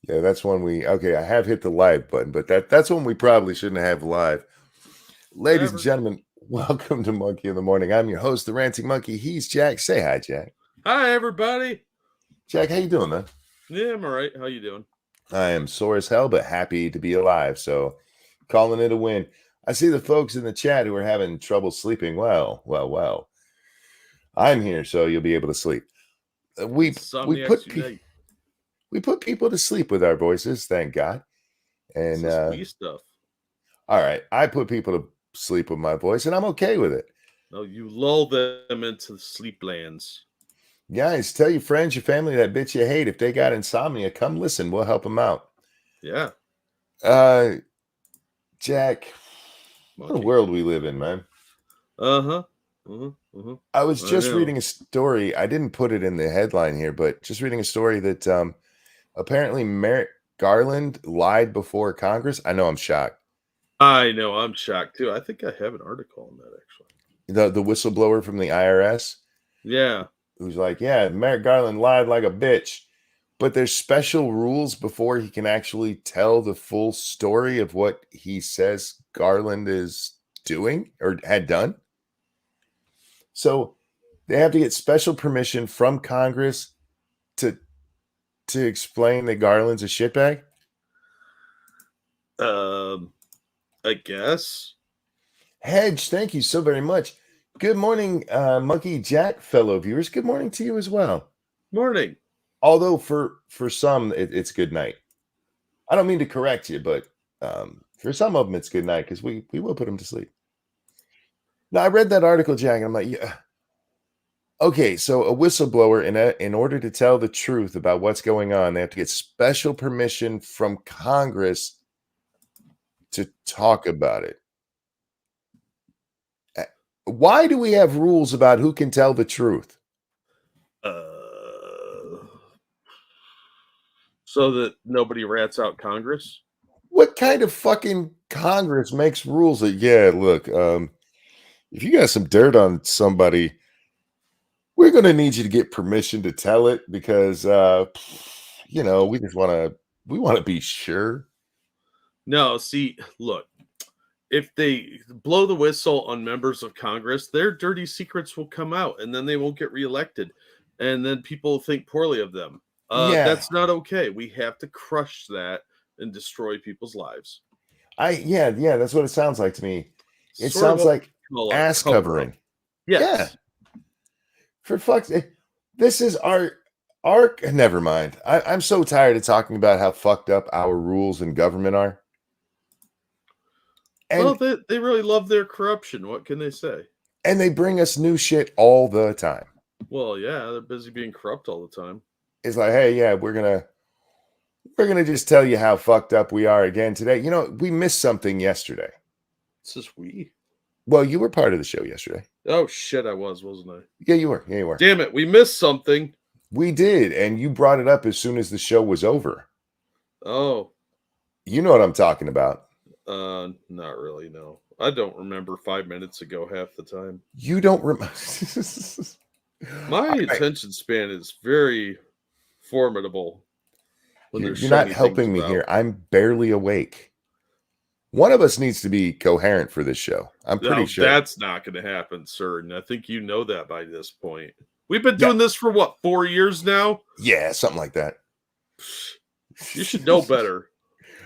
Yeah, that's one okay, I have hit the live button, but that's one we probably shouldn't have live. Ladies and Whatever. gentlemen, welcome to Monkey in the Morning. I'm your host, the Ranting Monkey. He's Jack. Say hi, Jack. Hi, everybody. Jack, how you doing, man? Yeah, I'm all right. How you doing? I am sore as hell, but happy to be alive. So, calling it a win. I see the folks in the chat who are having trouble sleeping. Well. I'm here, so you'll be able to sleep. We Insomniacs Unite. put people to sleep with our voices, thank God. And This is we stuff. all right, I put people to sleep with my voice, and I'm okay with it. No, you lull them into the sleep lands. Guys, tell your friends, your family, that bitch you hate. If they got insomnia, come listen. We'll help them out. Yeah. Jack, what a world we live in, man. Uh-huh. I was just reading a story. I didn't put it in the headline here, but just reading a story that apparently Merrick Garland lied before Congress. I know I'm shocked. I know I'm shocked too. I think I have an article on that actually. The whistleblower from the IRS. Yeah. Who's like, yeah, Merrick Garland lied like a bitch. But there's special rules before he can actually tell the full story of what he says Garland is doing or had done. So they have to get special permission from Congress to explain that Garland's a shitbag. I guess. Hedge, thank you so very much. Good morning, Monkey Jack fellow viewers. Good morning to you as well. Morning. Although for some it's good night. I don't mean to correct you, but for some of them it's good night because we will put them to sleep. Now I read that article, Jack, and I'm like, yeah. Okay, so a whistleblower in order to tell the truth about what's going on, they have to get special permission from Congress to talk about it. Why do we have rules about who can tell the truth? So that nobody rats out Congress? What kind of fucking Congress makes rules that, yeah, look, if you got some dirt on somebody, we're going to need you to get permission to tell it because, we just want to be sure. No, see, look, if they blow the whistle on members of Congress, their dirty secrets will come out and then they won't get reelected. And then people think poorly of them. That's not okay. We have to crush that and destroy people's lives. That's what it sounds like to me. It sounds like ass covering. Yes. Yeah. For fuck's sake. This is our never mind. I'm so tired of talking about how fucked up our rules and government are. And, well, they really love their corruption. What can they say? And they bring us new shit all the time. Well, yeah, they're busy being corrupt all the time. It's like, hey, yeah, we're gonna just tell you how fucked up we are again today. You know, we missed something yesterday. This is we. Well, you were part of the show yesterday. Oh shit, I wasn't I? Yeah, you were. Yeah, you were. Damn it, we missed something. We did, and you brought it up as soon as the show was over. Oh. You know what I'm talking about. Not really, no. I don't remember 5 minutes ago half the time. You don't remember. My attention span is very formidable. You're not helping me here. I'm barely awake. One of us needs to be coherent for this show. I'm pretty sure. That's not going to happen, sir. And I think you know that by this point. We've been doing this for, 4 years now? Yeah, something like that. You should know better.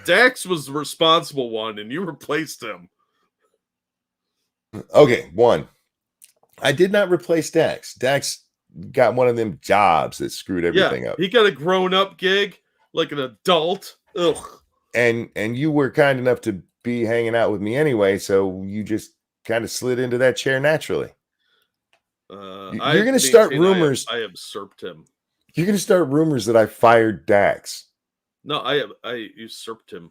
Dax was the responsible one, and you replaced him. Okay, one. I did not replace Dax. Dax got one of them jobs that screwed everything up. He got a grown-up gig, like an adult. Ugh. And you were kind enough to be hanging out with me anyway, so you just kind of slid into that chair naturally. You're going to start rumors. I usurped him. You're going to start rumors that I fired Dax. No, I usurped him.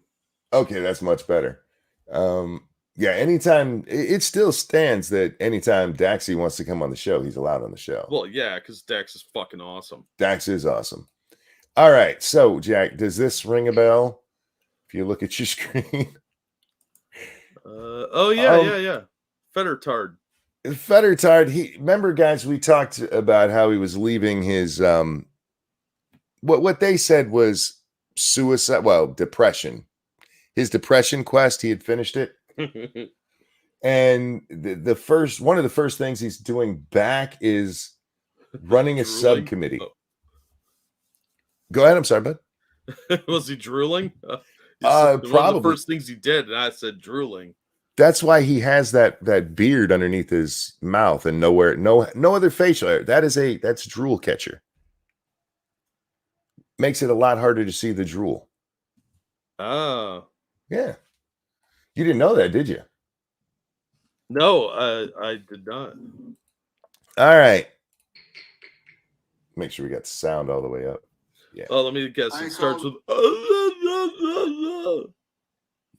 Okay, that's much better. Yeah, anytime, it still stands that anytime Daxy wants to come on the show, he's allowed on the show. Well, yeah, because Dax is fucking awesome. Dax is awesome. All right, so, Jack, does this ring a bell? If you look at your screen. Yeah. Fettertard. Fettertard, remember, guys, we talked about how he was leaving his, what they said was suicide, well, depression. His depression quest, he had finished it. And one of the first things he's doing back is running a Drooling? subcommittee. Go ahead. I'm sorry, bud. Was he drooling? He said one of the Probably. first things he did, and I said drooling. That's why he has that beard underneath his mouth and no other facial hair. That's drool catcher. Makes it a lot harder to see the drool. Oh. Yeah. You didn't know that, did you? No, I did not. All right. Make sure we got sound all the way up. Yeah. Oh, let me guess. It starts with.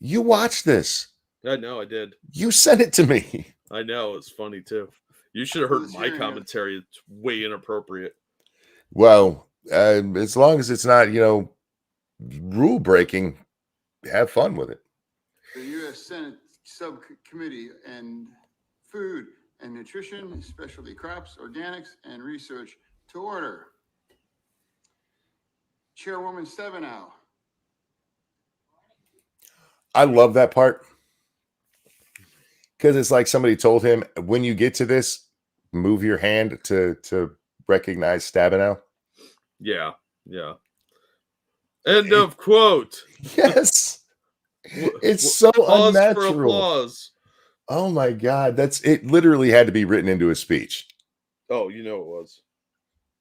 You watched this. I know, I did. You sent it to me. I know, it's funny too. You should have heard my commentary. It's way inappropriate. Well, as long as it's not, rule breaking, have fun with it. The U.S. Senate Subcommittee on Food and Nutrition, Specialty Crops, Organics, and Research to order. Chairwoman Stabenow. I love that part because it's like somebody told him, when you get to this, move your hand to recognize Stabenow. Yeah. End of quote. Yes. It's so Pause unnatural. for applause. Oh my God. It literally had to be written into a speech. Oh, it was.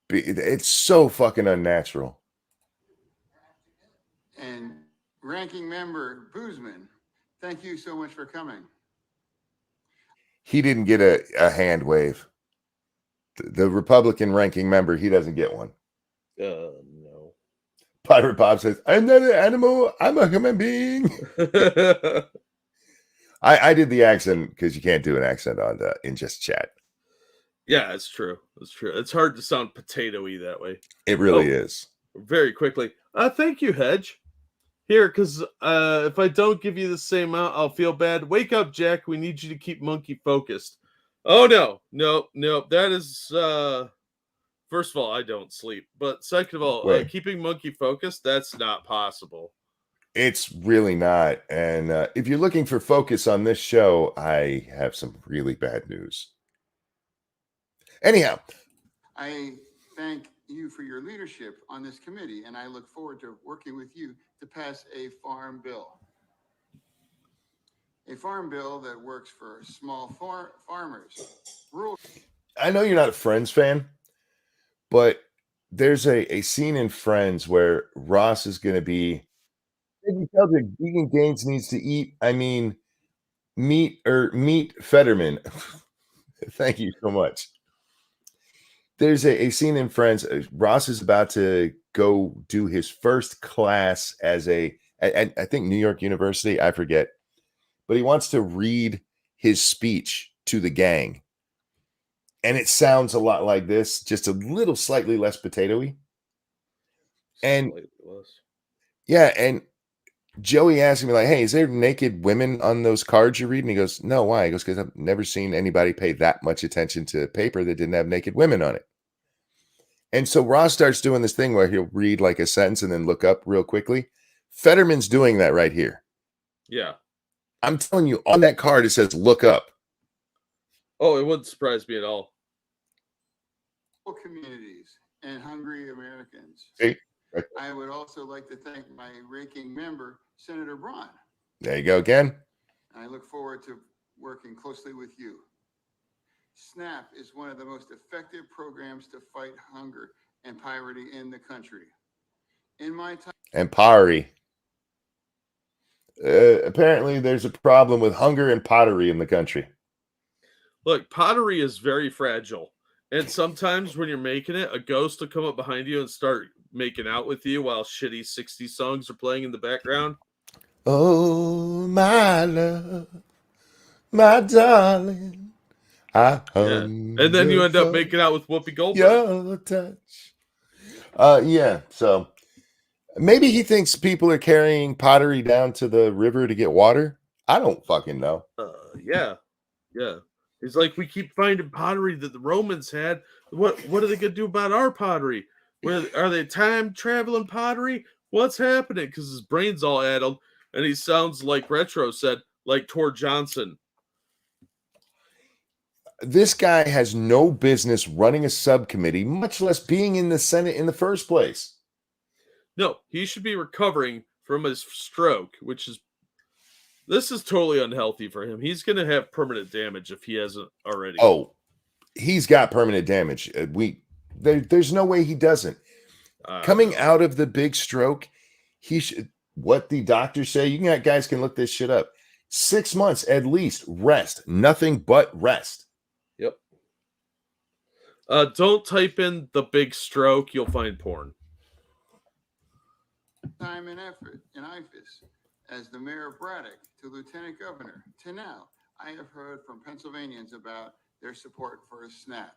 It's so fucking unnatural. And Ranking Member Boozman, thank you so much for coming. He didn't get a hand wave. The Republican ranking member, he doesn't get one. No. Pirate Bob says, I'm not an animal. I'm a human being. I did the accent because you can't do an accent in just chat. Yeah, it's true. It's hard to sound potato-y that way. It really is. Very quickly. Thank you, Hedge. Here, because if I don't give you the same amount, I'll feel bad. Wake up, Jack. We need you to keep Monkey focused. Oh, no. That is, first of all, I don't sleep. But second of all, keeping Monkey focused, that's not possible. It's really not. And if you're looking for focus on this show, I have some really bad news. Anyhow. I thank you for your leadership on this committee, and I look forward to working with you to pass a farm bill. A farm bill that works for small farmers. I know you're not a Friends fan, but there's a scene in Friends where Ross is going to be, you tell the vegan Gaines needs to eat, meat Fetterman. Thank you so much. There's a scene in Friends. Ross is about to go do his first class at I think New York University. I forget. But he wants to read his speech to the gang. And it sounds a lot like this, just a little slightly less potato-y. And yeah, and Joey asked me, like, hey, is there naked women on those cards you read? And he goes, no, why? He goes, because I've never seen anybody pay that much attention to paper that didn't have naked women on it. And so Ross starts doing this thing where he'll read like a sentence and then look up real quickly. Fetterman's doing that right here. Yeah. I'm telling you, on that card, it says look up. Oh, it wouldn't surprise me at all. Communities and hungry Americans. See? I would also like to thank my ranking member, Senator Braun. There you go again. I look forward to working closely with you. SNAP is one of the most effective programs to fight hunger and poverty in the country. In my time. And poverty. Apparently, there's a problem with hunger and pottery in the country. Look, pottery is very fragile. And sometimes when you're making it, a ghost will come up behind you and start making out with you while shitty 60s songs are playing in the background. Oh, my love, my darling. And then you end up making out with Whoopi Goldberg. Your touch. Yeah, so maybe he thinks people are carrying pottery down to the river to get water. I don't fucking know. Yeah. It's like we keep finding pottery that the Romans had. What are they going to do about our pottery? Where are they time traveling pottery? What's happening? Because his brain's all addled, and he sounds like Retro said, like Tor Johnson. This guy has no business running a subcommittee, much less being in the Senate in the first place. No, he should be recovering from his stroke, this is totally unhealthy for him. He's going to have permanent damage if he hasn't already. Oh, he's got permanent damage. There's no way he doesn't. Coming out of the big stroke, he should. What the doctors say, guys can look this shit up. 6 months at least, rest, nothing but rest. Yep. Don't type in the big stroke; you'll find porn. Time and effort in IFAS, as the mayor of Braddock to lieutenant governor to now, I have heard from Pennsylvanians about their support for a SNAP.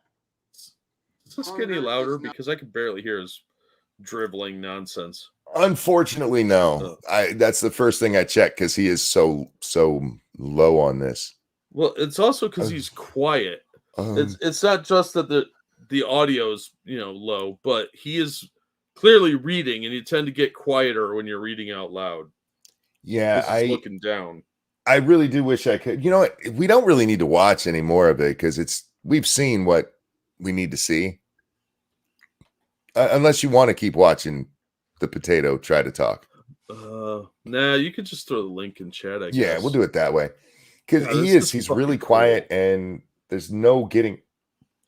Is this getting louder? Because I can barely hear his dribbling nonsense. Unfortunately, no. That's the first thing I check because he is so low on this. Well, it's also because he's quiet. It's not just that the audio is low, but he is clearly reading, and you tend to get quieter when you're reading out loud. Yeah, he's looking down. I really do wish I could. You know what? We don't really need to watch any more of it because we've seen what we need to see. Unless you want to keep watching the potato try to talk. Nah, you could just throw the link in chat, I guess. Yeah, we'll do it that way. Because he's really quiet and there's no getting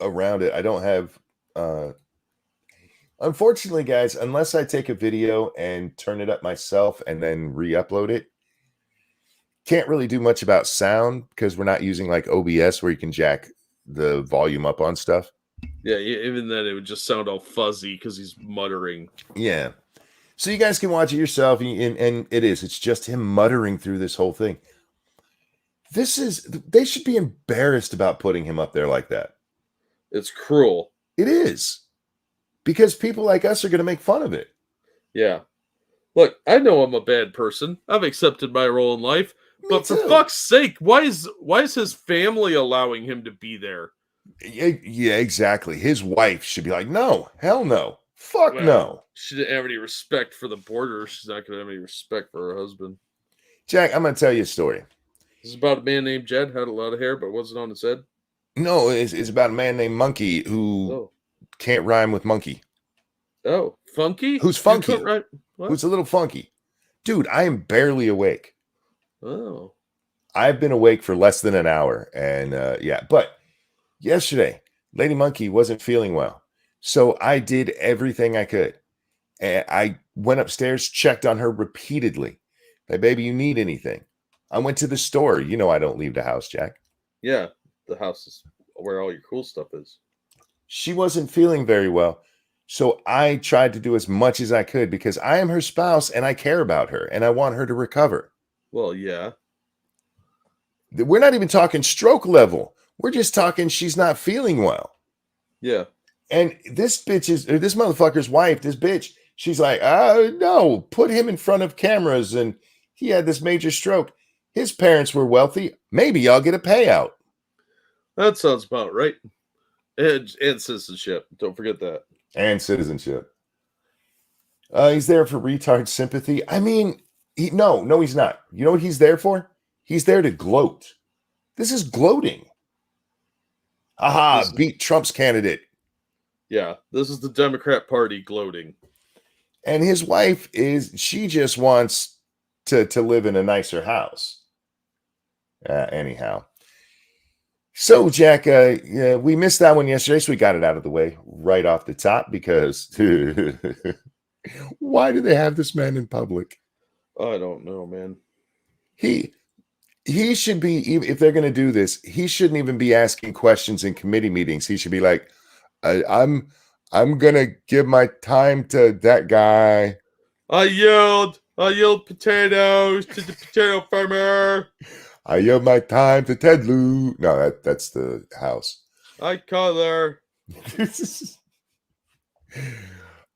around it. I don't have unfortunately, guys, unless I take a video and turn it up myself and then re-upload it, can't really do much about sound because we're not using like OBS where you can jack the volume up on stuff. Yeah, even then it would just sound all fuzzy because he's muttering. Yeah. So you guys can watch it yourself, and it's just him muttering through this whole thing. They should be embarrassed about putting him up there like that. It's cruel. It is. Because people like us are going to make fun of it. Yeah. Look, I know I'm a bad person. I've accepted my role in life. But for fuck's sake, why is his family allowing him to be there? Yeah, exactly. His wife should be like, no, hell no. Fuck no. She didn't have any respect for the border. She's not going to have any respect for her husband. Jack, I'm going to tell you a story. This is about a man named Jed, had a lot of hair, but wasn't on his head. No, it's about a man named Monkey who can't rhyme with monkey. Oh, funky? Who's funky? Who's a little funky. Dude, I am barely awake. Oh. I've been awake for less than an hour. And but yesterday, Lady Monkey wasn't feeling well. So I did everything I could. And I went upstairs, checked on her repeatedly. Hey, baby, you need anything? I went to the store. You know I don't leave the house, Jack. Yeah, the house is where all your cool stuff is. She wasn't feeling very well. So I tried to do as much as I could because I am her spouse and I care about her and I want her to recover. Well, yeah. We're not even talking stroke level. We're just talking she's not feeling well. Yeah. And this motherfucker's wife, this bitch, she's like, no, put him in front of cameras. And he had this major stroke. His parents were wealthy. Maybe I'll get a payout. That sounds about right. And citizenship. Don't forget that. And citizenship. He's there for retard sympathy. I mean, no, he's not. You know what he's there for? He's there to gloat. This is gloating. Aha, beat Trump's candidate. Yeah, this is the Democrat Party gloating. And his wife she just wants to live in a nicer house. Anyhow. So, Jack, we missed that one yesterday, so we got it out of the way right off the top because why do they have this man in public? I don't know, man. He should be, if they're going to do this, he shouldn't even be asking questions in committee meetings. He should be like, I'm going to give my time to that guy. I yield potatoes to the potato farmer. I yield my time to Ted Lou. No, that's the house. I color.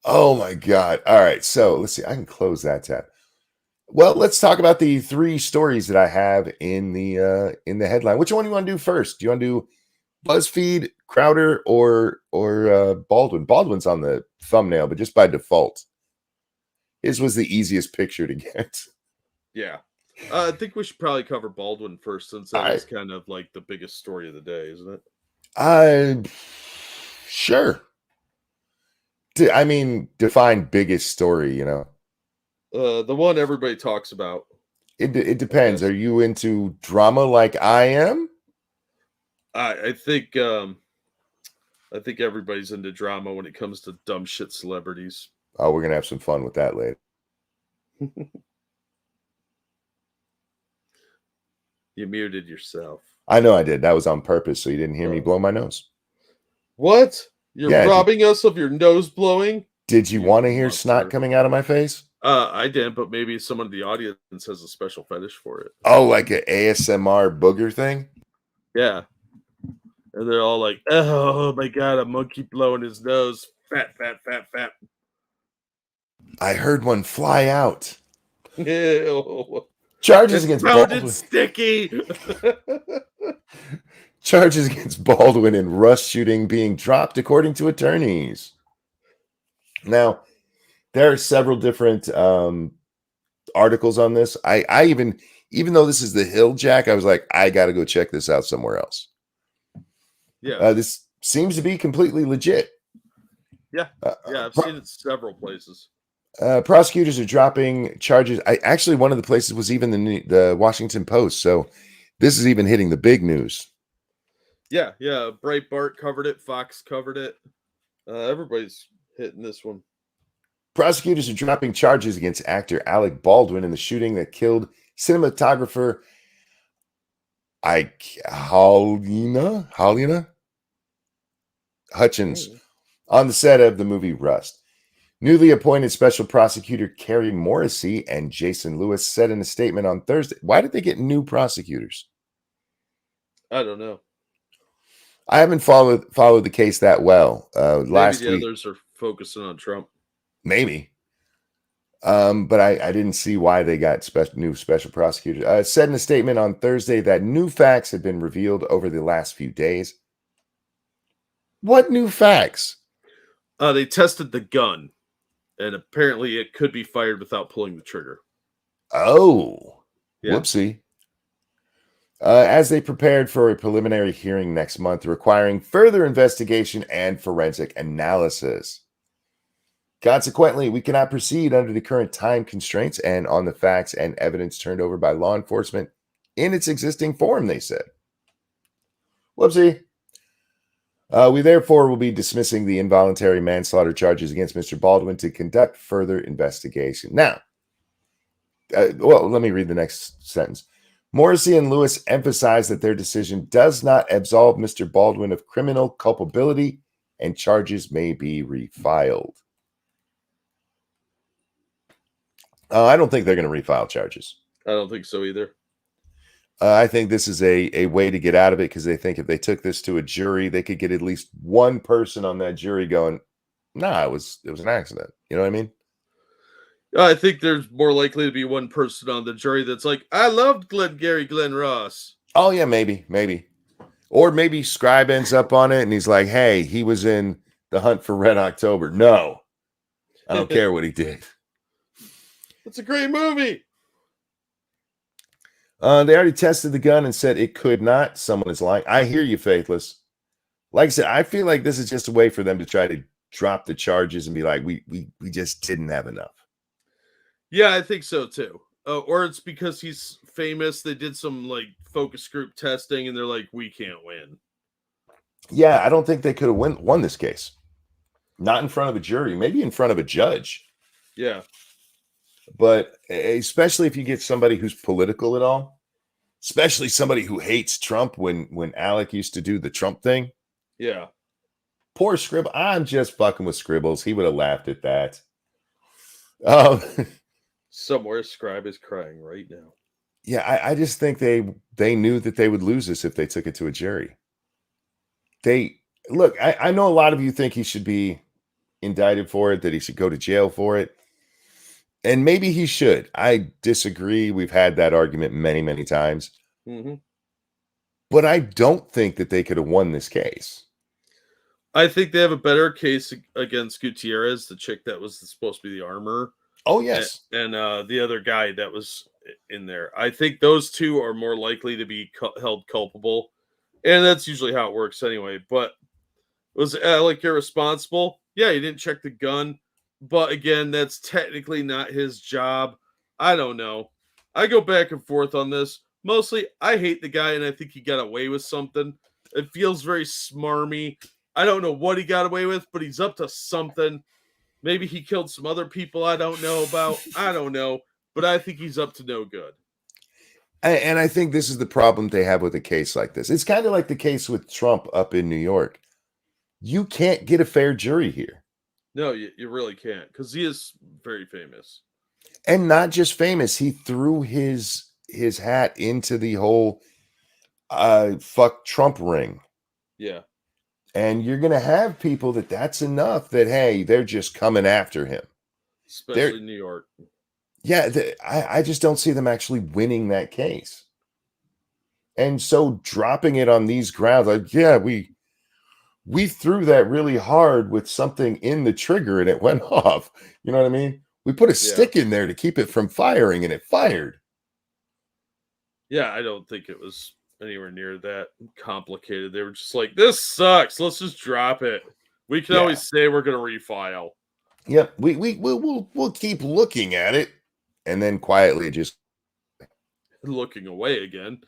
Oh my God. All right. So let's see. I can close that tab. Well, let's talk about the 3 stories that I have in the headline. Which one do you want to do first? Do you want to do BuzzFeed Crowder or Baldwin. Baldwin's on the thumbnail, but just by default. His was the easiest picture to get. Yeah. I think we should probably cover Baldwin first, since that is kind of like the biggest story of the day, isn't it? Sure. I mean, define biggest story, you know. The one everybody talks about. It depends. Are you into drama like I am? I think everybody's into drama when it comes to dumb shit celebrities. Oh, we're gonna have some fun with that later. You muted yourself. I know I did. That was on purpose, so you didn't hear me blow my nose. What? You're robbing us of your nose blowing? Did you want to hear snot coming out of my face? I did, but maybe someone in the audience has a special fetish for it. Oh, like an ASMR booger thing? Yeah. And they're all like, oh my God, a monkey blowing his nose. Fat, fat, fat, fat. I heard one fly out. Ew. Charges against Baldwin. Sticky. Charges against Baldwin and Russ shooting being dropped, according to attorneys. Now, there are several different articles on this. I even though this is the Hill, Jack, I was like, I got to go check this out somewhere else. Yeah. This seems to be completely legit. Yeah. Yeah, I've seen it several places. Prosecutors are dropping charges. Actually, one of the places was even the Washington Post. So this is even hitting the big news. Yeah. Breitbart covered it. Fox covered it. Everybody's hitting this one. Prosecutors are dropping charges against actor Alec Baldwin in the shooting that killed cinematographer Halyna Hutchins on the set of the movie Rust. Newly appointed special prosecutor Carrie Morrissey and Jason Lewis said in a statement on Thursday. Why did they get new prosecutors? I don't know. I haven't followed the case that well. Last the week, others are focusing on Trump. Maybe. But I didn't see why they got new special prosecutors. Said in a statement on Thursday that new facts had been revealed over the last few days. What new facts? They tested the gun, and apparently it could be fired without pulling the trigger. Oh, yeah. Whoopsie. As they prepared for a preliminary hearing next month requiring further investigation and forensic analysis. Consequently, we cannot proceed under the current time constraints and on the facts and evidence turned over by law enforcement in its existing form, they said. Whoopsie. We therefore will be dismissing the involuntary manslaughter charges against Mr. Baldwin to conduct further investigation. Now, let me read the next sentence. Morrissey and Lewis emphasized that their decision does not absolve Mr. Baldwin of criminal culpability and charges may be refiled. I don't think they're going to refile charges. I don't think so either. I think this is a way to get out of it because they think if they took this to a jury, they could get at least one person on that jury going, nah, it was an accident. You know what I mean? I think there's more likely to be one person on the jury that's like, I loved Glenn Ross. Oh, yeah, maybe. Or maybe Scribe ends up on it and he's like, hey, he was in The Hunt for Red October. No, I don't care what he did. It's a great movie. They already tested the gun and said it could not. Someone is lying. I hear you, Faithless. Like I said, I feel like this is just a way for them to try to drop the charges and be like, we just didn't have enough. Yeah, I think so too. Or it's because he's famous. They did some like focus group testing and they're like, we can't win. Yeah, I don't think they could have won this case. Not in front of a jury, maybe in front of a judge. Yeah. But especially if you get somebody who's political at all, especially somebody who hates Trump when Alec used to do the Trump thing. Yeah. Poor Scribble. I'm just fucking with Scribbles. He would have laughed at that. Somewhere Scribe is crying right now. Yeah, I just think they knew that they would lose this if they took it to a jury. Look, I know a lot of you think he should be indicted for it, that he should go to jail for it. And maybe he should. I disagree. We've had that argument many, many times. Mm-hmm. But I don't think that they could have won this case. I think they have a better case against Gutierrez, the chick that was supposed to be the armor. Oh, yes. And the other guy that was in there. I think those two are more likely to be held culpable. And that's usually how it works anyway. But was Alec irresponsible? Yeah, he didn't check the gun. But again, that's technically not his job. I don't know. I go back and forth on this. Mostly, I hate the guy and I think he got away with something. It feels very smarmy. I don't know what he got away with, but he's up to something. Maybe he killed some other people I don't know about. I don't know. But I think he's up to no good. And I think this is the problem they have with a case like this. It's kind of like the case with Trump up in New York. You can't get a fair jury here. No, you really can't, because he is very famous. And not just famous. He threw his hat into the whole fuck Trump ring. Yeah. And you're going to have people that's enough that, hey, they're just coming after him. Especially in New York. Yeah, I just don't see them actually winning that case. And so dropping it on these grounds, like, yeah, we threw that really hard with something in the trigger and it went off. You know what I mean? We put a stick in there to keep it from firing and it fired. Yeah, I don't think it was anywhere near that complicated. They were just like, this sucks. Let's just drop it. We can always say we're going to refile. Yep. We'll keep looking at it and then quietly just looking away again.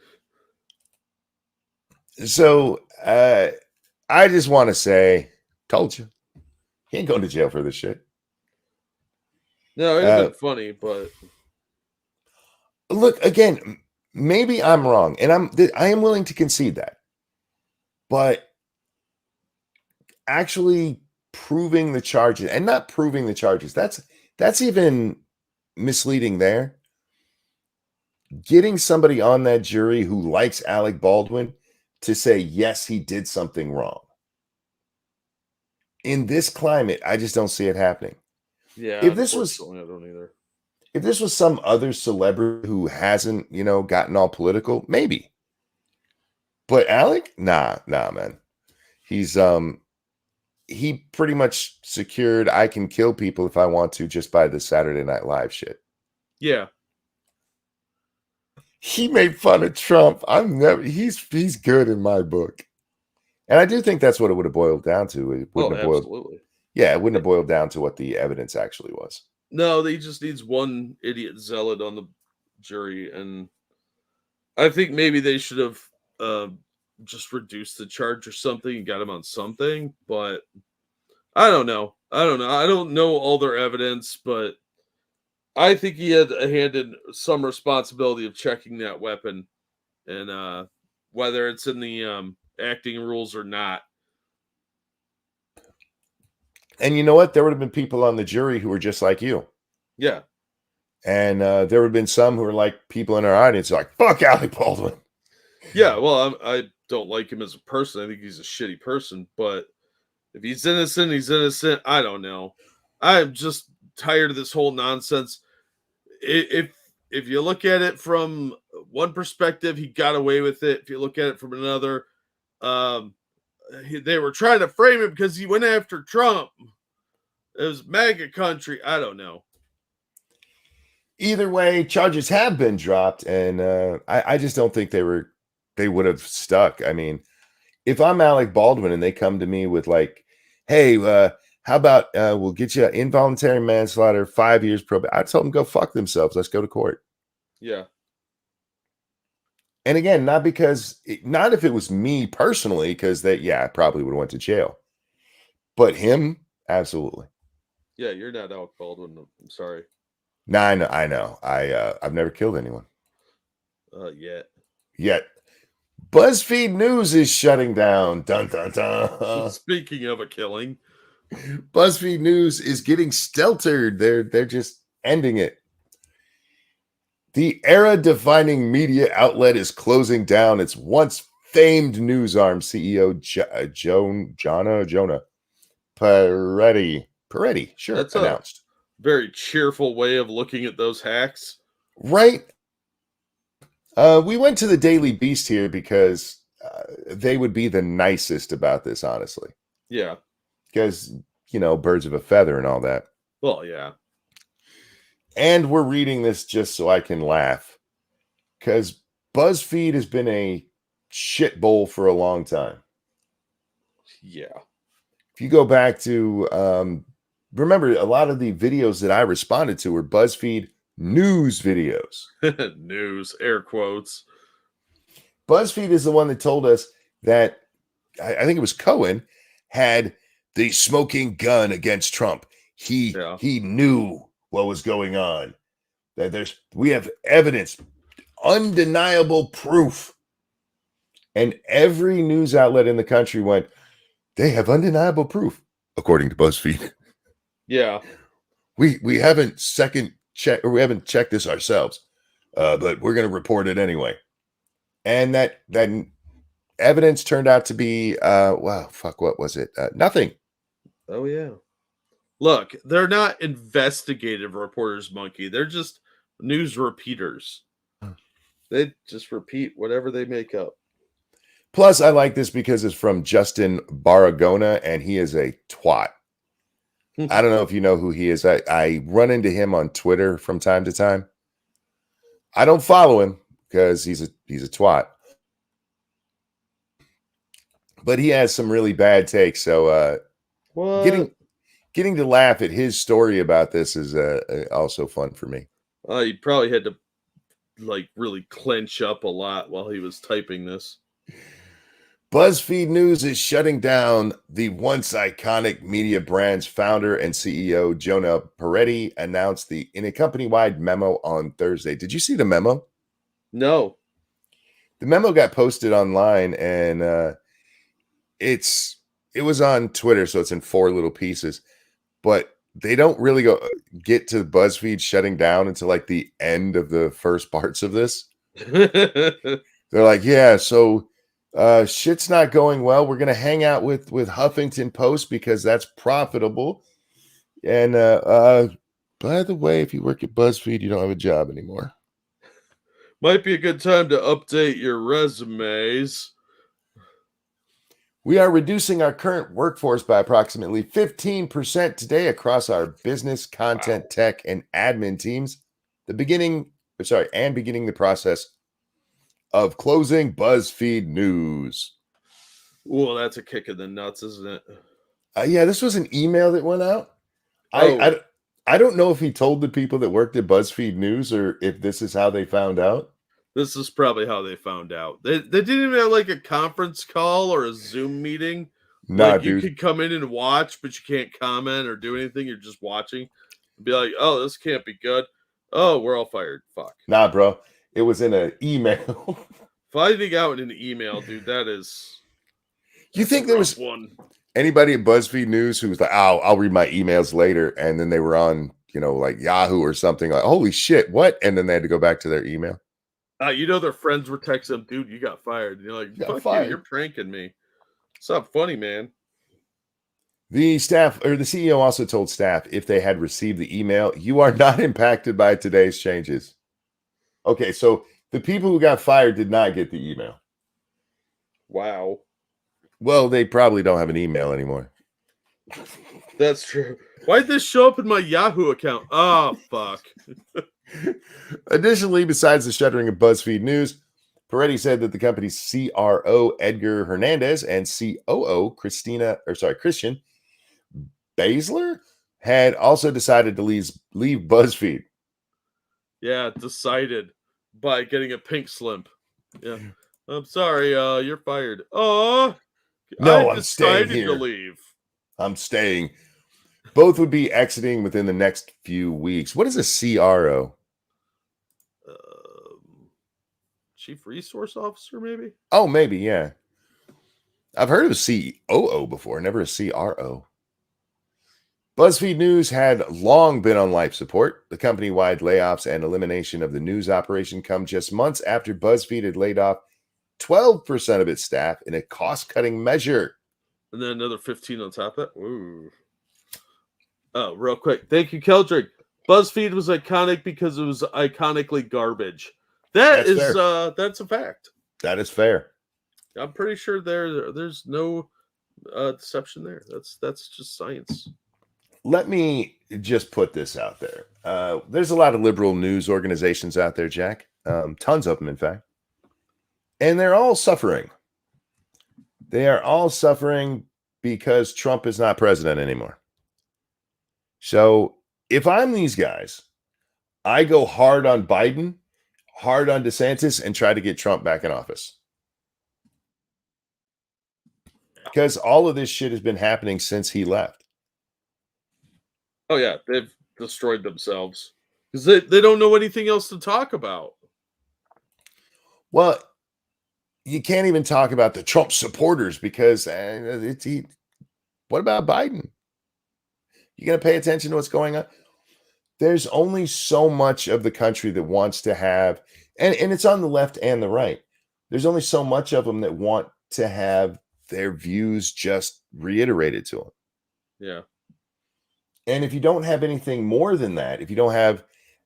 So I just want to say, told you. He ain't going to jail for this shit. No, it's funny, but look, again, maybe I'm wrong, and I am willing to concede that. But actually proving the charges and not proving the charges, that's even misleading there. Getting somebody on that jury who likes Alec Baldwin to say, yes, he did something wrong. In this climate, I just don't see it happening. Yeah, if this was, I don't either. If this was some other celebrity who hasn't, gotten all political, maybe. But Alec, nah, man. He's he pretty much secured I can kill people if I want to just by the Saturday Night Live shit. Yeah. He made fun of Trump. He's good in my book. And I do think that's what it would have boiled down to. It wouldn't have boiled, absolutely. Yeah, it wouldn't have boiled down to what the evidence actually was. No, he just needs one idiot zealot on the jury, and I think maybe they should have just reduced the charge or something and got him on something, but I don't know. I don't know all their evidence, but I think he had a hand in some responsibility of checking that weapon, and whether it's in the acting rules or not. And you know what? There would have been people on the jury who were just like you. Yeah. And there would have been some who were like people in our audience like, fuck Alec Baldwin. Yeah, well, I don't like him as a person. I think he's a shitty person. But if he's innocent, he's innocent. I don't know. I'm just tired of this whole nonsense. If you look at it from one perspective, he got away with it. If you look at it from another, they were trying to frame him because he went after Trump. It was MAGA country. I don't know. Either way, charges have been dropped, and I just don't think they would have stuck. I mean, if I'm Alec Baldwin and they come to me with like, hey, how about we'll get you involuntary manslaughter, 5 years probation. I told them go fuck themselves. Let's go to court. Yeah. And again, not if it was me personally, because I probably would have went to jail. But him, absolutely. Yeah, you're not Alec Baldwin. I'm sorry. No, I know. I've never killed anyone. Yet. BuzzFeed News is shutting down. Dun dun dun. Speaking of a killing, BuzzFeed News is getting steltered. They're just ending it. The era-defining media outlet is closing down its once famed news arm CEO Jonah Peretti, sure, that's announced. A very cheerful way of looking at those hacks. Right. We went to the Daily Beast here because they would be the nicest about this, honestly. Yeah. because, birds of a feather and all that. Well, yeah. And we're reading this just so I can laugh, because BuzzFeed has been a shit bowl for a long time. Yeah. If you go back to, remember, a lot of the videos that I responded to were BuzzFeed news videos. News, air quotes. BuzzFeed is the one that told us that, I think it was Cohen, had the smoking gun against Trump. He knew what was going on. That we have evidence, undeniable proof. And every news outlet in the country went, they have undeniable proof, according to BuzzFeed. Yeah. We haven't checked this ourselves, but we're going to report it anyway. And that evidence turned out to be, what was it? Nothing. Oh, yeah. Look, they're not investigative reporters, Monkey. They're just news repeaters. They just repeat whatever they make up. Plus, I like this because it's from Justin Baragona, and he is a twat. I don't know if you know who he is. I run into him on Twitter from time to time. I don't follow him because he's a twat. But he has some really bad takes. So getting to laugh at his story about this is also fun for me. He probably had to really clench up a lot while he was typing this. BuzzFeed News is shutting down the once iconic media brand's founder and CEO, Jonah Peretti, announced in a company-wide memo on Thursday. Did you see the memo? No. The memo got posted online, and it was on Twitter, so it's in 4 little pieces. But they don't really get to BuzzFeed shutting down until the end of the first parts of this. They're like, yeah, so shit's not going well. We're gonna hang out with Huffington Post because that's profitable. And by the way, if you work at BuzzFeed, you don't have a job anymore. Might be a good time to update your resumes. We are reducing our current workforce by approximately 15% today across our business, content, tech, and admin teams. Beginning the process of closing BuzzFeed News. Oh, that's a kick in the nuts, isn't it? Yeah, this was an email that went out. I don't know if he told the people that worked at BuzzFeed News or if this is how they found out. This is probably how they found out. They didn't even have a conference call or a Zoom meeting. Nah, you dude. could come in and watch, but you can't comment or do anything. You're just watching. Be like, oh, this can't be good. Oh, we're all fired. Fuck. Nah, bro. It was in an email. Finding out in an email, dude, that is... You think there was anybody at BuzzFeed News who was like, oh, I'll read my emails later, and then they were on, Yahoo or something, like, holy shit, what? And then they had to go back to their email. Their friends were texting them, dude, you got fired. And you're like, fuck you, you're pranking me. It's not funny, man. The CEO also told staff if they had received the email, you are not impacted by today's changes. Okay, so the people who got fired did not get the email. Wow. Well, they probably don't have an email anymore. That's true. Why did this show up in my Yahoo account? Oh, fuck. Additionally, besides the shuttering of BuzzFeed News, Peretti said that the company's CRO, Edgar Hernandez, and COO, Christian Baszler, had also decided to leave BuzzFeed. Yeah, decided by getting a pink slip. Yeah. I'm sorry, you're fired. Oh, no, I'm staying here. To leave. I'm staying. Both would be exiting within the next few weeks. What is a CRO? Chief Resource Officer, maybe? Oh, maybe, yeah. I've heard of a COO before, never a CRO. BuzzFeed News had long been on life support. The company-wide layoffs and elimination of the news operation come just months after BuzzFeed had laid off 12% of its staff in a cost-cutting measure. And then another 15 on top of that. Ooh. Oh, real quick. Thank you, Keldrick. BuzzFeed was iconic because it was iconically garbage. That's a fact. That is fair. I'm pretty sure there's no deception there. That's just science. Let me just put this out there. There's a lot of liberal news organizations out there, Jack. Tons of them, in fact. And they're all suffering. They are all suffering because Trump is not president anymore. So if I'm these guys, I go hard on Biden, hard on DeSantis, and try to get Trump back in office. Because all of this shit has been happening since he left. Oh yeah, they've destroyed themselves because they don't know anything else to talk about. Well, you can't even talk about the Trump supporters because what about Biden? You going to pay attention to what's going on? There's only so much of the country that wants to have, and it's on the left and the right. There's only so much of them that want to have their views just reiterated to them. Yeah. And if you don't have anything more than that, if you don't have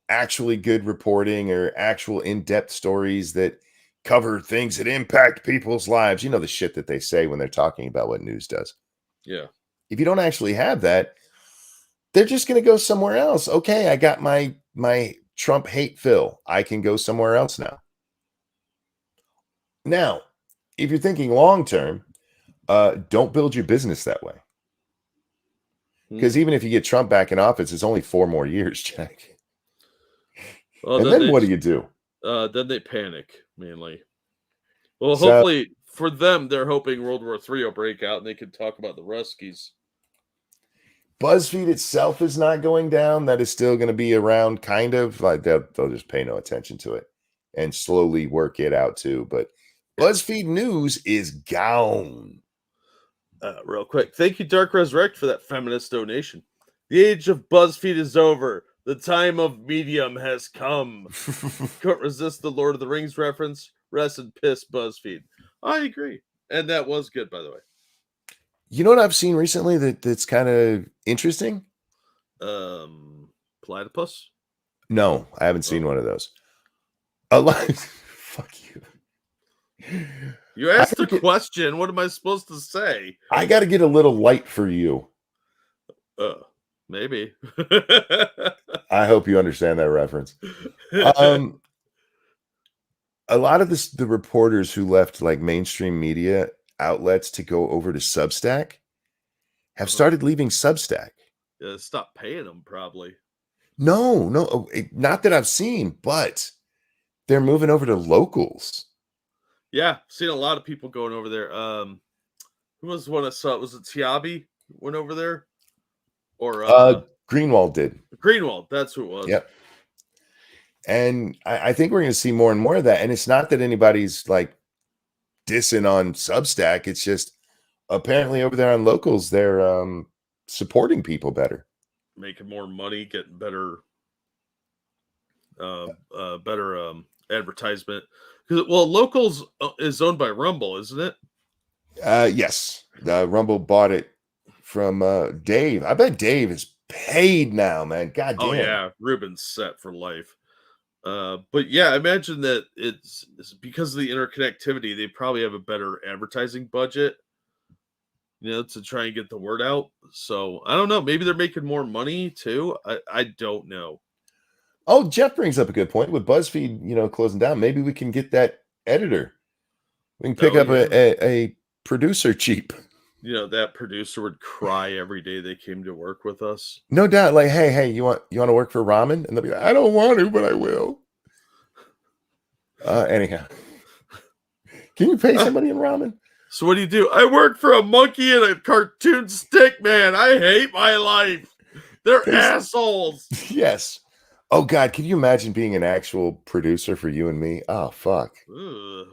actually good reporting or actual in-depth stories that cover things that impact people's lives, you know, the shit that they say when they're talking about what news does. Yeah. If you don't actually have that, they're just going to go somewhere else. Okay, I got my Trump hate fill. I can go somewhere else now. Now, if you're thinking long-term, don't build your business that way. Because even if you get Trump back in office, it's only 4 more years, Jack. Well, and then what do you do? Then they panic, mainly. Well, hopefully for them, they're hoping World War III will break out and they can talk about the Ruskies. Buzzfeed itself is not going down. That is still going to be around, kind of. Like they'll just pay no attention to it and slowly work it out too. But BuzzFeed News is gone. Real quick, thank you, Dark Resurrect, for that feminist donation. The age of BuzzFeed is over. The time of medium has come. Couldn't resist the Lord of the Rings reference. Rest in piss, BuzzFeed. I agree. And that was good, by the way. You know what I've seen recently that's kind of interesting? Platypus? No, I haven't seen one of those. A lot. Fuck you. You asked a question. What am I supposed to say? I got to get a little light for you. Maybe. I hope you understand that reference. A lot of the reporters who left like mainstream media outlets to go over to Substack have started leaving Substack. Stop paying them, probably. No, not that I've seen, but they're moving over to locals. Yeah, seen a lot of people going over there. Who was the one I saw? Was it Tiabi went over there? Or Greenwald did. Greenwald, that's who it was. Yep. And I think we're going to see more and more of that. And it's not that anybody's like dissing on Substack. It's just apparently over there on locals, they're supporting people better, making more money, getting better, advertisement. Well, locals is owned by Rumble, isn't it? Yes, Rumble bought it from Dave. I bet Dave is paid now, man. God damn. Oh yeah, Ruben's set for life. But yeah, I imagine that it's because of the interconnectivity, they probably have a better advertising budget, to try and get the word out. So I don't know. Maybe they're making more money too. I don't know. Oh, Jeff brings up a good point with BuzzFeed, closing down. Maybe we can get that editor. We can pick up a producer cheap. That producer would cry every day they came to work with us. No doubt. Like, hey, you want to work for ramen? And they'll be like, I don't want to, but I will. Anyhow, can you pay somebody in ramen? So what do? I work for a monkey and a cartoon stick man. I hate my life. They're assholes. Yes. Oh God, can you imagine being an actual producer for you and me? Oh fuck.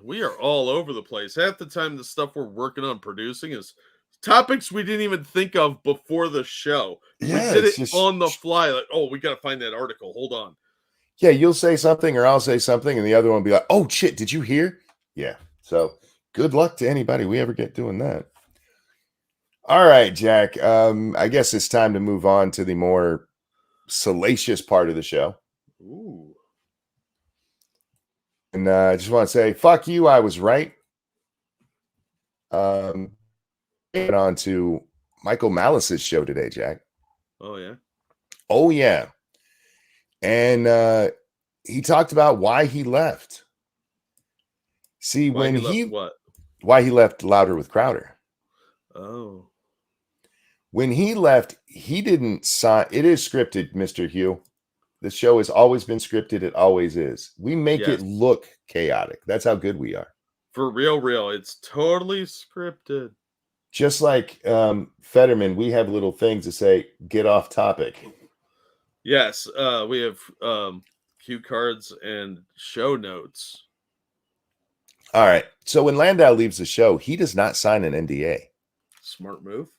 We are all over the place. Half the time the stuff we're working on producing is topics we didn't even think of before the show. Yeah, we did it on the fly. Like, we got to find that article. Hold on. Yeah, you'll say something or I'll say something and the other one will be like, oh shit, did you hear? Yeah. So good luck to anybody we ever get doing that. All right, Jack. I guess it's time to move on to the more salacious part of the show. Ooh. And I just want to say, fuck you, I was right. went on to Michael Malice's show today, Jack. Oh yeah. Oh yeah. And he talked about why he left. See, Why when he left what? why he left Louder with Crowder. Oh. When he left, he didn't sign. It is scripted, Mr. Hugh. The show has always been scripted. It always is. We make Yes. it look chaotic. That's how good we are. For real. It's totally scripted. Just like Fetterman, we have little things to say, get off topic. Yes, we have cue cards and show notes. All right. So when Landau leaves the show, he does not sign an NDA. Smart move.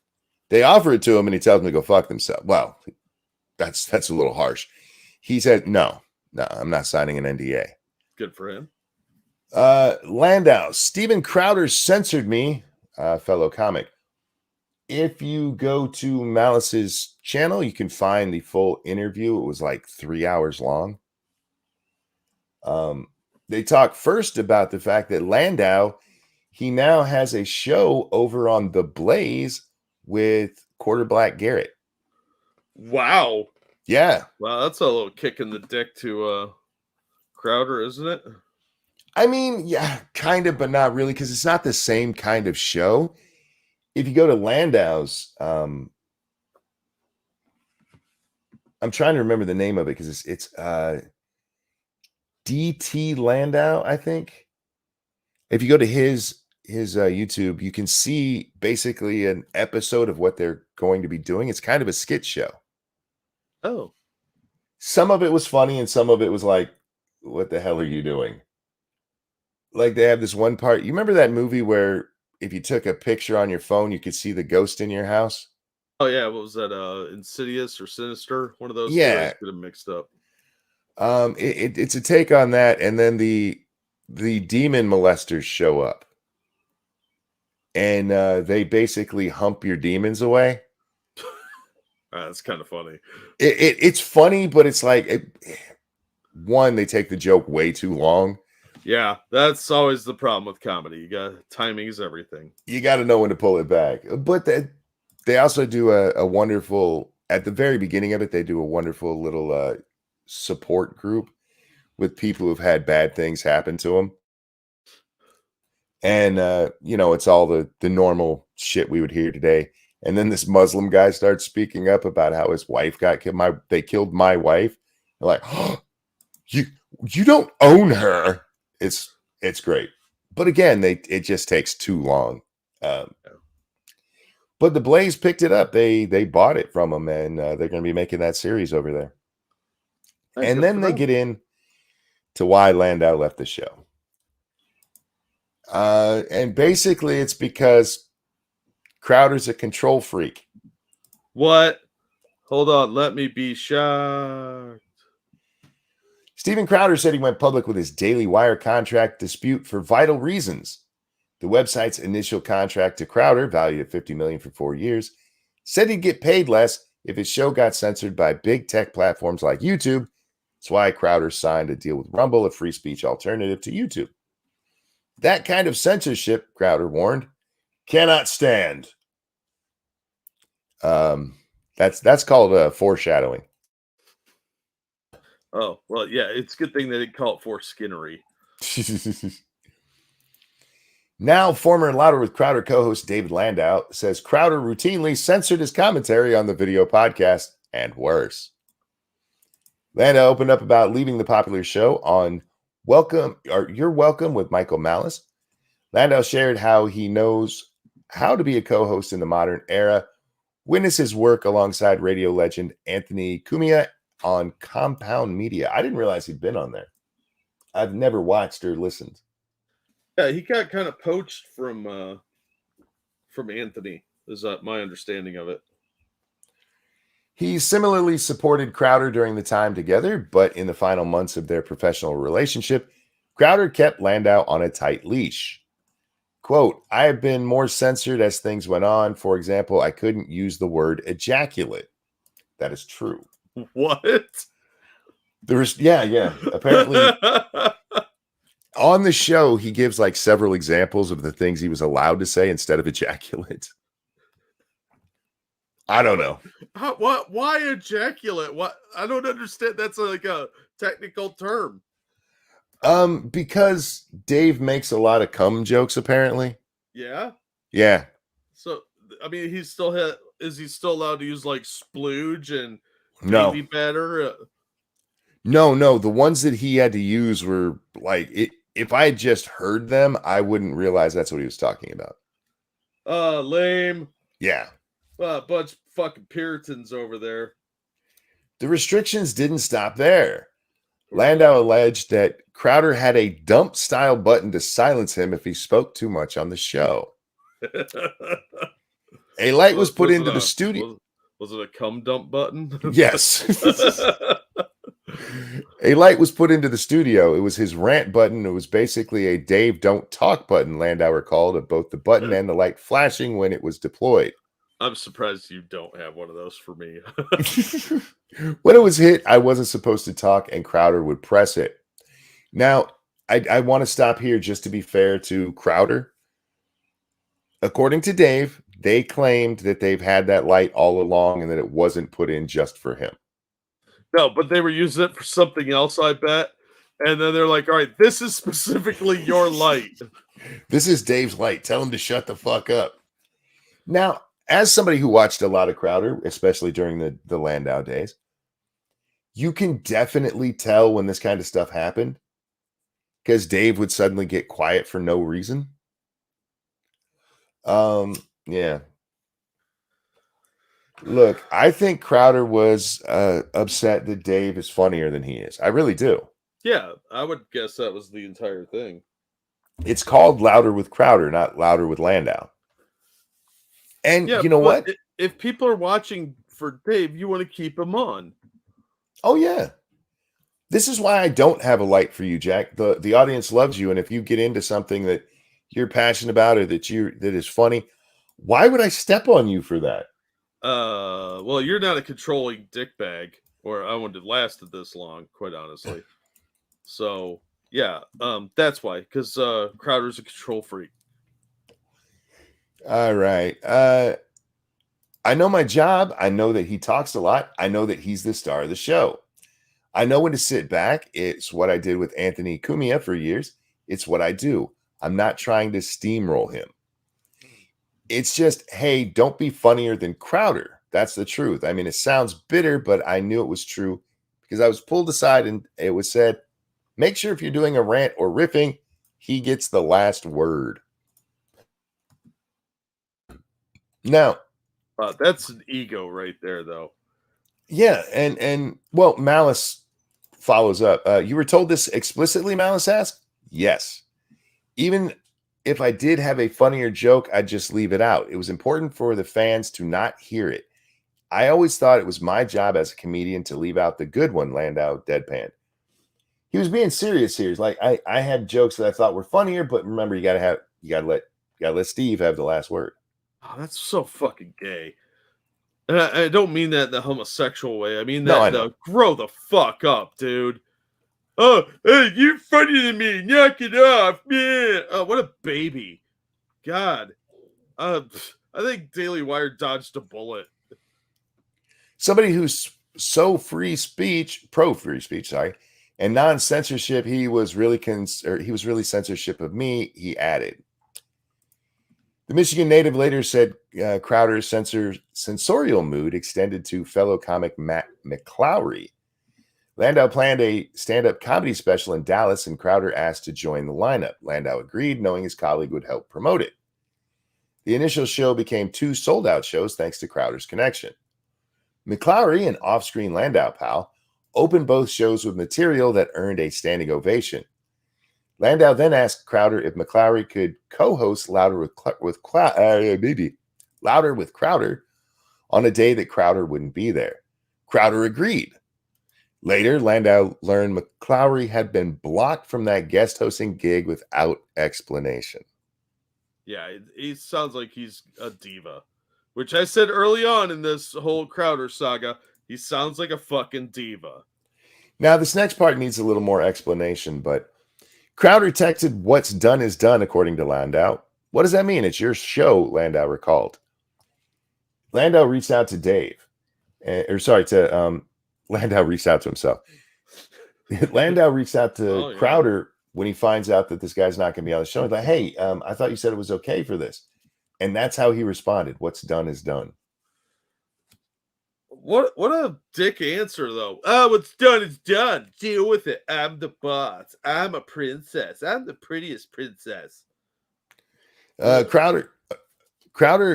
They offer it to him and he tells them to go fuck themselves. Well, that's a little harsh. He said, no, I'm not signing an NDA. Good for him. Landau, Steven Crowder censored me, fellow comic. If you go to Malice's channel, you can find the full interview. It was like 3 hours long. They talk first about the fact that Landau, he now has a show over on The Blaze with Quarter Black Garrett. Wow. Yeah. Wow, that's a little kick in the dick to Crowder, isn't it? I mean, yeah, kind of, but not really, because it's not the same kind of show. If you go to Landau's, I'm trying to remember the name of it because it's DT Landau, I think. If you go to his YouTube, you can see basically an episode of what they're going to be doing. It's kind of a skit show. Oh. Some of it was funny and some of it was like, what the hell are you doing? Like they have this one part. You remember that movie where if you took a picture on your phone, you could see the ghost in your house? Oh yeah, what was that? Insidious or Sinister? One of those. Yeah, two. I get them mixed up. It's a take on that, and then the demon molesters show up, and they basically hump your demons away. That's kind of funny. It's funny, but it's like one, they take the joke way too long. Yeah, that's always the problem with comedy. You got timing is everything. You got to know when to pull it back. But they also do a wonderful, at the very beginning of it, they do a wonderful little support group with people who've had bad things happen to them. And, it's all the normal shit we would hear today. And then this Muslim guy starts speaking up about how his wife got killed. They killed my wife. They're like, oh, you don't own her. It's great. But again, it just takes too long. But the Blaze picked it up. They bought it from them, and they're going to be making that series over there. And then they get in to why Landau left the show. And basically, it's because Crowder's a control freak. What? Hold on. Let me be shocked. Steven Crowder said he went public with his Daily Wire contract dispute for vital reasons. The website's initial contract to Crowder, valued at $50 million for 4 years, said he'd get paid less if his show got censored by big tech platforms like YouTube. That's why Crowder signed a deal with Rumble, a free speech alternative to YouTube. That kind of censorship, Crowder warned, cannot stand. That's called foreshadowing. Oh, well, yeah, it's a good thing they didn't call it foreskinnery. Now, former Louder with Crowder co-host David Landau says Crowder routinely censored his commentary on the video podcast and worse. Landau opened up about leaving the popular show on You're Welcome with Michael Malice. Landau shared how he knows how to be a co-host in the modern era, witness his work alongside radio legend Anthony Cumia on Compound Media. I didn't realize he'd been on there. I've never watched or listened. Yeah, he got kind of poached from Anthony, is my understanding of it. He similarly supported Crowder during the time together, but in the final months of their professional relationship, Crowder kept Landau on a tight leash. Quote, I have been more censored as things went on. For example, I couldn't use the word ejaculate. That is true. What? Yeah. Apparently, on the show, he gives like several examples of the things he was allowed to say instead of ejaculate. I don't know. What? Why ejaculate? What? I don't understand. That's like a technical term. Because Dave makes a lot of cum jokes, apparently. Yeah. Yeah. So I mean, is he still allowed to use like splooge and No. baby batter? No. The ones that he had to use were like it. If I had just heard them, I wouldn't realize that's what he was talking about. Lame. Yeah. Bunch of fucking Puritans over there. The restrictions didn't stop there. Landau alleged that Crowder had a dump-style button to silence him if he spoke too much on the show. A light was put into the studio. Was it a cum dump button? Yes. A light was put into the studio. It was his rant button. It was basically a Dave don't talk button, Landau recalled, of both the button and the light flashing when it was deployed. I'm surprised you don't have one of those for me. When it was hit, I wasn't supposed to talk, and Crowder would press it. Now, I want to stop here just to be fair to Crowder. According to Dave, they claimed that they've had that light all along and that it wasn't put in just for him. No, but they were using it for something else, I bet. And then they're like, all right, this is specifically your light. This is Dave's light. Tell him to shut the fuck up. Now, as somebody who watched a lot of Crowder, especially during the Landau days, you can definitely tell when this kind of stuff happened because Dave would suddenly get quiet for no reason. Yeah. Look, I think Crowder was upset that Dave is funnier than he is. I really do. Yeah, I would guess that was the entire thing. It's called Louder with Crowder, not Louder with Landau. And yeah, you know what? If people are watching for Dave, you want to keep him on. Oh, yeah. This is why I don't have a light for you, Jack. The audience loves you. And if you get into something that you're passionate about or that is funny, why would I step on you for that? Well, you're not a controlling dickbag, or I wouldn't have lasted this long, quite honestly. So, yeah, that's why, because Crowder's a control freak. All right. I know my job. I know that he talks a lot. I know that he's the star of the show. I know when to sit back. It's what I did with Anthony Cumia for years. It's what I do. I'm not trying to steamroll him. It's just, hey, don't be funnier than Crowder. That's the truth. I mean, it sounds bitter, but I knew it was true because I was pulled aside and it was said, make sure if you're doing a rant or riffing, he gets the last word. Now, that's an ego right there, though. Yeah, and well, Malice follows up. You were told this explicitly, Malice asked? Yes. Even if I did have a funnier joke, I'd just leave it out. It was important for the fans to not hear it. I always thought it was my job as a comedian to leave out the good one, Landau deadpan. He was being serious here. He's like, I had jokes that I thought were funnier, but remember, you gotta let Steve have the last word. Oh, that's so fucking gay. And I don't mean that in the homosexual way. I mean that grow the fuck up, dude. Oh, hey, you're funnier than me. Knock it off, man. Oh, what a baby. God. I think Daily Wire dodged a bullet. Somebody who's so pro free speech, sorry, and non-censorship, he was really censorship of me, he added. The Michigan native later said Crowder's censorial mood extended to fellow comic Matt McClowry. Landau planned a stand-up comedy special in Dallas, and Crowder asked to join the lineup. Landau agreed, knowing his colleague would help promote it. The initial show became 2 sold-out shows thanks to Crowder's connection. McClowry, an off-screen Landau pal, opened both shows with material that earned a standing ovation. Landau then asked Crowder if McClowry could co-host Louder with Crowder on a day that Crowder wouldn't be there. Crowder agreed. Later, Landau learned McClowry had been blocked from that guest hosting gig without explanation. Yeah, he sounds like he's a diva, which I said early on in this whole Crowder saga. He sounds like a fucking diva. Now, this next part needs a little more explanation, but Crowder texted, "What's done is done," according to Landau. What does that mean? It's your show, Landau recalled. Landau reached out to Dave, Landau reached out to himself. Landau reached out to Crowder when he finds out that this guy's not going to be on the show. He's like, hey, I thought you said it was okay for this. And that's how he responded. What's done is done. What a dick answer, though. Oh, what's done is done. Deal with it. I'm the boss. I'm a princess. I'm the prettiest princess. Crowder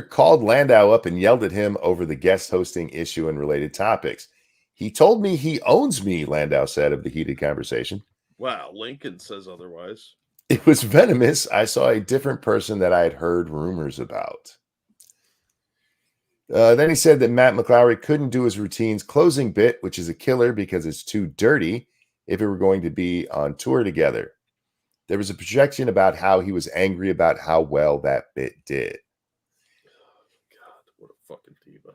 called Landau up and yelled at him over the guest hosting issue and related topics. He told me he owns me, Landau said of the heated conversation. Wow, Lincoln says otherwise. It was venomous. I saw a different person that I had heard rumors about. Then he said that Matt McLaury couldn't do his routine's closing bit, which is a killer because it's too dirty, if it were going to be on tour together. There was a projection about how he was angry about how well that bit did. God, what a fucking diva.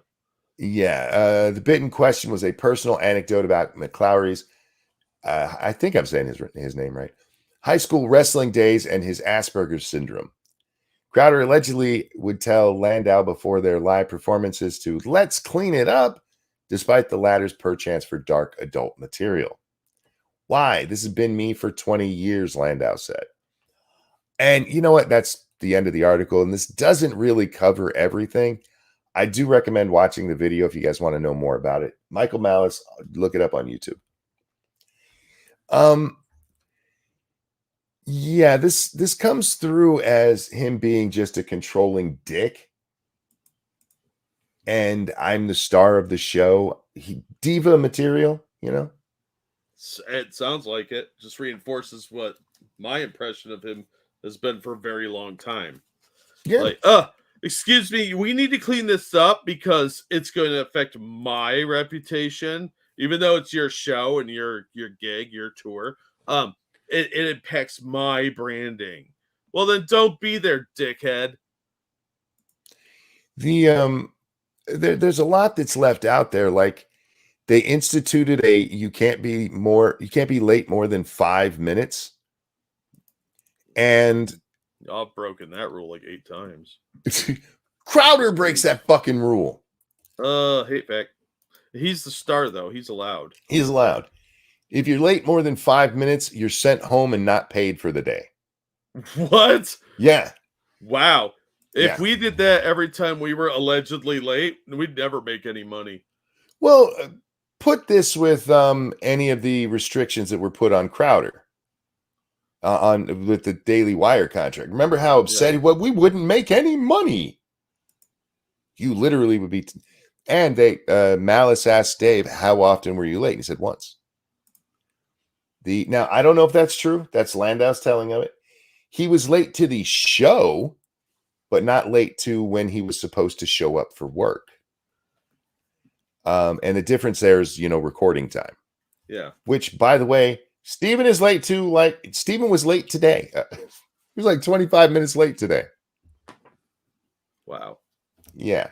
Yeah, the bit in question was a personal anecdote about McLaury's, I think I'm saying his name right, high school wrestling days and his Asperger's syndrome. Crowder allegedly would tell Landau before their live performances to let's clean it up, despite the latter's perchance for dark adult material. Why? This has been me for 20 years, Landau said. And you know what? That's the end of the article. And this doesn't really cover everything. I do recommend watching the video if you guys want to know more about it. Michael Malice, look it up on YouTube. Yeah, this comes through as him being just a controlling dick. And I'm the star of the show. Diva material, you know? It sounds like it. Just reinforces what my impression of him has been for a very long time. Yeah. Like, excuse me, we need to clean this up because it's going to affect my reputation, even though it's your show and your gig, your tour. It impacts my branding. Well, then don't be there, dickhead. There's a lot that's left out there. Like they instituted you can't be late more than 5 minutes. And I've broken that rule like 8 times. Crowder breaks that fucking rule. Hate fact. He's the star, though. He's allowed. He's allowed. If you're late more than 5 minutes, you're sent home and not paid for the day. What? Yeah. Wow. If we did that every time we were allegedly late, we'd never make any money. Well, put this with any of the restrictions that were put on Crowder with the Daily Wire contract. Remember how upset he was? We wouldn't make any money. You literally would be. And Malice asked Dave, how often were you late? He said once. Now, I don't know if that's true. That's Landau's telling of it. He was late to the show, but not late to when he was supposed to show up for work. And the difference there is, recording time. Yeah. Which, by the way, Steven is late too. Like, Steven was late today. He was like 25 minutes late today. Wow. Yeah.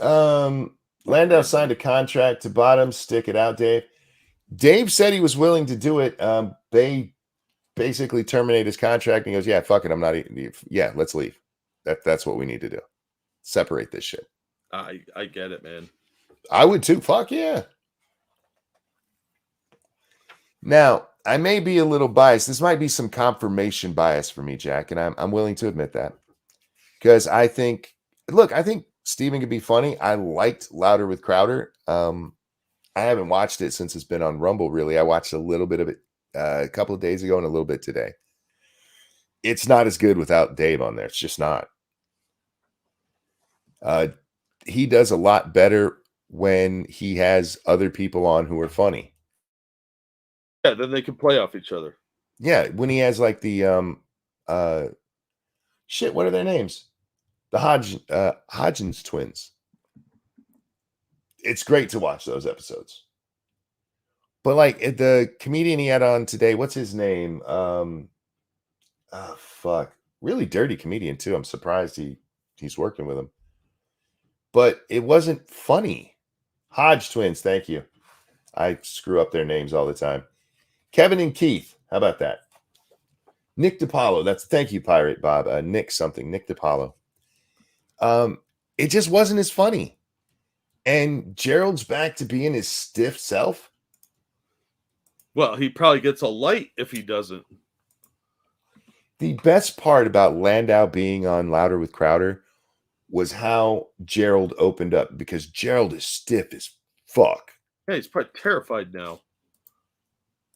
Landau signed a contract to Bottom. Stick it out, Dave. Dave said he was willing to do it. They basically terminate his contract and he goes, yeah, fuck it. I'm not eating. Yeah, let's leave. That's what we need to do. Separate this shit. I get it, man. I would too. Fuck yeah. Now, I may be a little biased. This might be some confirmation bias for me, Jack, and I'm willing to admit that. Because I think Steven could be funny. I liked Louder with Crowder. I haven't watched it since it's been on Rumble, really. I watched a little bit of it a couple of days ago and a little bit today. It's not as good without Dave on there. It's just not. He does a lot better when he has other people on who are funny. Yeah, then they can play off each other. Yeah, when he has like the what are their names? The Hodgins twins. It's great to watch those episodes. But like the comedian he had on today, what's his name? Really dirty comedian too. I'm surprised he's working with him. But it wasn't funny. Hodge twins, thank you. I screw up their names all the time. Kevin and Keith, how about that? Nick DiPaolo, thank you, Pirate Bob. Nick DiPaolo. it just wasn't as funny. And Gerald's back to being his stiff self. Well, he probably gets a light if he doesn't. The best part about Landau being on Louder with Crowder was how Gerald opened up, because Gerald is stiff as fuck. Yeah, he's probably terrified now.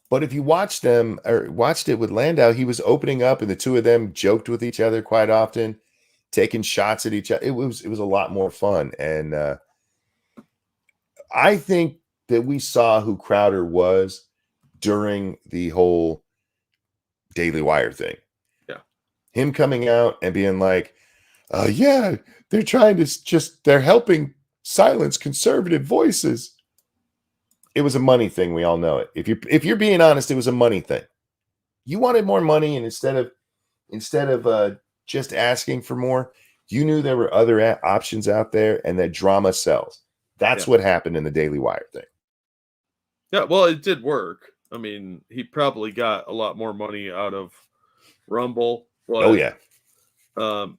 But if you watched them or watched it with Landau, he was opening up, and the two of them joked with each other quite often, taking shots at each other. It was a lot more fun. And I think that we saw who Crowder was during the whole Daily Wire thing. Yeah. Him coming out and being like, yeah, they're trying to they're helping silence conservative voices. It was a money thing. We all know it. If you're being honest, it was a money thing. You wanted more money, and instead of just asking for more, you knew there were other options out there, and that drama sells. That's what happened in the Daily Wire thing. Yeah, well, it did work. I mean, he probably got a lot more money out of Rumble. But, oh yeah.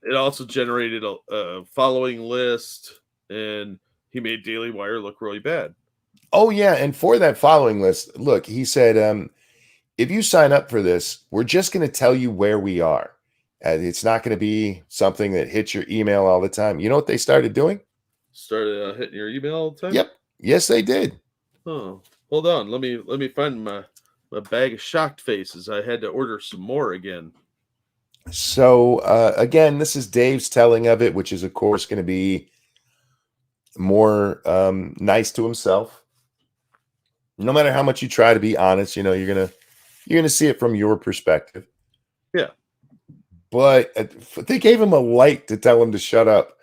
It also generated a following list, and he made Daily Wire look really bad. Oh yeah, and for that following list, look, he said, if you sign up for this, we're just going to tell you where we are. It's not going to be something that hits your email all the time. You know what they started doing? Started hitting your email all the time? Yep. Yes, they did. Oh, hold on. Let me find my bag of shocked faces. I had to order some more again. So again, this is Dave's telling of it, which is of course going to be more nice to himself. No matter how much you try to be honest, you're gonna see it from your perspective. Yeah. But they gave him a light to tell him to shut up.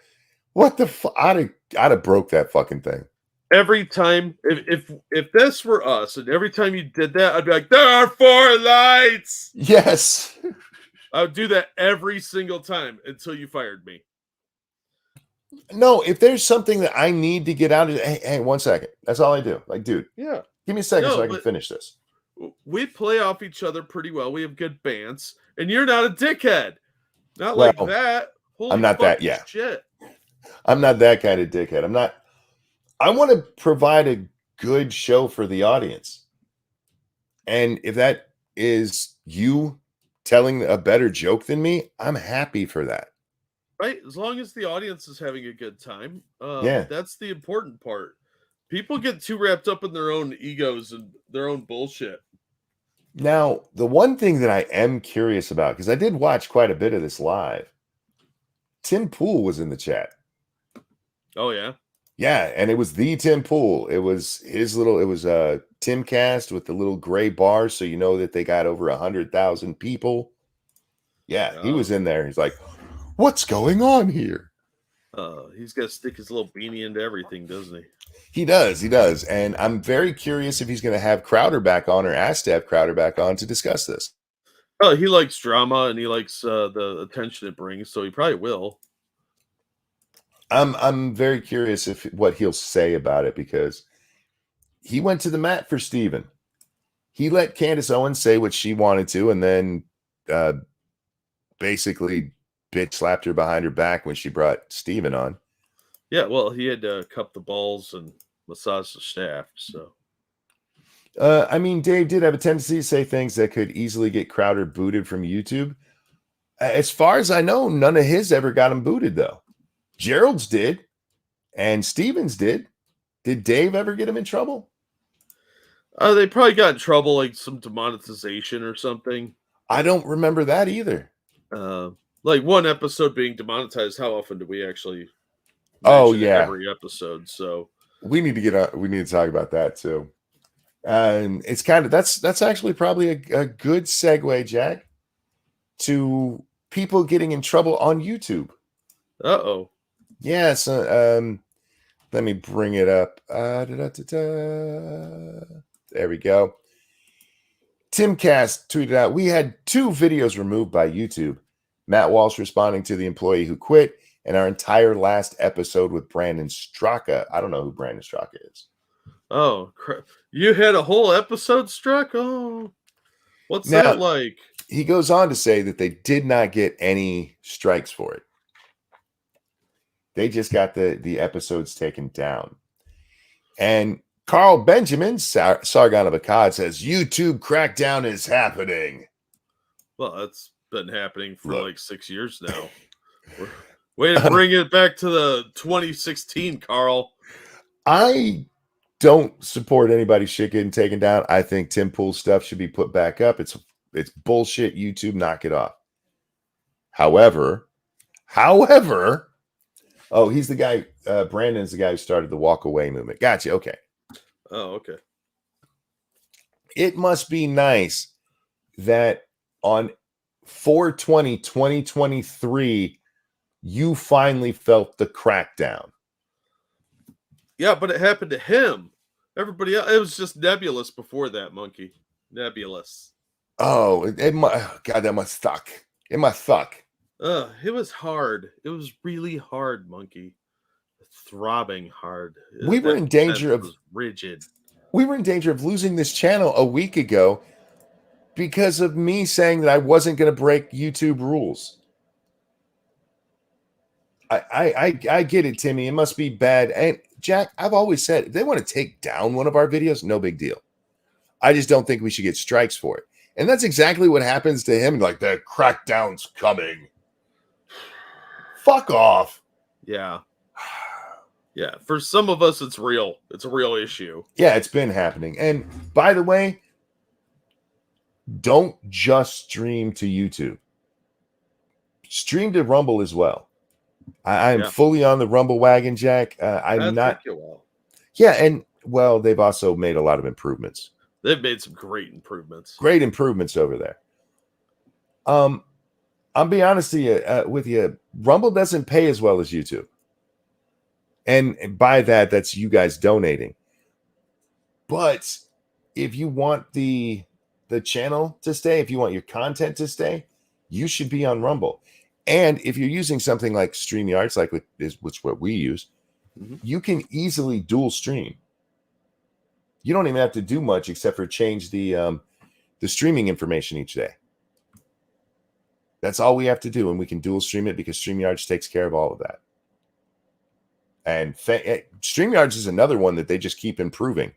What the fuck? I'd have broke that fucking thing. Every time, if this were us, and every time you did that, I'd be like, there are 4 lights. Yes. I would do that every single time until you fired me. No, if there's something that I need to get out of, hey, 1 second. That's all I do. Like, dude, yeah, give me a second so I can finish this. We play off each other pretty well. We have good bands, and you're not a dickhead. Not like that. Holy I'm not that. Yeah. Shit. I'm not that kind of dickhead. I'm not. I want to provide a good show for the audience. And if that is you telling a better joke than me, I'm happy for that. Right? As long as the audience is having a good time. Yeah. That's the important part. People get too wrapped up in their own egos and their own bullshit. Now, the one thing that I am curious about, because I did watch quite a bit of this live, Tim Pool was in the chat. Oh, yeah? Yeah, and it was the Tim Pool. It was Timcast with the little gray bars, so you know that they got over 100,000 people. Yeah, he was in there. He's like, what's going on here? He's got to stick his little beanie into everything, doesn't he? He does. And I'm very curious if he's going to have Crowder back on, or asked to have Crowder back on to discuss this. Oh, he likes drama, and he likes the attention it brings, so he probably will. I'm very curious what he'll say about it, because he went to the mat for Steven. He let Candace Owens say what she wanted to, and then basically bitch slapped her behind her back when she brought Steven on. Yeah, well, he had to cup the balls and massage the shaft, so. I mean, Dave did have a tendency to say things that could easily get Crowder booted from YouTube. As far as I know, none of his ever got him booted, though. Gerald's did, and Stevens did. Did Dave ever get him in trouble? They probably got in trouble, like some demonetization or something. I don't remember that either. Like one episode being demonetized. How often do we actually? Every episode. So we need to we need to talk about that too. And it's kind of that's actually probably a good segue, Jack, to people getting in trouble on YouTube. Uh-oh. Yeah, so let me bring it up. There we go. Timcast tweeted out, we had 2 videos removed by YouTube. Matt Walsh responding to the employee who quit, and our entire last episode with Brandon Straka. I don't know who Brandon Straka is. Oh, crap. You had a whole episode struck? Oh, what's that like? He goes on to say that they did not get any strikes for it. They just got the episodes taken down. And Carl Benjamin, Sargon of Akkad, says YouTube crackdown is happening. Well, that's been happening for Look. like 6 years now. Way to bring it back to the 2016, Carl. I don't support anybody's shit getting taken down. I think Tim Pool's stuff should be put back up. It's bullshit. YouTube, knock it off. However, oh, he's the guy. Brandon's the guy who started the walk away movement. Gotcha. Okay. Oh, okay. It must be nice that on 4/20/2023, you finally felt the crackdown. Yeah, but it happened to him. Everybody else, it was just nebulous before that, Monkey. Nebulous. Oh, God, that must suck. It must suck. It was hard. It was really hard, Monkey. Throbbing hard. We were in danger of rigid. We were in danger of losing this channel a week ago because of me saying that I wasn't going to break YouTube rules. I get it, Timmy. It must be bad. And Jack, I've always said if they want to take down one of our videos, no big deal. I just don't think we should get strikes for it. And that's exactly what happens to him. Like, the crackdown's coming. Fuck off. Yeah. Yeah. For some of us, it's real. It's a real issue. Yeah, it's been happening. And by the way, don't just stream to YouTube. Stream to Rumble as well. I'm fully on the Rumble wagon, Jack. I'm not. Yeah, and well, they've also made a lot of improvements. They've made some great improvements. Great improvements over there. I'll be honest with you. Rumble doesn't pay as well as YouTube. And by that, that's you guys donating. But if you want the channel to stay, if you want your content to stay, you should be on Rumble. And if you're using something like StreamYards, like which is what we use, you can easily dual stream. You don't even have to do much except for change the streaming information each day. That's all we have to do, and we can dual stream it because StreamYards takes care of all of that. And StreamYards is another one that they just keep improving.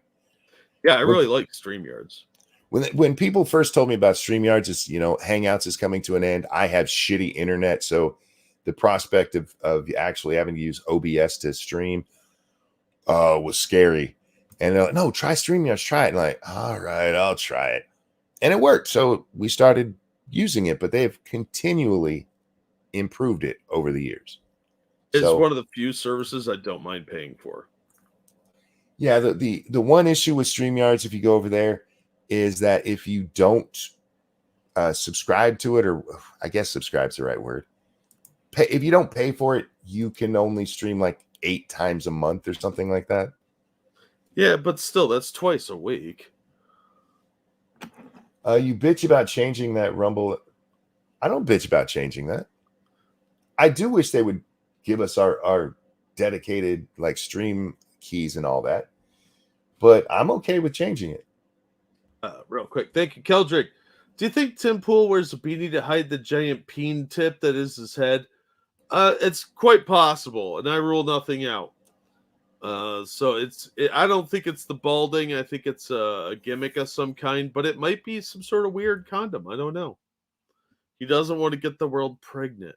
Yeah, I really like StreamYards. When people first told me about StreamYards, is Hangouts is coming to an end. I have shitty internet, so the prospect of actually having to use OBS to stream was scary. And they're like, no, try StreamYards, try it. And I'm like, all right, I'll try it. And it worked. So we started using it, but they've continually improved it over the years. It's one of the few services I don't mind paying for. Yeah, the one issue with StreamYards, if you go over there, is that if you don't subscribe to it, or I guess subscribe's the right word. If you don't pay for it, you can only stream like 8 times a month or something like that. Yeah, but still, that's twice a week. You bitch about changing that Rumble. I don't bitch about changing that. I do wish they would give us our dedicated like stream keys and all that, but I'm okay with changing it. Real quick, thank you, Keldrick. Do you think Tim Pool wears a beanie to hide the giant peen tip that is his head? It's quite possible, and I rule nothing out. So I don't think it's the balding. I think it's a gimmick of some kind, but it might be some sort of weird condom. I don't know. He doesn't want to get the world pregnant.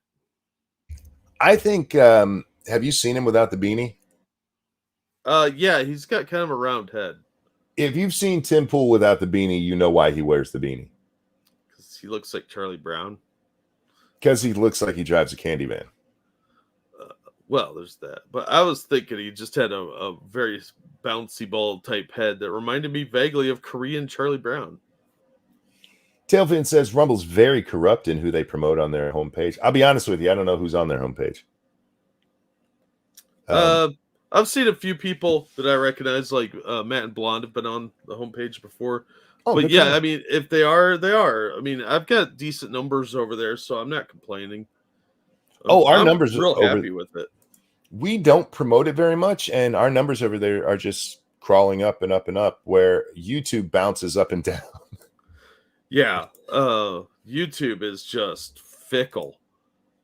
I think. Have you seen him without the beanie? Yeah, he's got kind of a round head. If you've seen Tim Pool without the beanie, you know why he wears the beanie. Because he looks like Charlie Brown. Because he looks like he drives a candy van. Well, there's that. But I was thinking he just had a very bouncy ball type head that reminded me vaguely of Korean Charlie Brown. Tailfin says Rumble's very corrupt in who they promote on their homepage. I'll be honest with you, I don't know who's on their homepage. I've seen a few people that I recognize, like Matt and Blonde have been on the homepage before. Oh, but yeah, I mean, if they are, they are. I mean, I've got decent numbers over there, so I'm not complaining. Our numbers real happy with it. We don't promote it very much, and our numbers over there are just crawling up and up and up, where YouTube bounces up and down. Yeah, YouTube is just fickle.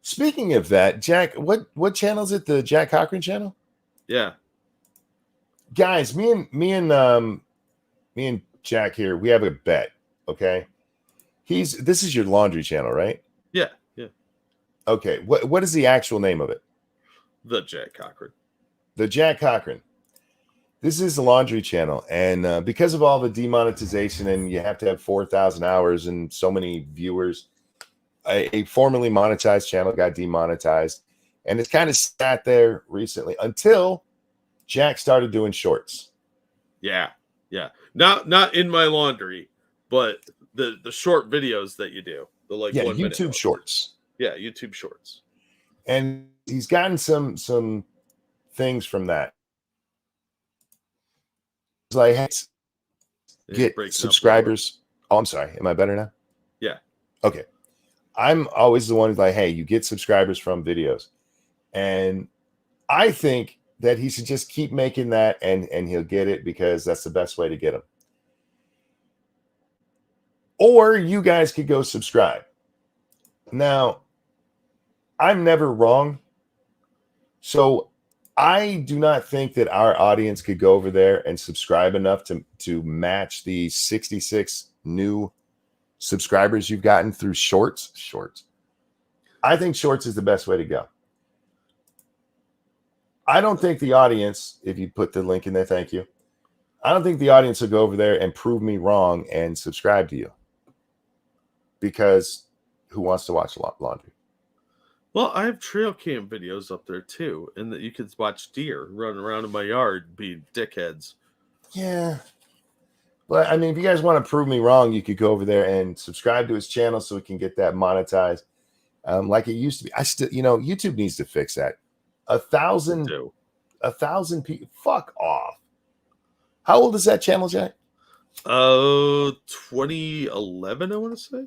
Speaking of that, Jack, what channel is it? The Jack Cochran channel? Yeah. Guys, me and Jack here, we have a bet. Okay. This is your laundry channel, right? Yeah. Yeah. Okay. What is the actual name of it? The Jack Cochran. The Jack Cochran. This is the laundry channel. And because of all the demonetization and you have to have 4,000 hours and so many viewers, a formerly monetized channel got demonetized. And it's kind of sat there recently until Jack started doing shorts. Yeah. Yeah. Not in my laundry, but the short videos that you do. The like Yeah, 1 minute YouTube ones. shorts. Yeah, YouTube shorts. And he's gotten some things from that. It's like, hey, get subscribers. Oh, I'm sorry. Am I better now? Yeah. Okay. I'm always the one who's like, hey, you get subscribers from videos. And I think that he should just keep making that and he'll get it because that's the best way to get them. Or you guys could go subscribe. Now, I'm never wrong. So I do not think that our audience could go over there and subscribe enough to match the 66 new subscribers you've gotten through shorts. I think shorts is the best way to go. I don't think the audience, if you put the link in there, thank you. I don't think the audience will go over there and prove me wrong and subscribe to you. Because who wants to watch laundry? Well, I have trail cam videos up there too, and that you could watch deer running around in my yard being dickheads. Yeah. But I mean, if you guys want to prove me wrong, you could go over there and subscribe to his channel so we can get that monetized. Like it used to be. I still, YouTube needs to fix that. 1,000 people. Fuck off. How old is that channel, Jack? 2011, I want to say.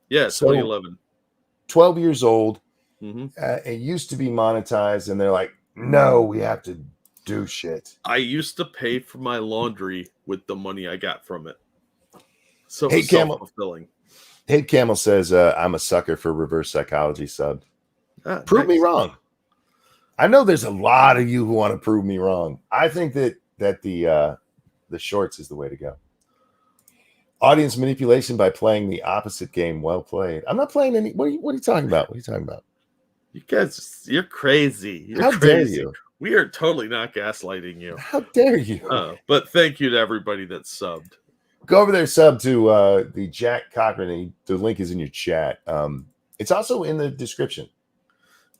Yeah, So, 2011. 12 years old. Mm-hmm. It used to be monetized, and they're like, no, we have to do shit. I used to pay for my laundry with the money I got from it. So Hey, it was self-fulfilling. Hey, Camel says, I'm a sucker for reverse psychology sub. Prove me wrong. I know there's a lot of you who want to prove me wrong. I think that the shorts is the way to go. Audience manipulation by playing the opposite game. Well played. I'm not playing any. What are you talking about? What are you talking about? You guys, you're crazy. You're How crazy. dare you? We are totally not gaslighting you. How dare you? But thank you to everybody that subbed. Go over there, sub to the Jack Cochran. The link is in your chat. It's also in the description.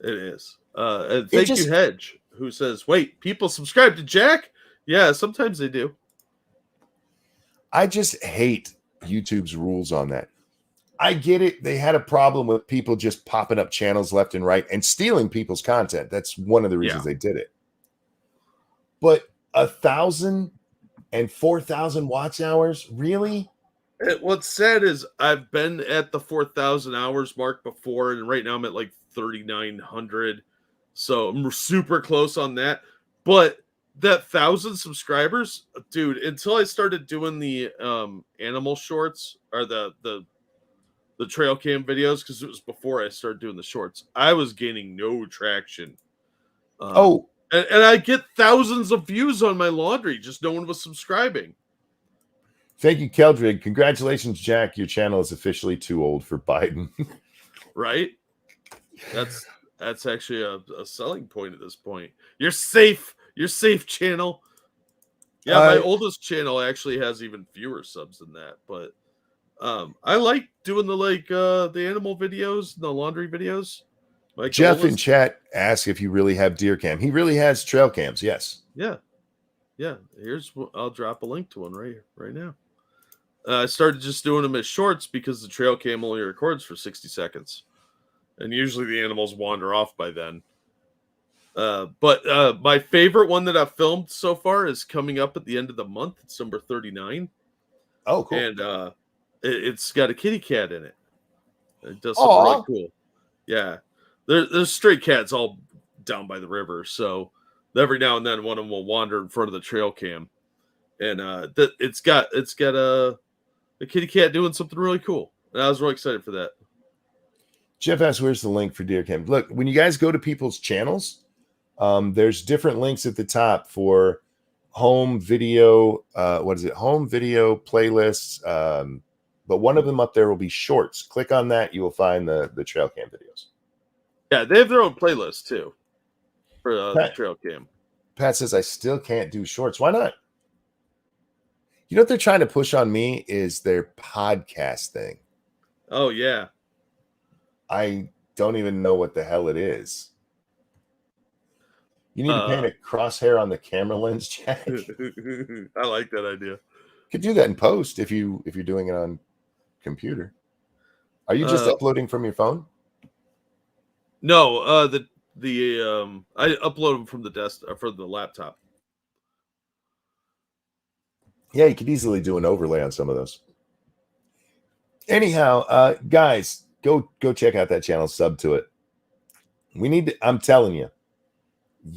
It is. And thank you, Hedge, who says, wait, people subscribe to Jack? Yeah, sometimes they do. I just hate YouTube's rules on that. I get it. They had a problem with people just popping up channels left and right and stealing people's content. That's one of the reasons they did it. But 1,000 and 4,000 watch hours, really? What's sad is I've been at the 4,000 hours mark before, and right now I'm at like 3,900. So I'm super close on that. But that 1,000 subscribers, dude, until I started doing the animal shorts or the trail cam videos, because it was before I started doing the shorts, I was gaining no traction. And I get thousands of views on my laundry, just no one was subscribing. Thank you, Keldrig. Congratulations, Jack. Your channel is officially too old for Biden. Right? That's actually a selling point at this point. You're safe. You're safe, channel. Yeah, my oldest channel actually has even fewer subs than that, but I like doing the animal videos, the laundry videos. Like Jeff in chat asks if you really have deer cam. He really has trail cams. Yes. Yeah. I'll drop a link to one right now. I started just doing them as shorts because the trail cam only records for 60 seconds, and usually the animals wander off by then. But my favorite one that I've filmed so far is coming up at the end of the month. It's number 39. Oh, cool. And it's got a kitty cat in it. It does something really cool. Yeah. There's stray cats all down by the river, so every now and then one of them will wander in front of the trail cam. And it's got a kitty cat doing something really cool. And I was really excited for that. Jeff asks, where's the link for Deer Camp? Look, when you guys go to people's channels, there's different links at the top for home video. What is it? Home video playlists. But one of them up there will be shorts. Click on that. You will find the trail cam videos. Yeah, they have their own playlist too for the trail cam. Pat says, I still can't do shorts. Why not? You know what they're trying to push on me is their podcast thing. Oh, yeah. I don't even know what the hell it is. You need to paint a crosshair on the camera lens, Jack. I like that idea. Could do that in post if you're doing it on computer. Are you just uploading from your phone? No, I upload them from the desktop from the laptop. Yeah, you could easily do an overlay on some of those. Anyhow, guys, go check out that channel, sub to it. We need to, I'm telling you,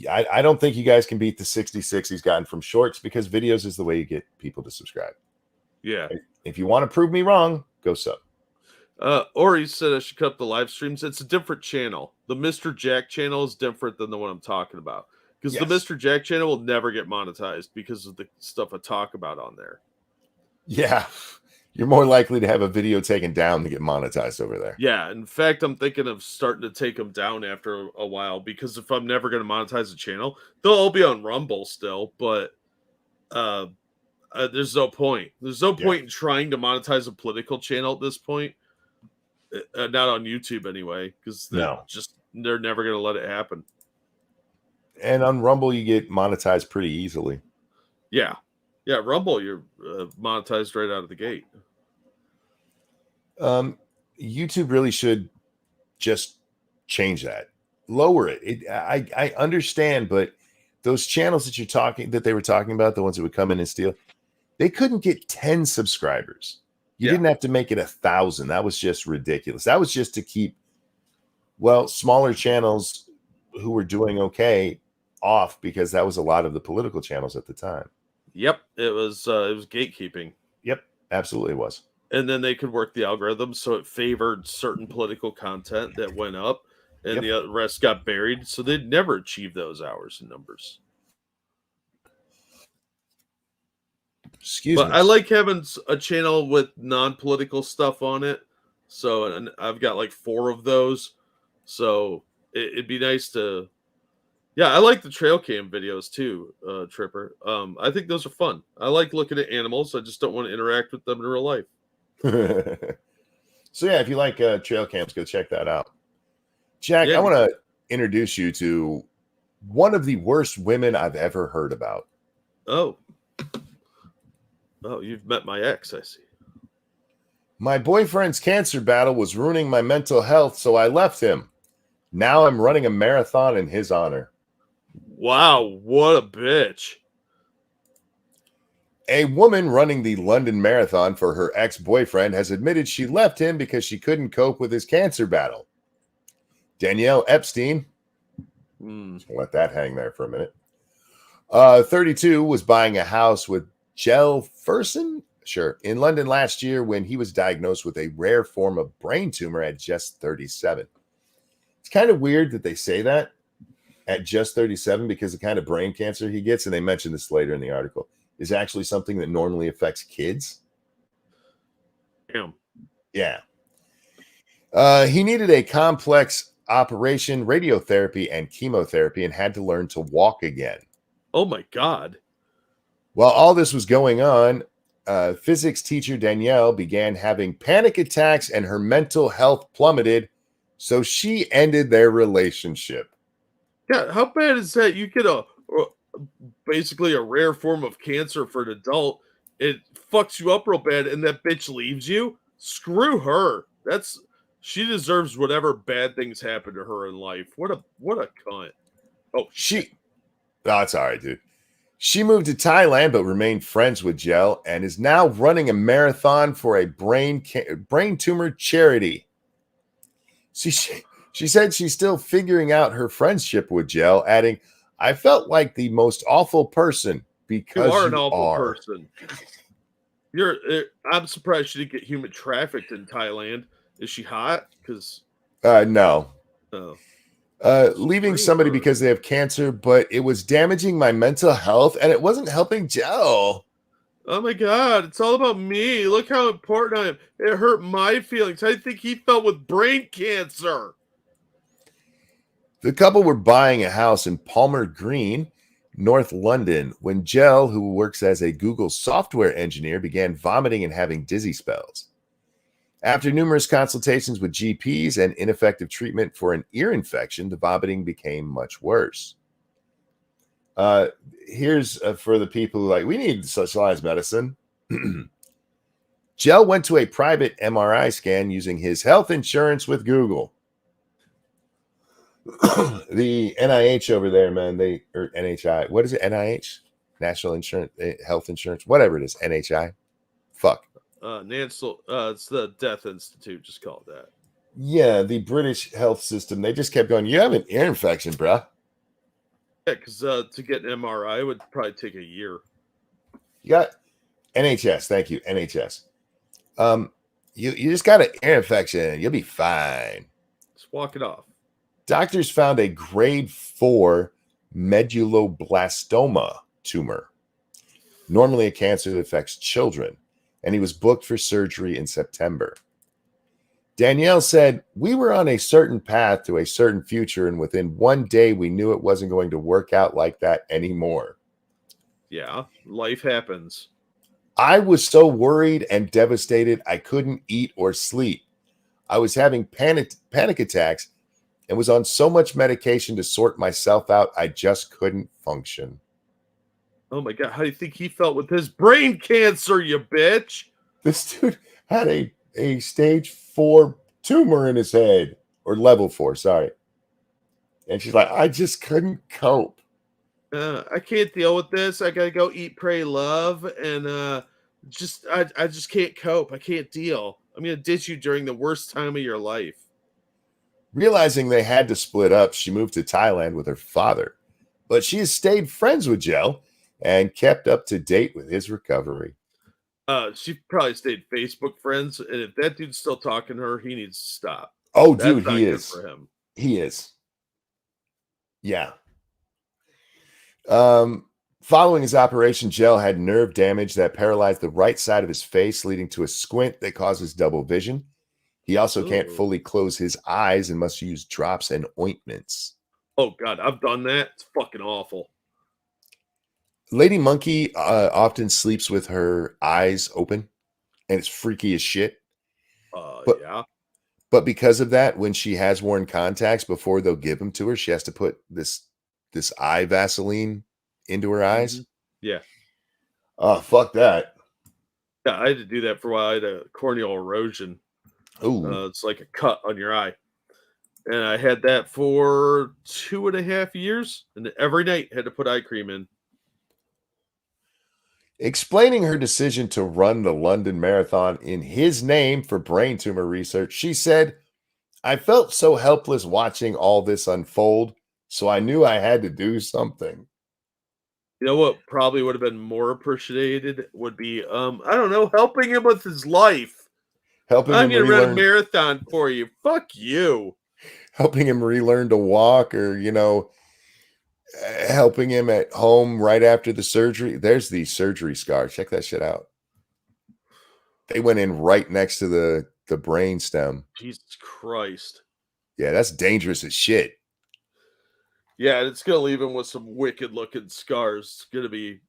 I don't think you guys can beat the 66 he's gotten from shorts, because videos is the way you get people to subscribe. Yeah. If you want to prove me wrong, go sub. Ori said I should cut up the live streams. It's a different channel. The Mr. Jack channel is different than the one I'm talking about. Because the Mr. Jack channel will never get monetized because of the stuff I talk about on there. Yeah. You're more likely to have a video taken down to get monetized over there. Yeah. In fact, I'm thinking of starting to take them down after a while, because if I'm never going to monetize the channel, they'll all be on Rumble still, but there's no point. There's no point in trying to monetize a political channel at this point. Not on YouTube anyway, because they're never going to let it happen. And on Rumble, you get monetized pretty easily. Yeah. Yeah, Rumble, you're monetized right out of the gate. YouTube really should just change that. Lower it. I understand, but those channels that they were talking about, the ones that would come in and steal, they couldn't get 10 subscribers. You didn't have to make it 1,000. That was just ridiculous. That was just to keep, smaller channels who were doing okay off, because that was a lot of the political channels at the time. Yep, it was gatekeeping. Yep, absolutely it was. And then they could work the algorithm so it favored certain political content that went up, and the rest got buried. So they'd never achieve those hours and numbers. Excuse me. I like having a channel with non-political stuff on it. So, and I've got like 4 of those. So it'd be nice to. Yeah, I like the trail cam videos too, Tripper. I think those are fun. I like looking at animals. I just don't want to interact with them in real life. So yeah, if you like trail cams, go check that out. Jack, I want to introduce you to one of the worst women I've ever heard about. Oh, you've met my ex, I see. My boyfriend's cancer battle was ruining my mental health, so I left him. Now I'm running a marathon in his honor. Wow, what a bitch. A woman running the London Marathon for her ex-boyfriend has admitted she left him because she couldn't cope with his cancer battle. Danielle Epstein, let that hang there for a minute, 32, was buying a house with Jell Ferson, in London last year when he was diagnosed with a rare form of brain tumor at just 37. It's kind of weird that they say that at just 37, because the kind of brain cancer he gets, and they mention this later in the article, is actually something that normally affects kids. Damn. Yeah. He needed a complex operation, radiotherapy, and chemotherapy, and had to learn to walk again. Oh my God. While all this was going on, physics teacher Danielle began having panic attacks and her mental health plummeted, so she ended their relationship. Yeah, how bad is that? You get basically a rare form of cancer for an adult. It fucks you up real bad, and that bitch leaves you. Screw her. She deserves whatever bad things happen to her in life. What a cunt. Oh, it's all right, dude. She moved to Thailand but remained friends with Jell and is now running a marathon for a brain tumor charity. She said she's still figuring out her friendship with Jell, adding, I felt like the most awful person because you are an awful person. I'm surprised she didn't get human trafficked in Thailand. Is she hot? Because No. Oh, Leaving somebody Rumor. because they have cancer, but it was damaging my mental health and it wasn't helping Joe. Oh my God, it's all about me. Look how important I am. It hurt my feelings. I think he felt with brain cancer. The couple were buying a house in Palmer Green, North London, when Jell, who works as a Google software engineer, began vomiting and having dizzy spells. After numerous consultations with GPs and ineffective treatment for an ear infection, the vomiting became much worse. Here's for the people who like, we need socialized medicine. Jell went to a private MRI scan using his health insurance with Google. The NIH over there, man, or NHI. What is it? NIH? National Insurance, Health Insurance, whatever it is. NHI. Fuck. Nansel, it's the Death Institute. Just call it that. Yeah, the British health system. They just kept going. You have an ear infection, bruh. Yeah, because to get an MRI would probably take a year. You got NHS. Thank you, NHS. You just got an ear infection. You'll be fine. Just walk it off. Doctors found a grade 4 medulloblastoma tumor, normally a cancer that affects children, and he was booked for surgery in September. Danielle said, "We were on a certain path to a certain future, and within one day, we knew it wasn't going to work out like that anymore." Yeah, life happens. I was so worried and devastated, I couldn't eat or sleep. I was having panic attacks and was on so much medication to sort myself out, I just couldn't function. Oh my God, how do you think he felt with his brain cancer, you bitch? This dude had a stage 4 tumor in his head, or level 4, sorry. And she's like, I just couldn't cope. I can't deal with this. I gotta go eat, pray, love, and I just can't cope. I can't deal. I'm gonna ditch you during the worst time of your life. Realizing they had to split up, she moved to Thailand with her father. But she has stayed friends with Joe and kept up to date with his recovery. She probably stayed Facebook friends, and if that dude's still talking to her, he needs to stop. Oh, That's dude, not he good is. for him. He is. Yeah. Following his operation, Joe had nerve damage that paralyzed the right side of his face, leading to a squint that causes double vision. He also can't Ooh. fully close his eyes and must use drops and ointments. Oh God, I've done that. It's fucking awful. Lady Monkey often sleeps with her eyes open, and it's freaky as shit. But Yeah. but because of that, when she has worn contacts before they'll give them to her, she has to put this eye Vaseline into her eyes. Yeah. Oh, fuck that. Yeah, I had to do that for a while. I had a corneal erosion. Ooh. It's like a cut on your eye. And I had that for 2.5 years. And every night had to put eye cream in. Explaining her decision to run the London Marathon in his name for brain tumor research, she said, I felt so helpless watching all this unfold, so I knew I had to do something. You know what probably would have been more appreciated would be, I don't know, helping him with his life. Helping I'm him going to run a relearn, marathon for you. Fuck you. helping him relearn to walk, or, helping him at home right after the surgery. There's the surgery scar. Check that shit out. They went in right next to the brain stem. Jesus Christ. Yeah, that's dangerous as shit. Yeah, it's going to leave him with some wicked looking scars. It's going to be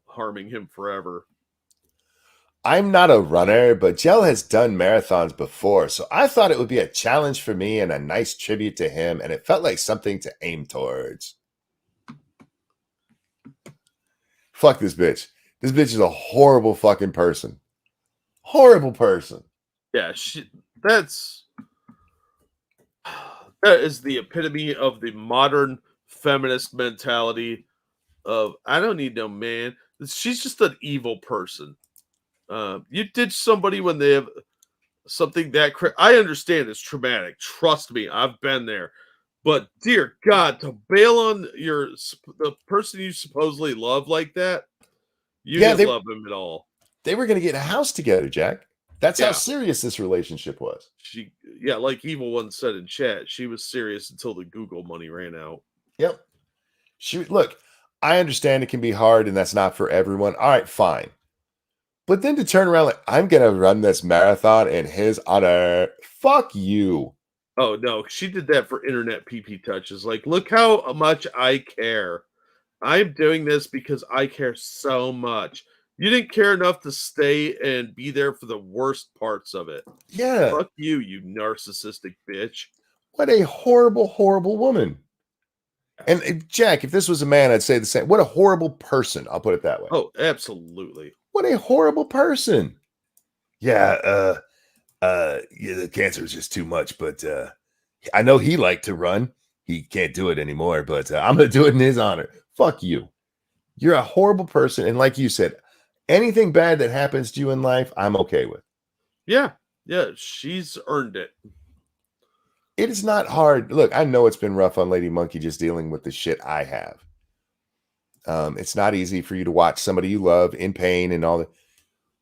harming him forever. I'm not a runner, but Jell has done marathons before, so I thought it would be a challenge for me and a nice tribute to him, and it felt like something to aim towards. Fuck this bitch. This bitch is a horrible fucking person. Horrible person. Yeah, that is the epitome of the modern feminist mentality of, I don't need no man. She's just an evil person. You ditch somebody when they have something that I understand it's traumatic. Trust me, I've been there. But dear God, to bail on the person you supposedly love like that, you didn't love him at all. They were going to get a house together, Jack. That's how Yeah. serious this relationship was. Yeah, like Evil One said in chat, she was serious until the Google money ran out. Yep. Look, I understand it can be hard and that's not for everyone. All right, fine. But then to turn around like, I'm going to run this marathon in his honor. Fuck you. Oh no, she did that for internet PP touches. Like, look how much I care. I'm doing this because I care so much. You didn't care enough to stay and be there for the worst parts of it. Yeah. Fuck you, you narcissistic bitch. What a horrible, horrible woman. And Jack, if this was a man, I'd say the same. What a horrible person. I'll put it that way. Oh, absolutely. What a horrible person. Yeah, yeah, the cancer is just too much, but I know he liked to run. He can't do it anymore, but I'm going to do it in his honor. Fuck you. You're a horrible person. And like you said, anything bad that happens to you in life, I'm okay with. Yeah. Yeah. She's earned it. It is not hard. Look, I know it's been rough on Lady Monkey just dealing with the shit I have. It's not easy for you to watch somebody you love in pain and all that.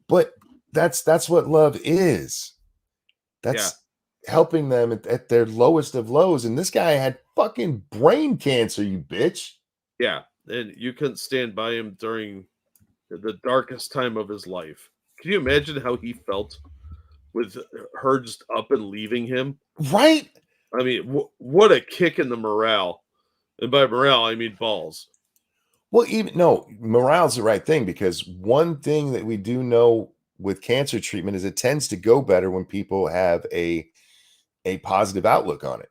But that's what love is. That's helping them at their lowest of lows. And this guy had fucking brain cancer, you bitch. Yeah. And you couldn't stand by him during the darkest time of his life. Can you imagine how he felt with her just up and leaving him? Right? I mean, what a kick in the morale. And by morale, I mean balls. Well, morale's the right thing, because one thing that we do know with cancer treatment is it tends to go better when people have a positive outlook on it.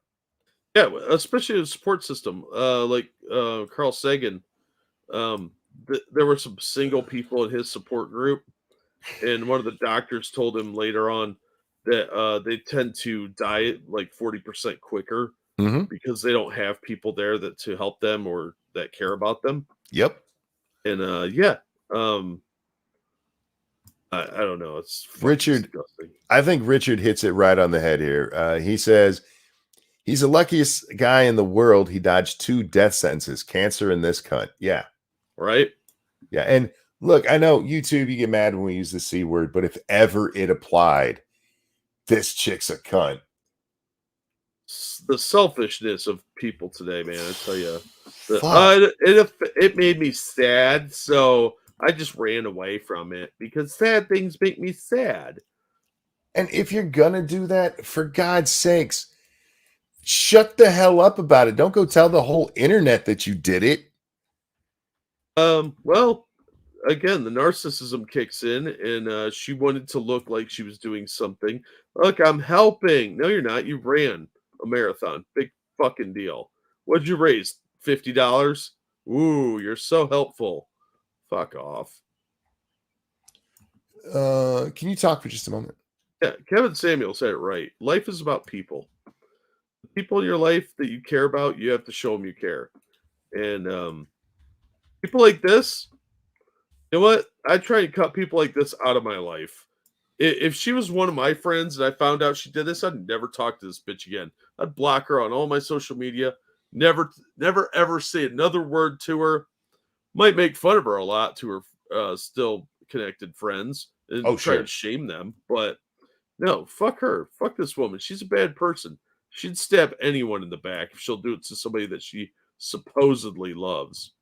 Yeah, especially the support system. Like Carl Sagan, there were some single people in his support group, and one of the doctors told him later on that they tend to die like 40% quicker because they don't have people there to help them or that care about them. Yep. And I don't know. It's Richard. disgusting. I think Richard hits it right on the head here. He says he's the luckiest guy in the world. He dodged 2 death sentences, cancer and this cunt. Yeah. Right? Yeah. And look, I know YouTube, you get mad when we use the C word, but if ever it applied, this chick's a cunt. The selfishness of people today, man. I tell you, it made me sad. So I just ran away from it because sad things make me sad. And if you're gonna do that, for God's sakes, shut the hell up about it. Don't go tell the whole internet that you did it. Well, again, the narcissism kicks in, and she wanted to look like she was doing something. Look, I'm helping. No, you're not. You ran a marathon. Big fucking deal. What'd you raise? $50? Ooh, you're so helpful. Fuck off. Can you talk for just a moment? Yeah, Kevin Samuel said it right. Life is about people. The people in your life that you care about, you have to show them you care. And people like this, you know what? I try and cut people like this out of my life. If she was one of my friends and I found out she did this, I'd never talk to this bitch again. I'd block her on all my social media. Never ever say another word to her. Might make fun of her a lot to her still connected friends and try to shame them. But no, fuck her. Fuck this woman. She's a bad person. She'd stab anyone in the back if she'll do it to somebody that she supposedly loves.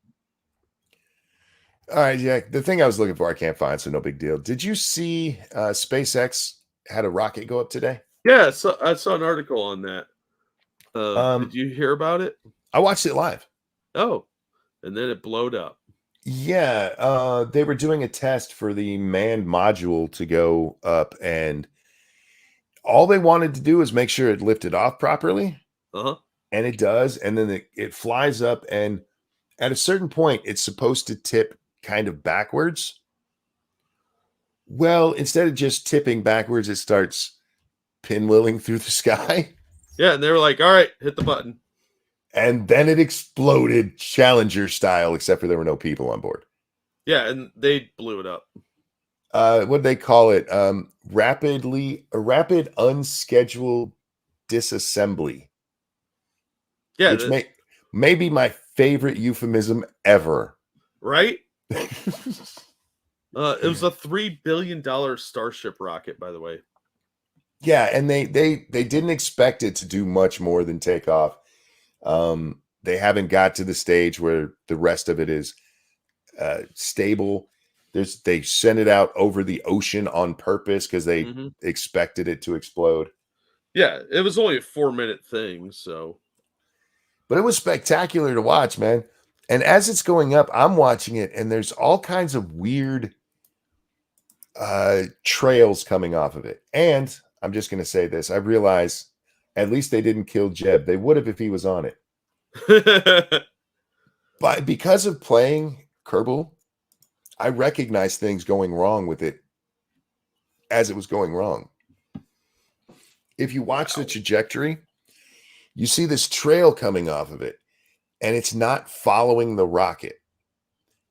All right, Jack. The thing I was looking for, I can't find, so no big deal. Did you see SpaceX had a rocket go up today? Yeah, I saw an article on that. Did you hear about it? I watched it live. Oh, and then it blowed up. Yeah, they were doing a test for the manned module to go up, and all they wanted to do is make sure it lifted off properly. And it does, and then it flies up, and at a certain point, it's supposed to tip kind of backwards. Well, instead of just tipping backwards, it starts pinwheeling through the sky. Yeah, and they were like, all right, hit the button. And then it exploded Challenger style, except for there were no people on board. Yeah, and they blew it up. What do they call it? Rapid unscheduled disassembly. Yeah. Which may be my favorite euphemism ever. Right? It was a $3 billion Starship rocket, by the way. Yeah, and they didn't expect it to do much more than take off. They haven't got to the stage where the rest of it is stable. They sent it out over the ocean on purpose because they expected it to explode. Yeah, it was only a 4-minute thing, so. But it was spectacular to watch, man. And as it's going up, I'm watching it, and there's all kinds of weird trails coming off of it. And I'm just going to say this. I realize at least they didn't kill Jeb. They would have if he was on it. But because of playing Kerbal, I recognize things going wrong with it as it was going wrong. If you watch the trajectory, you see this trail coming off of it, and it's not following the rocket.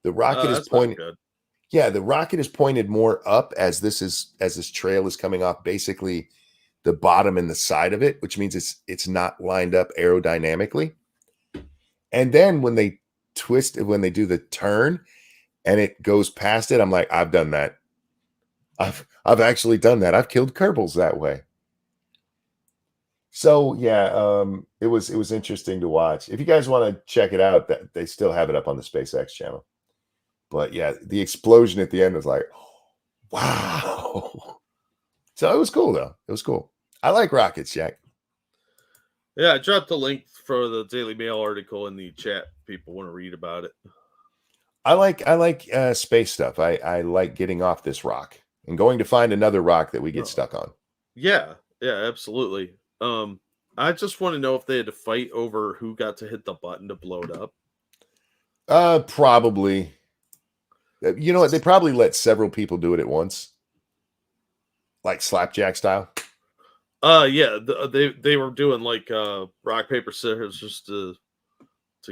The rocket is pointing. Yeah, the rocket is pointed more up as this trail is coming off basically the bottom and the side of it, which means it's not lined up aerodynamically. And then when they do the turn and it goes past it, I'm like, I've done that. I've actually done that. I've killed Kerbals that way. So yeah, it was interesting to watch. If you guys want to check it out, they still have it up on the SpaceX channel. But yeah, the explosion at the end was like, wow. So it was cool though. It was cool. I like rockets, Jack. Yeah, I dropped the link for the Daily Mail article in the chat. People want to read about it. I like space stuff. I like getting off this rock and going to find another rock that we get stuck on. Yeah, absolutely. I just want to know if they had to fight over who got to hit the button to blow it up. Probably. You know what? They probably let several people do it at once, like slapjack style. Yeah, they were doing like rock paper scissors just to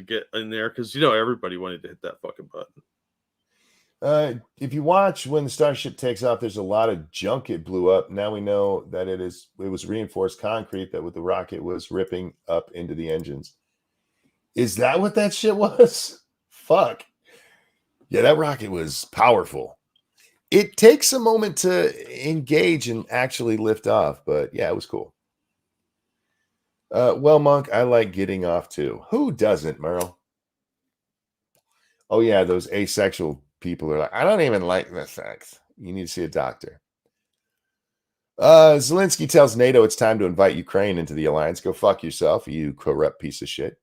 get in there because everybody wanted to hit that fucking button. If you watch when the Starship takes off, there's a lot of junk it blew up. Now we know that it was reinforced concrete that with the rocket was ripping up into the engines. Is that what that shit was? Fuck. Yeah, that rocket was powerful. It takes a moment to engage and actually lift off, but yeah, it was cool. Well, Monk, I like getting off too. Who doesn't, Merle? Oh yeah, those asexual people are like, I don't even like the sex. You need to see a doctor. Zelensky tells NATO it's time to invite Ukraine into the alliance. Go fuck yourself, you corrupt piece of shit.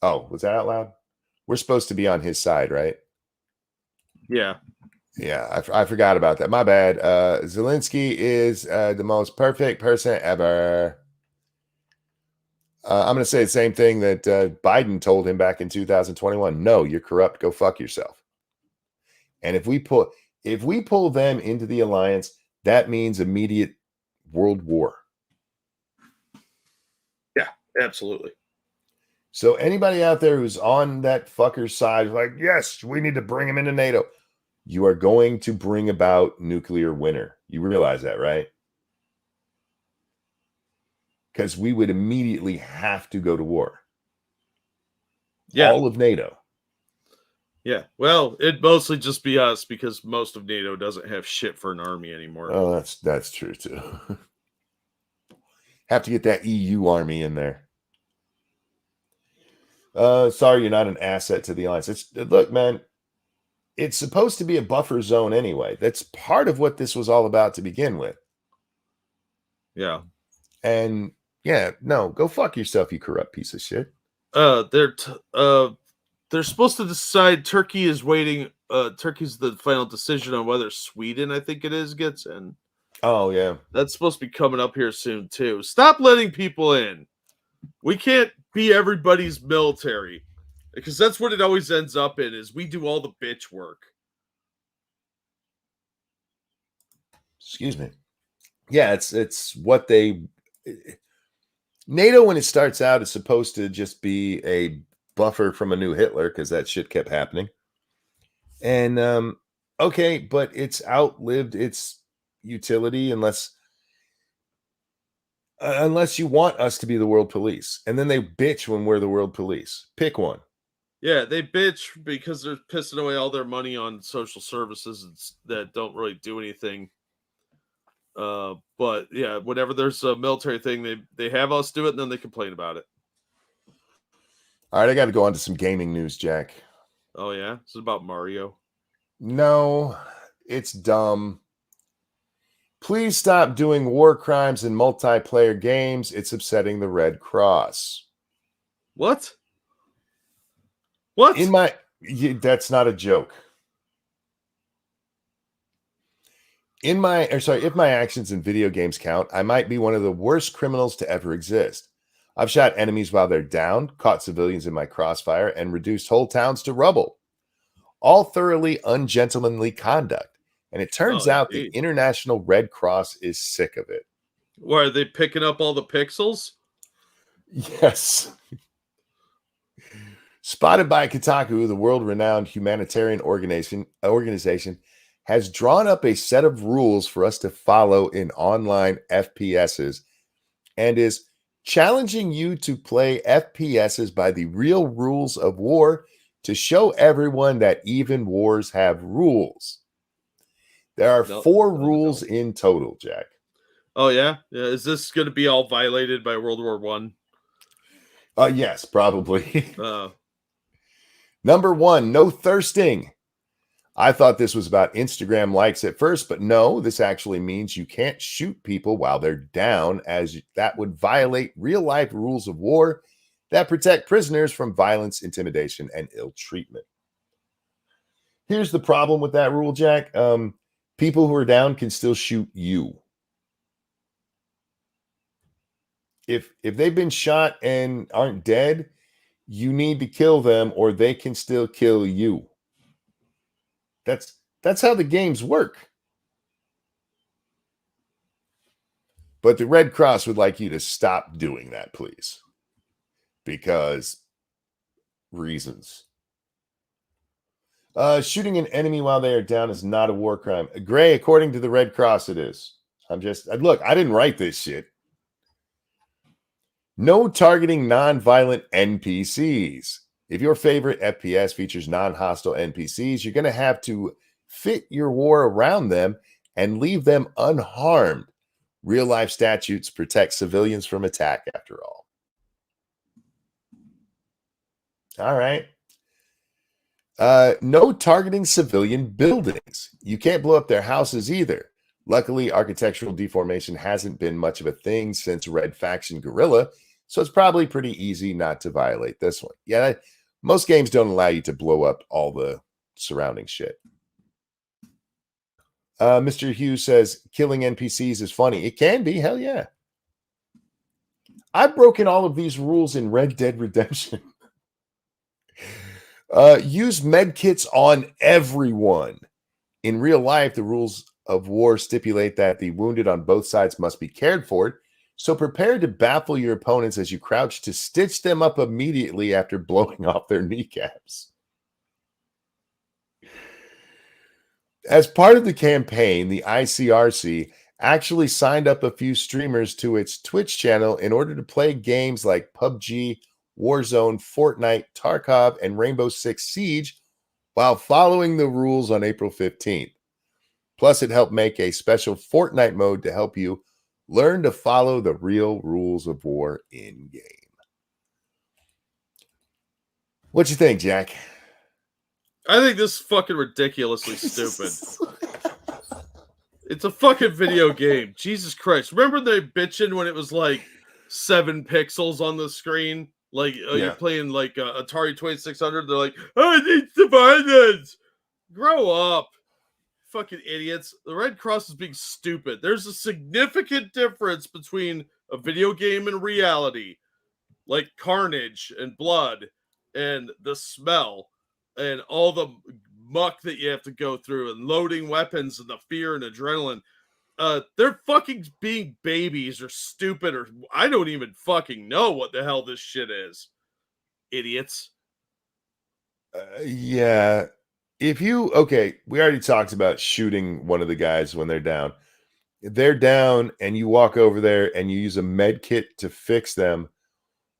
Oh, was that out loud? We're supposed to be on his side, right? Yeah. Yeah, I forgot about that. My bad. Zelensky is the most perfect person ever. I'm going to say the same thing that Biden told him back in 2021. No, you're corrupt. Go fuck yourself. And if we pull them into the alliance, that means immediate world war. Yeah, absolutely. So anybody out there who's on that fucker's side is like, yes, we need to bring him into NATO. You are going to bring about nuclear winter. You realize that, right? Because we would immediately have to go to war. Yeah. All of NATO. Yeah. Well, it'd mostly just be us because most of NATO doesn't have shit for an army anymore. Oh, that's true too. Have to get that EU army in there. Sorry, you're not an asset to the alliance. Look, man, it's supposed to be a buffer zone anyway. That's part of what this was all about to begin with. Yeah. And yeah, no, go fuck yourself, you corrupt piece of shit. They're supposed to decide. Turkey is waiting. Turkey's the final decision on whether Sweden, I think it is, gets in. Oh yeah, that's supposed to be coming up here soon too. Stop letting people in. We can't be everybody's military because that's what it always ends up in. Is we do all the bitch work. Excuse me. Yeah, it's what they. NATO, when it starts out, is supposed to just be a buffer from a new Hitler because that shit kept happening. And okay, but it's outlived its utility unless you want us to be the world police. And then they bitch when we're the world police. Pick one. Yeah, they bitch because they're pissing away all their money on social services that don't really do anything. But yeah, whenever there's a military thing, they have us do it, and then they complain about it. All right, I got to go on to some gaming news, Jack. Oh yeah, it's about Mario. No, it's dumb. Please stop doing war crimes in multiplayer games. It's upsetting the Red Cross. What? What? That's not a joke. If my actions in video games count, I might be one of the worst criminals to ever exist. I've shot enemies while they're down, caught civilians in my crossfire, and reduced whole towns to rubble. All thoroughly ungentlemanly conduct. And it turns out the indeed. International Red Cross is sick of it. Why are they picking up all the pixels? Yes. Spotted by Kotaku, the world-renowned humanitarian organization has drawn up a set of rules for us to follow in online FPSs and is challenging you to play FPSs by the real rules of war to show everyone that even wars have rules. There are 4 rules in total, Jack. Oh yeah? Is this going to be all violated by World War One? Yes, probably. Oh. Number 1, no thirsting. I thought this was about Instagram likes at first, but no, this actually means you can't shoot people while they're down, as that would violate real-life rules of war that protect prisoners from violence, intimidation, and ill treatment. Here's the problem with that rule, Jack. People who are down can still shoot you. If they've been shot and aren't dead, you need to kill them or they can still kill you. That's how the games work. But the Red Cross would like you to stop doing that, please. Because reasons. Shooting an enemy while they are down is not a war crime. Gray, according to the Red Cross, it is. Look, I didn't write this shit. No targeting non-violent NPCs. If your favorite FPS features non-hostile NPCs, you're going to have to fit your war around them and leave them unharmed. Real-life statutes protect civilians from attack, after all. All right. No targeting civilian buildings. You can't blow up their houses either. Luckily, architectural deformation hasn't been much of a thing since Red Faction Guerrilla, so it's probably pretty easy not to violate this one. Yeah, most games don't allow you to blow up all the surrounding shit. Mr. Hughes says, killing NPCs is funny. It can be, hell yeah. I've broken all of these rules in Red Dead Redemption. Use medkits on everyone. In real life, the rules of war stipulate that the wounded on both sides must be cared for. So prepare to baffle your opponents as you crouch to stitch them up immediately after blowing off their kneecaps. As part of the campaign, the ICRC actually signed up a few streamers to its Twitch channel in order to play games like PUBG, Warzone, Fortnite, Tarkov, and Rainbow Six Siege while following the rules on April 15th. Plus, it helped make a special Fortnite mode to help you learn to follow the real rules of war in-game. What you think, Jack? I think this is fucking ridiculously stupid. It's a fucking video game. Jesus Christ. Remember they bitching when it was like 7 pixels on the screen? Like you're playing like Atari 2600. They're like, I need to violence. Grow up. Fucking idiots. The Red Cross is being stupid. There's a significant difference between a video game and reality. Like carnage and blood and the smell and all the muck that you have to go through and loading weapons and the fear and adrenaline. They're fucking being babies or stupid or I don't even fucking know what the hell this shit is. Idiots. Yeah. We already talked about shooting one of the guys when they're down. They're down and you walk over there and you use a med kit to fix them.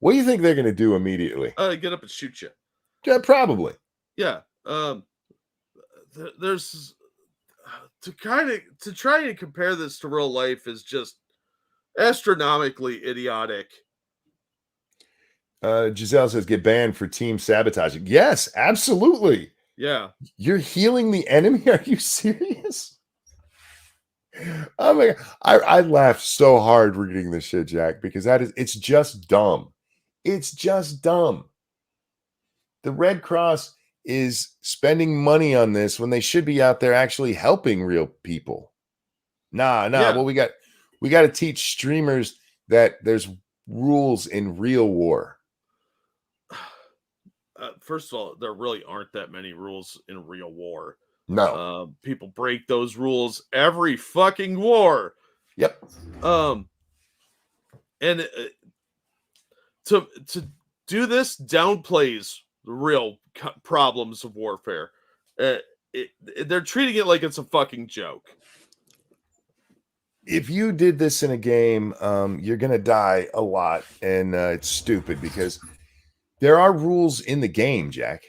What do you think they're going to do immediately? Get up and shoot you. Yeah, probably. Yeah. There's to try and compare this to real life is just astronomically idiotic. Giselle says get banned for team sabotaging. Yes, absolutely. Yeah. You're healing the enemy. Are you serious? Oh my God. I laughed so hard reading this shit, Jack, because it's just dumb. It's just dumb. The Red Cross is spending money on this when they should be out there actually helping real people. Nah. Yeah. Well, we got to teach streamers that there's rules in real war. First of all, there really aren't that many rules in real war. No. People break those rules every fucking war. Yep. And to do this downplays the real problems of warfare. They're treating it like it's a fucking joke. If you did this in a game, you're gonna die a lot, and it's stupid because there are rules in the game, Jack.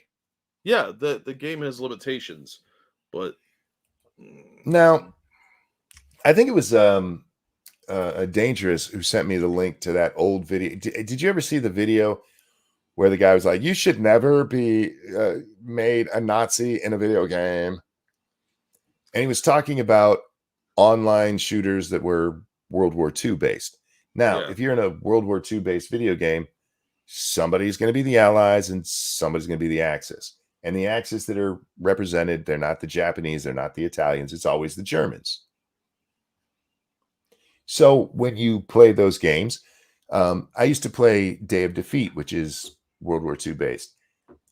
Yeah, the game has limitations, but now I think it was Dangerous who sent me the link to that old video. Did you ever see the video where the guy was like, "You should never be made a Nazi in a video game," and he was talking about online shooters that were World War II based. Now, Yeah. if you're in a World War II based video game, somebody's going to be the Allies and somebody's going to be the Axis. And the Axis that are represented, they're not the Japanese, they're not the Italians, it's always the Germans. So when you play those games, I used to play Day of Defeat, which is World War II based.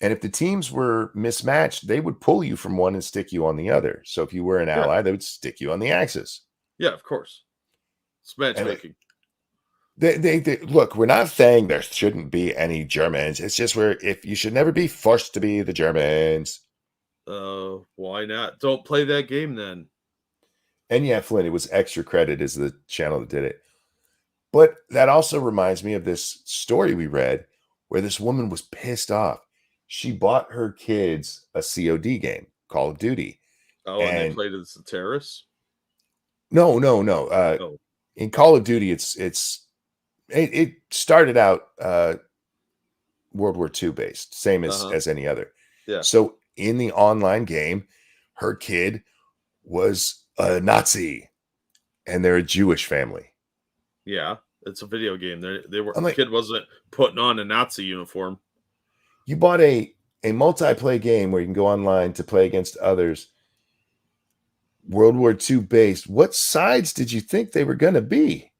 And if the teams were mismatched, they would pull you from one and stick you on the other. So if you were an ally, they would stick you on the Axis. Yeah, of course. It's matchmaking. They look, we're not saying there shouldn't be any Germans. It's just if you should never be forced to be the Germans. Why not? Don't play that game then. And yeah, Flynn, it was Extra Credit is the channel that did it. But that also reminds me of this story we read where this woman was pissed off. She bought her kids a COD game, Call of Duty. Oh, and they played as the terrorists? No. In Call of Duty, it started out World War II based, same as any other. Yeah. So in the online game, her kid was a Nazi, and they're a Jewish family. Yeah, it's a video game. The kid wasn't putting on a Nazi uniform. You bought a multiplayer game where you can go online to play against others. World War II based. What sides did you think they were going to be?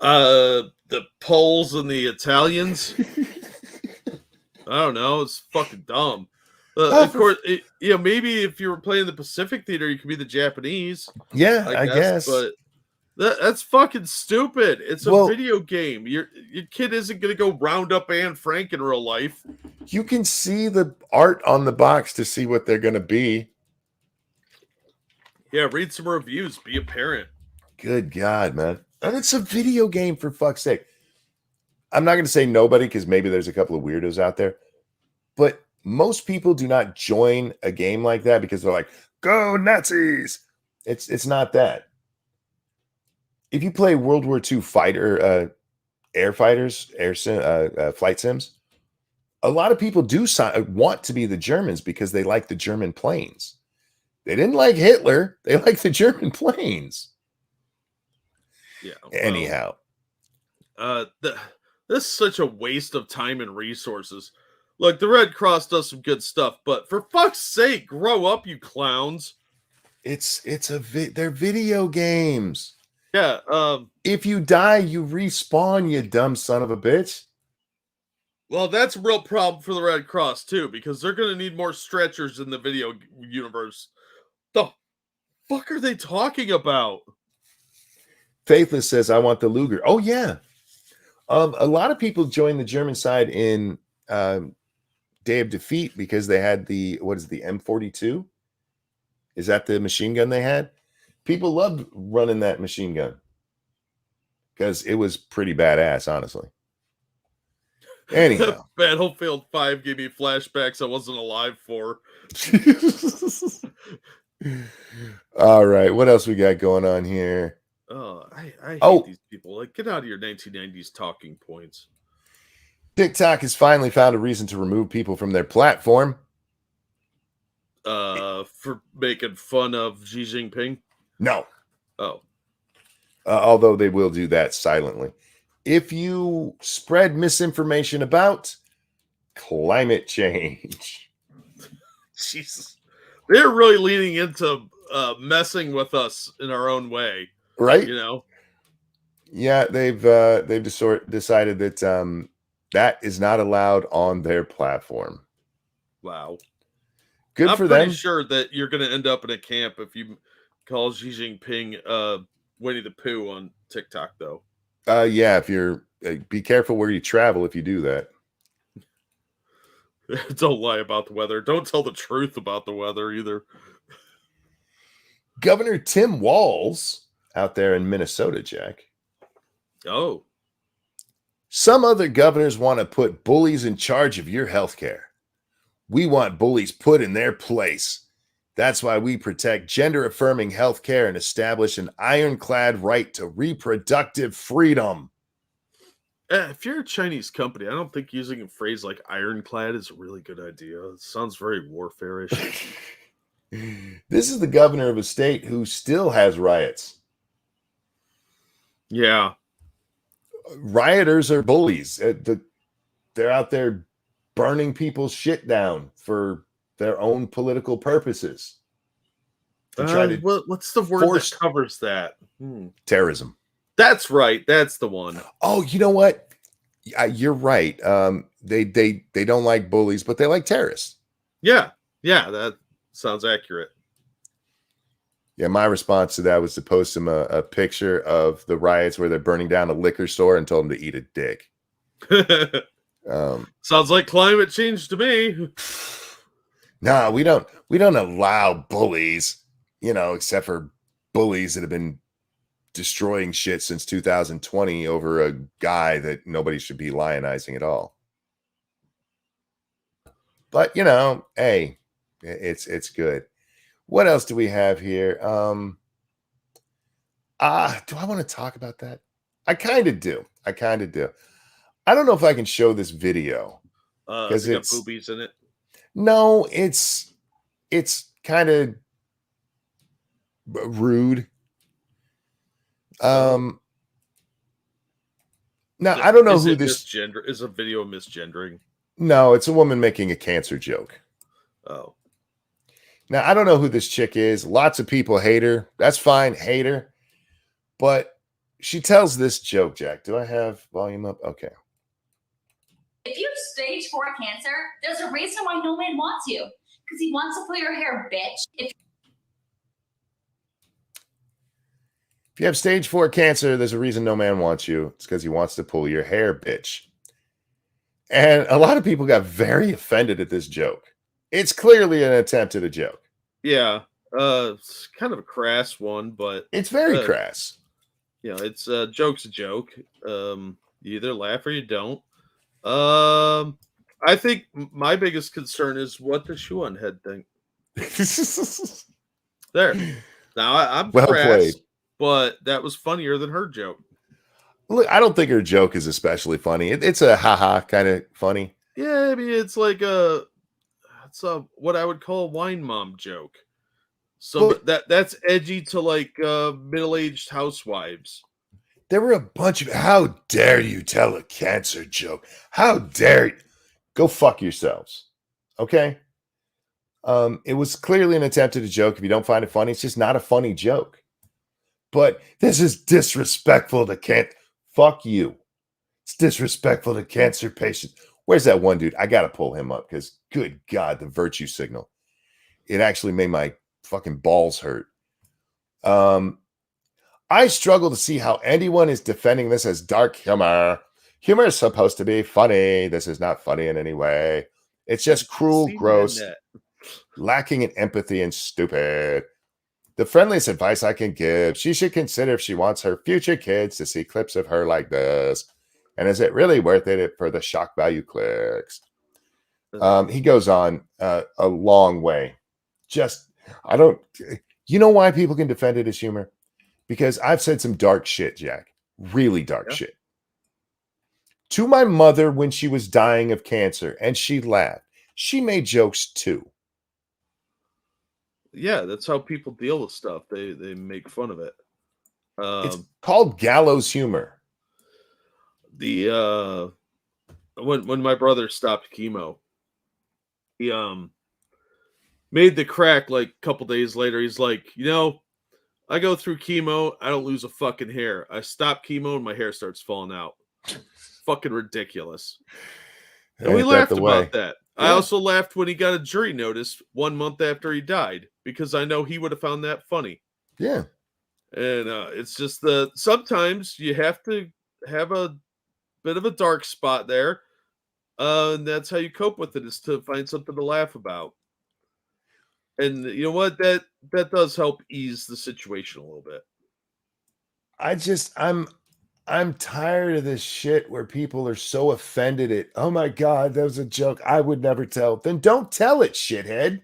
The Poles and the Italians. I don't know. It's fucking dumb. Of course, maybe if you were playing the Pacific Theater, you could be the Japanese. Yeah, I guess. But that's fucking stupid. It's a video game. Your kid isn't going to go round up Anne Frank in real life. You can see the art on the box to see what they're going to be. Yeah, read some reviews. Be a parent. Good God, man. And it's a video game, for fuck's sake. I'm not going to say nobody because maybe there's a couple of weirdos out there. But most people do not join a game like that because they're like, go Nazis. It's not that. If you play World War II fighter, air fighters, flight sims, a lot of people do want to be the Germans because they like the German planes. They didn't like Hitler. They like the German planes. Yeah. Anyhow. This is such a waste of time and resources. Look, the Red Cross does some good stuff, but for fuck's sake, grow up, you clowns. They're video games. Yeah. If you die, you respawn, you dumb son of a bitch. Well, that's a real problem for the Red Cross too, because they're going to need more stretchers in the video universe. The fuck are they talking about? Faithless says, I want the Luger. Oh, yeah. A lot of people joined the German side in Day of Defeat because they had the M42? Is that the machine gun they had? People loved running that machine gun because it was pretty badass, honestly. Anyhow. Battlefield 5 gave me flashbacks I wasn't alive for. All right. What else we got going on here? Oh, I hate Oh. these people. Like, get out of your 1990s talking points. TikTok has finally found a reason to remove people from their platform. For making fun of Xi Jinping? No. Oh. Although they will do that silently. If you spread misinformation about climate change. Jesus. They're really leaning into messing with us in our own way. Right? You know? Yeah, they've decided that that is not allowed on their platform. Wow. Good I'm for pretty them. sure that you're going to end up in a camp if you call Xi Jinping Winnie the Pooh on TikTok, though. Yeah, if you're be careful where you travel if you do that. Don't lie about the weather. Don't tell the truth about the weather either. Governor Tim Walz out there in Minnesota, Jack. Oh. Some other governors want to put bullies in charge of your health care. We want bullies put in their place. That's why we protect gender-affirming health care and establish an ironclad right to reproductive freedom. If you're a Chinese company, I don't think using a phrase like ironclad is a really good idea. It sounds very warfare-ish. This is the governor of a state who still has riots. Yeah. Rioters are bullies. They're out there burning people's shit down for their own political purposes. What's the word that covers that? Terrorism. That's right. That's the one. Oh, you know what? You're right. They don't like bullies, but they like terrorists. Yeah. Yeah, that sounds accurate. Yeah, my response to that was to post them a picture of the riots where they're burning down a liquor store and told them to eat a dick. Sounds like climate change to me. No, we don't allow bullies, except for bullies that have been destroying shit since 2020 over a guy that nobody should be lionizing at all. But hey, it's good. What else do we have here? Do I want to talk about that? I kind of do. I don't know if I can show this video Because it's got boobies in it. No, it's kind of rude. Now I don't know who this is a video of misgendering. No, it's a woman making a cancer joke. Oh. Now I don't know who this chick is. Lots of people hate her. That's fine, hate her. But she tells this joke, Jack. Do I have volume up? Okay. If you have stage 4 cancer, there's a reason why no man wants you. Because he wants to pull your hair, bitch. If you have stage 4 cancer, there's a reason no man wants you. It's because he wants to pull your hair, bitch. And a lot of people got very offended at this joke. It's clearly an attempt at a joke. Yeah. It's kind of a crass one, but it's very crass. It's joke's a joke. You either laugh or you don't. I think my biggest concern is what the shoe on head think. There. Now I'm well crass, played. But that was funnier than her joke. Look, I don't think her joke is especially funny. It's a haha kind of funny. Yeah, I mean it's like it's what I would call a wine mom joke. So that's edgy to like middle-aged housewives. There were a bunch of, how dare you tell a cancer joke? How dare you? Go fuck yourselves. Okay? It was clearly an attempt at a joke. If you don't find it funny, it's just not a funny joke. But this is disrespectful to cancer. Fuck you. It's disrespectful to cancer patients. Where's that one dude? I got to pull him up because, good God, the virtue signal. It actually made my fucking balls hurt. I struggle to see how anyone is defending this as dark humor. Humor is supposed to be funny. This is not funny in any way. It's just cruel, gross, lacking in empathy, and stupid. The friendliest advice I can give, she should consider if she wants her future kids to see clips of her like this. And is it really worth it for the shock value clicks? He goes on a long way. You know why people can defend it as humor? Because I've said some dark shit, Jack. Really dark shit. To my mother when she was dying of cancer, and she laughed. She made jokes too. Yeah, that's how people deal with stuff. They make fun of it. It's called gallows humor. When my brother stopped chemo, he made the crack like a couple days later. He's like, I go through chemo, I don't lose a fucking hair. I stop chemo and my hair starts falling out. Fucking ridiculous. And we laughed about that. Yeah. I also laughed when he got a jury notice 1 month after he died, because I know he would have found that funny. Yeah. And it's just sometimes you have to have a bit of a dark spot there. And that's how you cope with it, is to find something to laugh about. And you know what? That does help ease the situation a little bit. I'm tired of this shit where people are so offended at, oh my God, that was a joke I would never tell. Then don't tell it, shithead.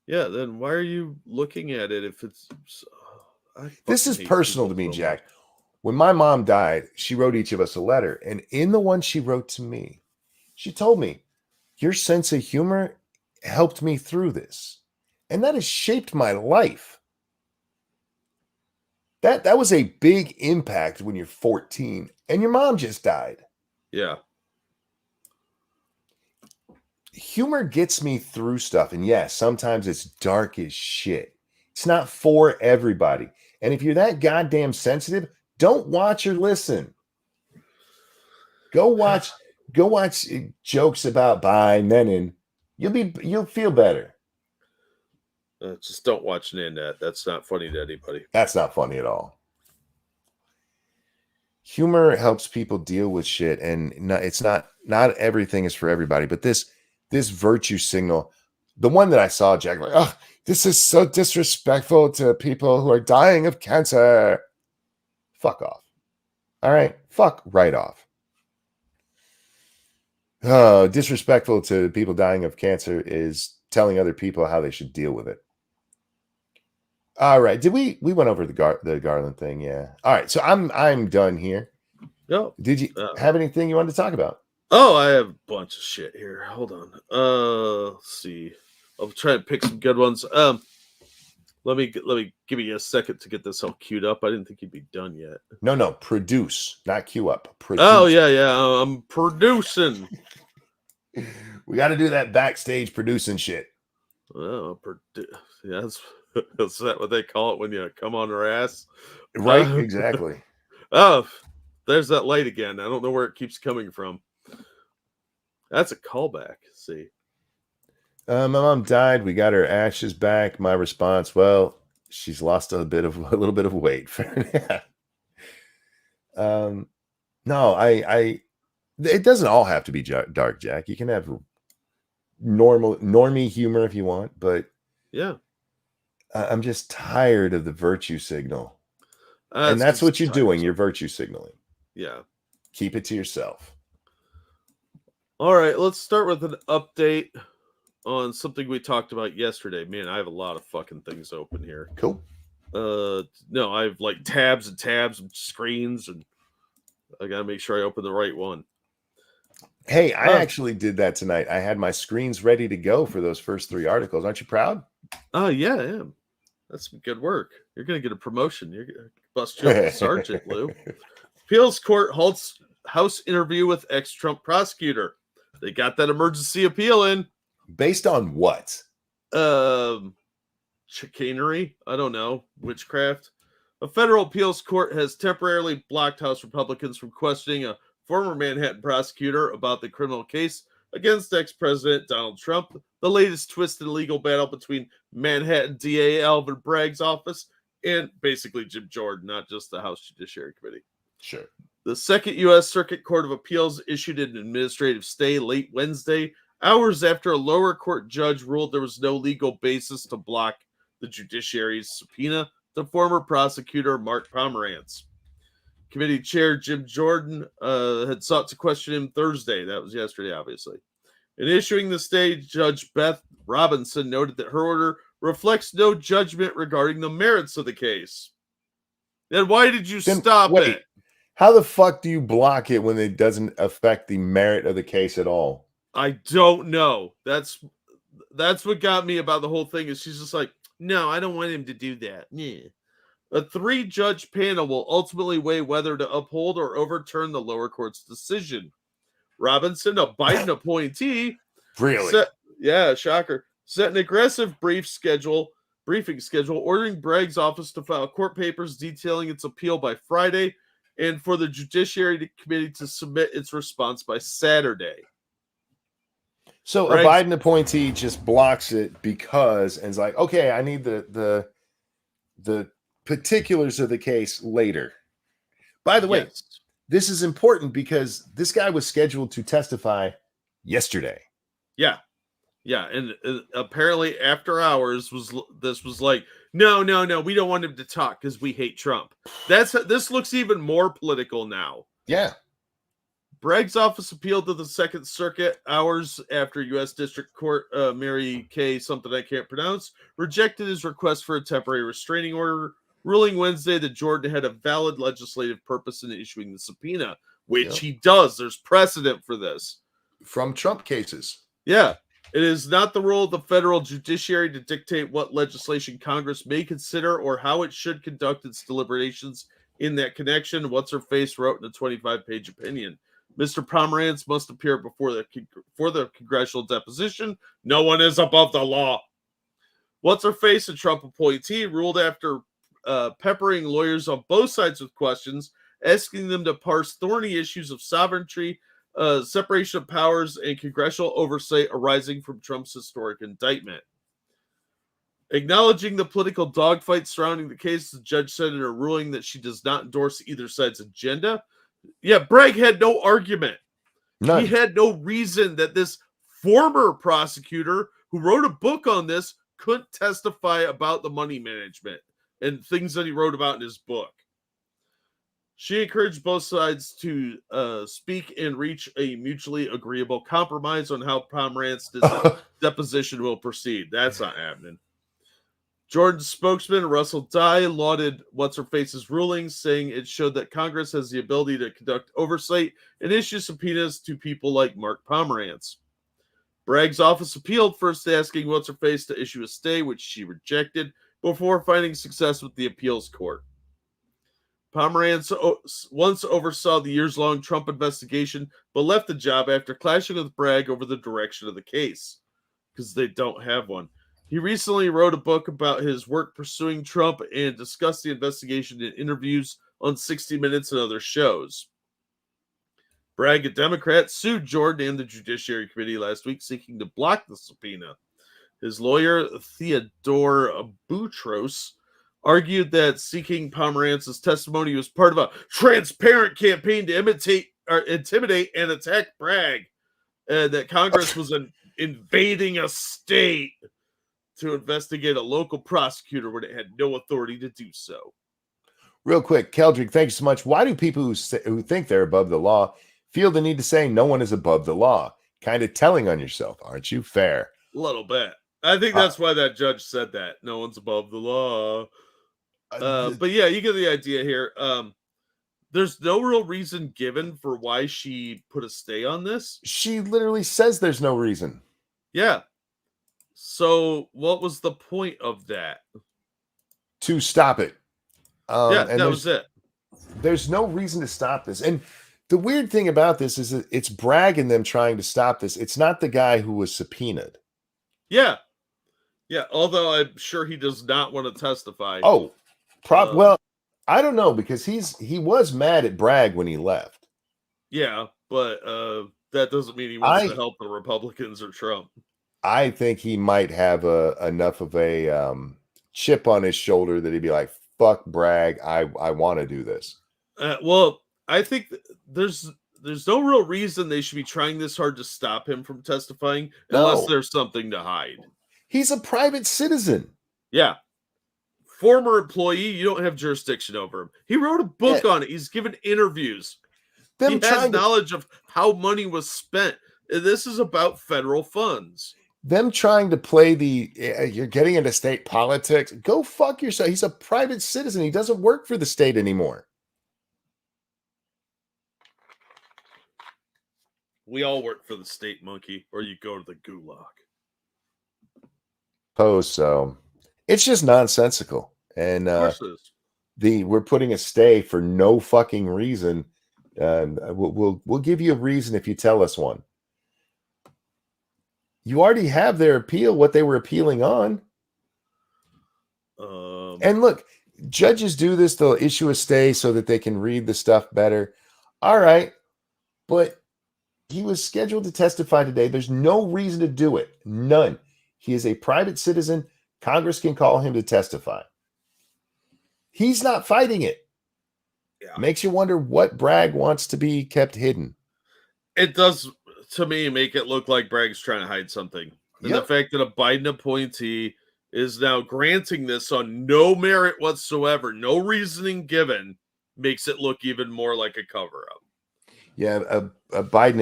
Yeah, then why are you looking at it if it's... This is personal to me, Jack. When my mom died, she wrote each of us a letter. And in the one she wrote to me, she told me, your sense of humor helped me through this. And that has shaped my life. That was a big impact when you're 14 and your mom just died. Yeah. Humor gets me through stuff. And yes, sometimes it's dark as shit. It's not for everybody. And if you're that goddamn sensitive, don't watch or listen. Go watch jokes about Biden. You'll feel better. Just don't watch Nanette. That's not funny to anybody. That's not funny at all. Humor helps people deal with shit, and not everything is for everybody. But this virtue signal, the one that I saw, Jack, like, oh, this is so disrespectful to people who are dying of cancer. Fuck off. All right, fuck right off. Oh, disrespectful to people dying of cancer is telling other people how they should deal with it. All right. Did we went over the Garland thing? Yeah. All right. So I'm done here. No. Did you have anything you wanted to talk about? Oh, I have a bunch of shit here. Hold on. Let's see. I'll try to pick some good ones. Let me give you a second to get this all queued up. I didn't think you'd be done yet. No. Produce, not queue up. Produce. Oh yeah. I'm producing. We got to do that backstage producing shit. Oh, yeah, is that what they call it when you come on their ass? Right, exactly. Oh, there's that light again. I don't know where it keeps coming from. That's a callback. See. My mom died. We got her ashes back. My response, well, she's lost a little bit of weight. No, it doesn't all have to be dark, Jack. You can have normie humor if you want, but yeah, I'm just tired of the virtue signal. And that's what you're doing. You're virtue signaling. Yeah. Keep it to yourself. All right, let's start with an update on something we talked about yesterday. Man, I have a lot of fucking things open here. Cool. No, I have like tabs and tabs and screens, and I gotta make sure I open the right one. Hey, I actually did that tonight. I had my screens ready to go for those first 3 articles. Aren't you proud? Oh, yeah, I am. That's some good work. You're going to get a promotion. You're going to bust you up to sergeant, Lou. Appeals court halts House interview with ex-Trump prosecutor. They got that emergency appeal in. Based on what? Chicanery? I don't know. Witchcraft? A federal appeals court has temporarily blocked House Republicans from questioning a former Manhattan prosecutor about the criminal case against ex-president Donald Trump, the latest twist in the legal battle between Manhattan DA Alvin Bragg's office and basically Jim Jordan, not just the House Judiciary Committee. Sure. The Second U.S. Circuit Court of Appeals issued an administrative stay late Wednesday, hours after a lower court judge ruled there was no legal basis to block the judiciary's subpoena to former prosecutor Mark Pomerantz. Committee Chair Jim Jordan had sought to question him Thursday. That was yesterday, obviously. In issuing the stay, Judge Beth Robinson noted that her order reflects no judgment regarding the merits of the case. Then why did you stop it? How the fuck do you block it when it doesn't affect the merit of the case at all? I don't know. That's what got me about the whole thing. Is she's just like, no, I don't want him to do that. Yeah. A 3-judge panel will ultimately weigh whether to uphold or overturn the lower court's decision. Robinson, a Biden appointee, Really? shocker, set an aggressive briefing schedule, ordering Bragg's office to file court papers detailing its appeal by Friday, and for the Judiciary Committee to submit its response by Saturday. So a Biden appointee just blocks it because and is like, okay, I need the particulars of the case later. By the way, Yes. This is important because this guy was scheduled to testify yesterday. Yeah. And apparently after hours was like, no, we don't want him to talk because we hate Trump. This looks even more political now. Yeah. Bragg's office appealed to the Second Circuit hours after U.S. District Court Mary Kay, something I can't pronounce, rejected his request for a temporary restraining order, ruling Wednesday that Jordan had a valid legislative purpose in issuing the subpoena, which he does. There's precedent for this. From Trump cases. Yeah. It is not the role of the federal judiciary to dictate what legislation Congress may consider or how it should conduct its deliberations in that connection, What's-Her-Face wrote in a 25-page opinion. Mr. Pomerantz must appear before the congressional deposition. No one is above the law. What's-Her-Face, a Trump appointee, ruled after peppering lawyers on both sides with questions, asking them to parse thorny issues of sovereignty, separation of powers, and congressional oversight arising from Trump's historic indictment. Acknowledging the political dogfight surrounding the case, the judge said in her ruling that she does not endorse either side's agenda. Yeah, Bragg had no argument. None. He had no reason that this former prosecutor who wrote a book on this couldn't testify about the money management and things that he wrote about in his book. She encouraged both sides to speak and reach a mutually agreeable compromise on how Pomerantz's deposition will proceed. That's not happening. Jordan's spokesman, Russell Dye, lauded What's-Her-Face's ruling, saying it showed that Congress has the ability to conduct oversight and issue subpoenas to people like Mark Pomerantz. Bragg's office appealed, first asking What's-Her-Face to issue a stay, which she rejected, before finding success with the appeals court. Pomerantz once oversaw the years-long Trump investigation, but left the job after clashing with Bragg over the direction of the case, because they don't have one. He recently wrote a book about his work pursuing Trump and discussed the investigation in interviews on 60 Minutes and other shows. Bragg, a Democrat, sued Jordan and the Judiciary Committee last week, seeking to block the subpoena. His lawyer, Theodore Boutros, argued that seeking Pomerantz's testimony was part of a transparent campaign to intimidate and attack Bragg, and that Congress was invading a state to investigate a local prosecutor when it had no authority to do so. Real quick, Keldrick, thank you so much. Why do people who think they're above the law feel the need to say no one is above the law? Kind of telling on yourself, aren't you? Fair. A little bit. I think that's why that judge said that. No one's above the law. But yeah, you get the idea here. There's no real reason given for why she put a stay on this. She literally says there's no reason. Yeah. So what was the point of that? To stop it. That was it. There's no reason to stop this. And the weird thing about this is that it's Bragg and them trying to stop this. It's not the guy who was subpoenaed. Yeah. Yeah. Although I'm sure he does not want to testify. Oh, well, I don't know, because he was mad at Bragg when he left. Yeah, but that doesn't mean he wants to help the Republicans or Trump. I think he might have enough of a chip on his shoulder that he'd be like, fuck Bragg, I want to do this. Well, I think there's no real reason they should be trying this hard to stop him from testifying unless there's something to hide. He's a private citizen. Yeah. former employee, you don't have jurisdiction over him. He wrote a book on it. He's given interviews. He has knowledge of how money was spent. This is about federal funds. Them trying to play you're getting into state politics. Go fuck yourself. He's a private citizen. He doesn't work for the state anymore. We all work for the state, monkey, or you go to the gulag. So it's just nonsensical. And Of course it is. we're putting a stay for no fucking reason. We'll give you a reason if you tell us one. You already have their appeal, what they were appealing on. And look, judges do this. They'll issue a stay so that they can read the stuff better. All right. But he was scheduled to testify today. There's no reason to do it. None. He is a private citizen. Congress can call him to testify. He's not fighting it. Yeah. Makes you wonder what Bragg wants to be kept hidden. It does, to me, make it look like Bragg's trying to hide something. And the fact that a Biden appointee is now granting this on no merit whatsoever, no reasoning given, makes it look even more like a cover-up. Yeah, a Biden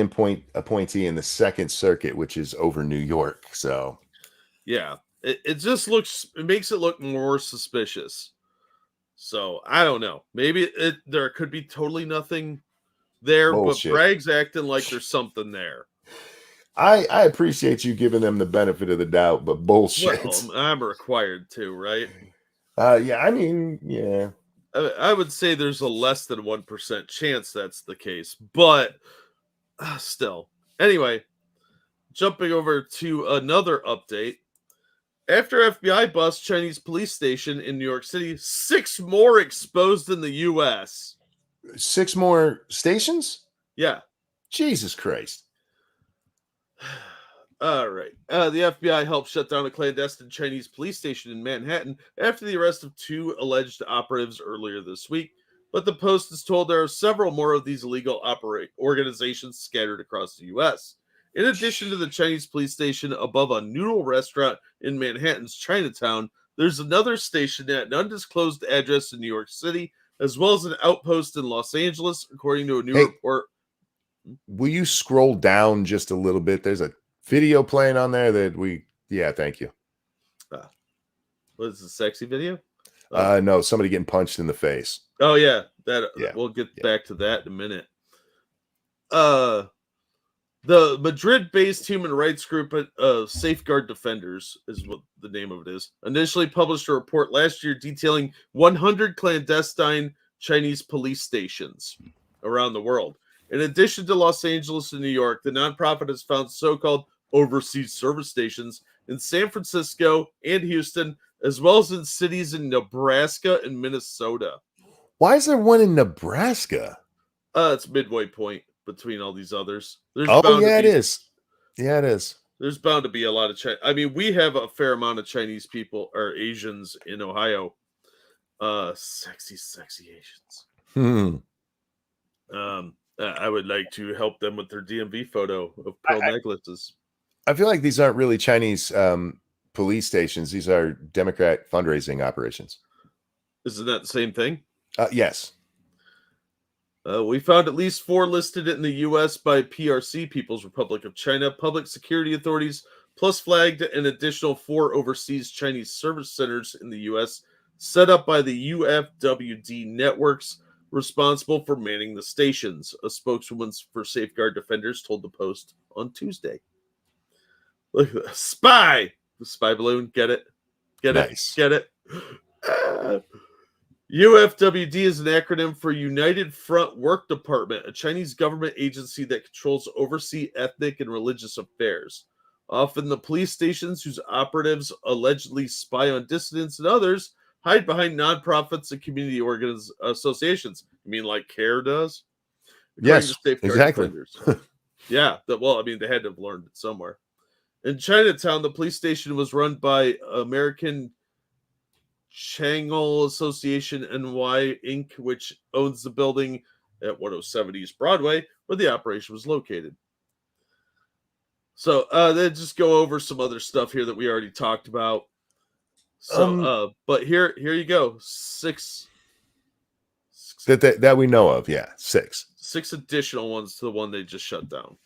appointee in the Second Circuit, which is over New York. So, yeah, it just looks, it makes it look more suspicious. So, I don't know. Maybe there could be totally nothing there, bullshit. But Bragg's acting like there's something there. I appreciate you giving them the benefit of the doubt, but bullshit. Well, I'm required to, right? Yeah, I mean, yeah. I would say there's a less than 1% chance that's the case, but still. Anyway, jumping over to another update. After FBI busts Chinese police station in New York City, 6 more exposed in the U.S. 6 more stations? Yeah. Jesus Christ. All right. The FBI helped shut down a clandestine Chinese police station in Manhattan after the arrest of 2 alleged operatives earlier this week. But the Post is told there are several more of these illegal organizations scattered across the U.S. In addition to the Chinese police station above a noodle restaurant in Manhattan's Chinatown, there's another station at an undisclosed address in New York City, as well as an outpost in Los Angeles, according to a new report. Will you scroll down just a little bit? There's a video playing on there that thank you. What is the sexy video? No, somebody getting punched in the face. Oh yeah, we'll get back to that in a minute. The Madrid-based human rights group, Safeguard Defenders is what the name of it is, initially published a report last year detailing 100 clandestine Chinese police stations around the world. In addition to Los Angeles and New York, the nonprofit has found so-called overseas service stations in San Francisco and Houston, as well as in cities in Nebraska and Minnesota. Why is there one in Nebraska? It's midway point between all these others. It is. Yeah, it is. There's bound to be a lot of Chinese. I mean, we have a fair amount of Chinese people or Asians in Ohio. Sexy Asians. I would like to help them with their DMV photo of pearl necklaces. I feel like these aren't really Chinese police stations. These are Democrat fundraising operations. Isn't that the same thing? Yes. We found at least 4 listed in the U.S. by PRC, People's Republic of China, public security authorities, plus flagged an additional 4 overseas Chinese service centers in the U.S. set up by the UFWD networks responsible for manning the stations, a spokeswoman for Safeguard Defenders told the Post on Tuesday. Look at that. Spy! The spy balloon. Get it? Nice. Get it? UFWD is an acronym for United Front Work Department, a Chinese government agency that controls overseas ethnic and religious affairs. Often the police stations whose operatives allegedly spy on dissidents and others hide behind nonprofits and community associations. You mean like CARE does? Yes, exactly. Yeah, they had to have learned it somewhere. In Chinatown, the police station was run by American Changle Association NY Inc., which owns the building at 107 East Broadway, where the operation was located. So they just go over some other stuff here that we already talked about. So, but here you go. Six that we know of. Yeah, 6. 6 additional ones to the one they just shut down.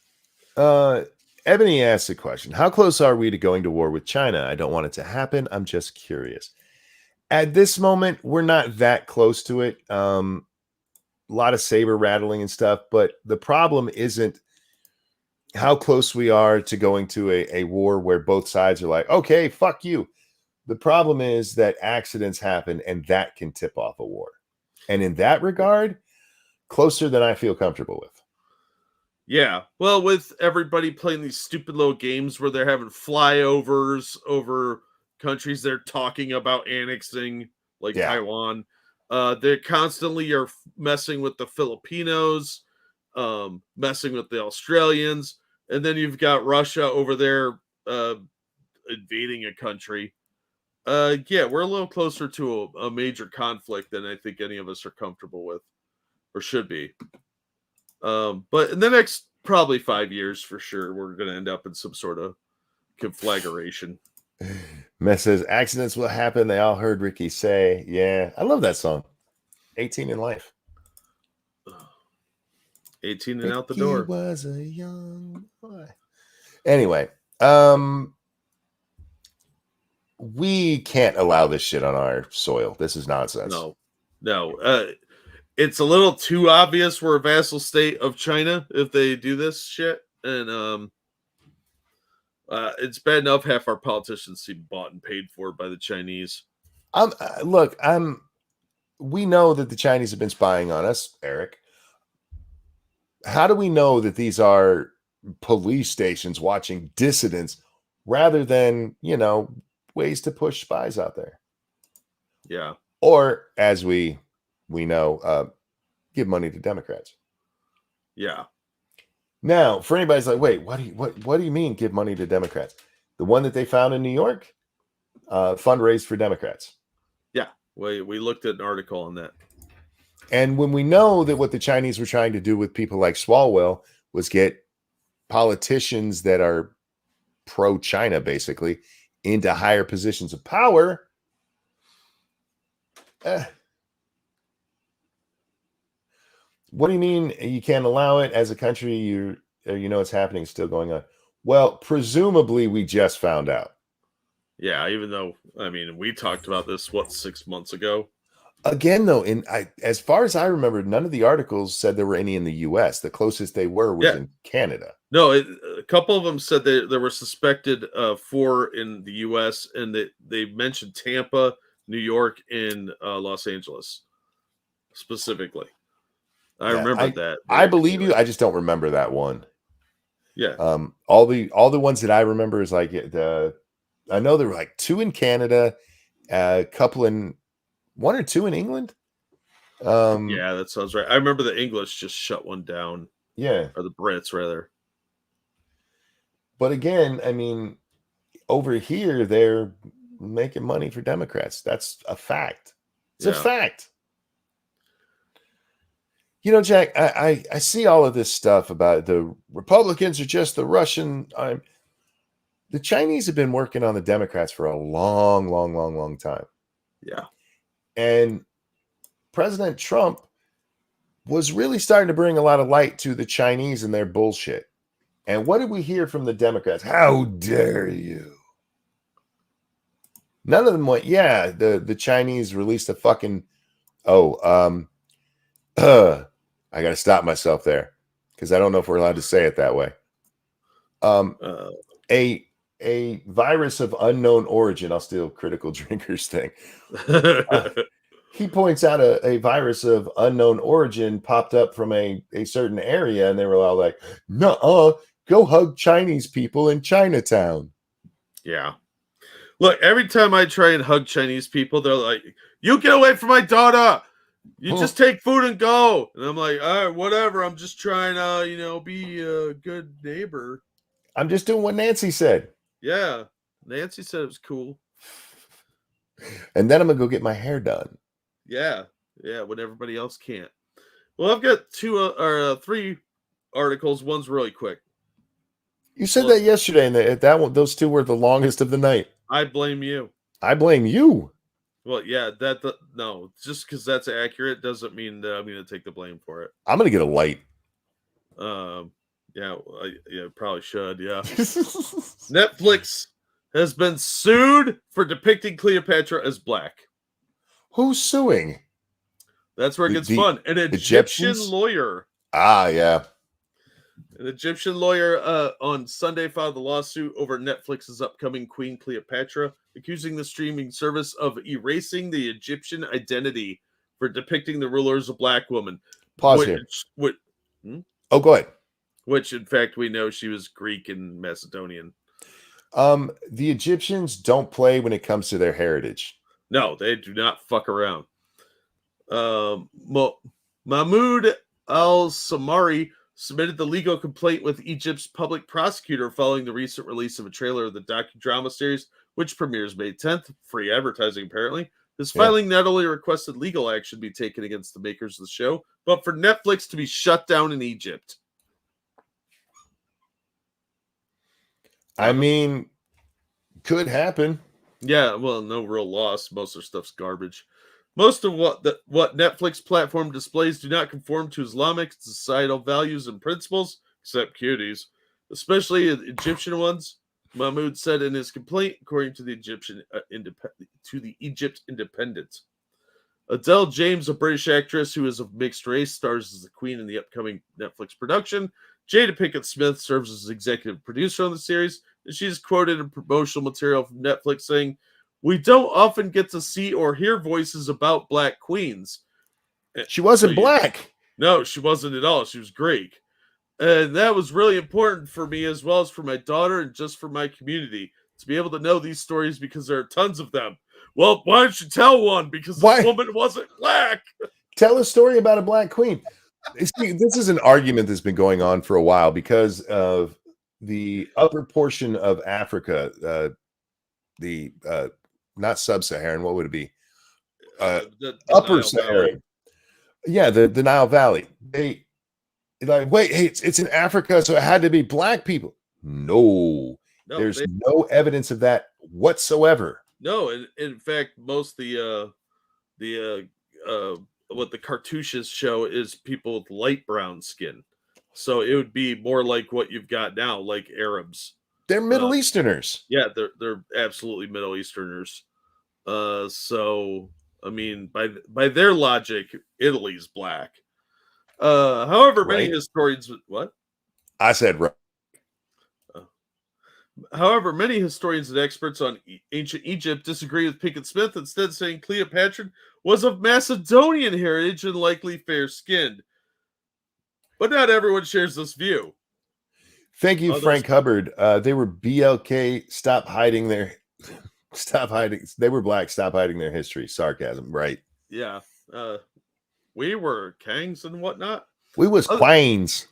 Ebony asks a question. How close are we to going to war with China? I don't want it to happen. I'm just curious. At this moment, we're not that close to it. A lot of saber rattling and stuff, but the problem isn't how close we are to going to a war where both sides are like, okay, fuck you. The problem is that accidents happen and that can tip off a war. And in that regard, closer than I feel comfortable with. Yeah. Well, with everybody playing these stupid little games where they're having flyovers over countries they're talking about annexing, like Taiwan. They constantly are messing with the Filipinos, messing with the Australians, and then you've got Russia over there invading a country. Yeah, we're a little closer to a major conflict than I think any of us are comfortable with, or should be. But in the next probably 5 years, for sure, we're going to end up in some sort of conflagration. Mess says accidents will happen. They all heard Ricky say, "Yeah, I love that song." 18 in life. 18 and Ricky out the door. Was a young boy. Anyway, we can't allow this shit on our soil. This is nonsense. No. It's a little too obvious we're a vassal state of China if they do this shit, and it's bad enough half our politicians seem bought and paid for by the Chinese. We know that the Chinese have been spying on us, Eric. How do we know that these are police stations watching dissidents rather than, ways to push spies out there? Yeah. Or, as we know, give money to Democrats. Yeah. Now, for anybody's like, wait, what do you mean give money to Democrats? The one that they found in New York, fundraised for Democrats. Yeah, we looked at an article on that. And when we know that what the Chinese were trying to do with people like Swalwell was get politicians that are pro-China, basically, into higher positions of power, what do you mean you can't allow it as a country? You know it's happening, it's still going on. Well, presumably we just found out. Yeah, even though, we talked about this, 6 months ago? Again, though, as far as I remember, none of the articles said there were any in the U.S. The closest they were was in Canada. No, a couple of them said there were suspected 4 in the U.S., and they mentioned Tampa, New York, and Los Angeles specifically. I remember that. I believe you. I just don't remember that one. Yeah. All the ones that I remember is like I know there were like 2 in Canada, a couple in 1 or 2 in England. Yeah, that sounds right. I remember the English just shut one down. Yeah. Or the Brits, rather. But again, over here, they're making money for Democrats. That's a fact. It's a fact. Jack, I see all of this stuff about the Republicans are just the Russian. The Chinese have been working on the Democrats for a long time. Yeah. And President Trump was really starting to bring a lot of light to the Chinese and their bullshit. And what did we hear from the Democrats? How dare you? None of them went, yeah, the Chinese released a fucking, I got to stop myself there because I don't know if we're allowed to say it that way. A virus of unknown origin. I'll steal Critical Drinkers thing. He points out a virus of unknown origin popped up from a certain area, and they were all like, "Nuh-uh, go hug Chinese people in Chinatown." Yeah. Look, every time I try and hug Chinese people, they're like, "You get away from my daughter. You just take food and go." And I'm like, all right, whatever. I'm just trying to, be a good neighbor. I'm just doing what Nancy said. Yeah. Nancy said it was cool. And then I'm going to go get my hair done. Yeah. Yeah, when everybody else can't. Well, I've got 3 articles. One's really quick. You said that yesterday, and those 2 were the longest of the night. I blame you. I blame you. Well, yeah, no, just because that's accurate doesn't mean that I'm going to take the blame for it. I'm gonna get a light. Yeah, probably should. Yeah, Netflix has been sued for depicting Cleopatra as black. Who's suing? That's where it gets The fun. An Egyptian Egyptians? lawyer. Yeah. An Egyptian lawyer on Sunday filed a lawsuit over Netflix's upcoming Queen Cleopatra, accusing the streaming service of erasing the Egyptian identity for depicting the ruler as a black woman. Pause here. Oh, go ahead. Which, in fact, we know she was Greek and Macedonian. The Egyptians don't play when it comes to their heritage. No, they do not fuck around. Mahmoud al-Samari submitted the legal complaint with Egypt's public prosecutor following the recent release of a trailer of the docudrama series, which premieres May 10th. Free advertising, apparently. His filing not only requested legal action be taken against the makers of the show, but for Netflix to be shut down in Egypt. I mean, could happen. Yeah, well, no real loss. Most of their stuff's garbage. Most of what Netflix platform displays do not conform to Islamic societal values and principles, except cuties, especially Egyptian ones. Mahmoud said in his complaint, according to the Egypt Independent. Adele James, a British actress who is of mixed race, stars as the Queen in the upcoming Netflix production. Jada Pinkett Smith serves as executive producer on the series, and she's quoted in promotional material from Netflix saying, "We don't often get to see or hear voices about black queens." She wasn't black. No, she wasn't at all. She was Greek. And that was really important for me as well as for my daughter and just for my community to be able to know these stories because there are tons of them. Well, why don't you tell one? Because this woman wasn't black. Tell a story about a black queen. See, this is an argument that's been going on for a while because of the upper portion of Africa, not sub-Saharan, what would it be? The Upper Saharan. Yeah, the Nile Valley. They like, wait, hey, it's in Africa, so it had to be black people. No, there's no evidence of that whatsoever. No, in fact, most what the cartouches show is people with light brown skin. So it would be more like what you've got now, like Arabs. They're Middle Easterners. Yeah, they're absolutely Middle Easterners. So I mean, by their logic, Italy's black. However, many historians I said right. However, many historians and experts on ancient Egypt disagree with Pinkett Smith, instead saying Cleopatra was of Macedonian heritage and likely fair-skinned. But not everyone shares this view. Thank you, Frank Hubbard. They were BLK. Stop hiding. They were black. Stop hiding their history. Sarcasm, right? Yeah. We were Kangs and whatnot. We was Queens.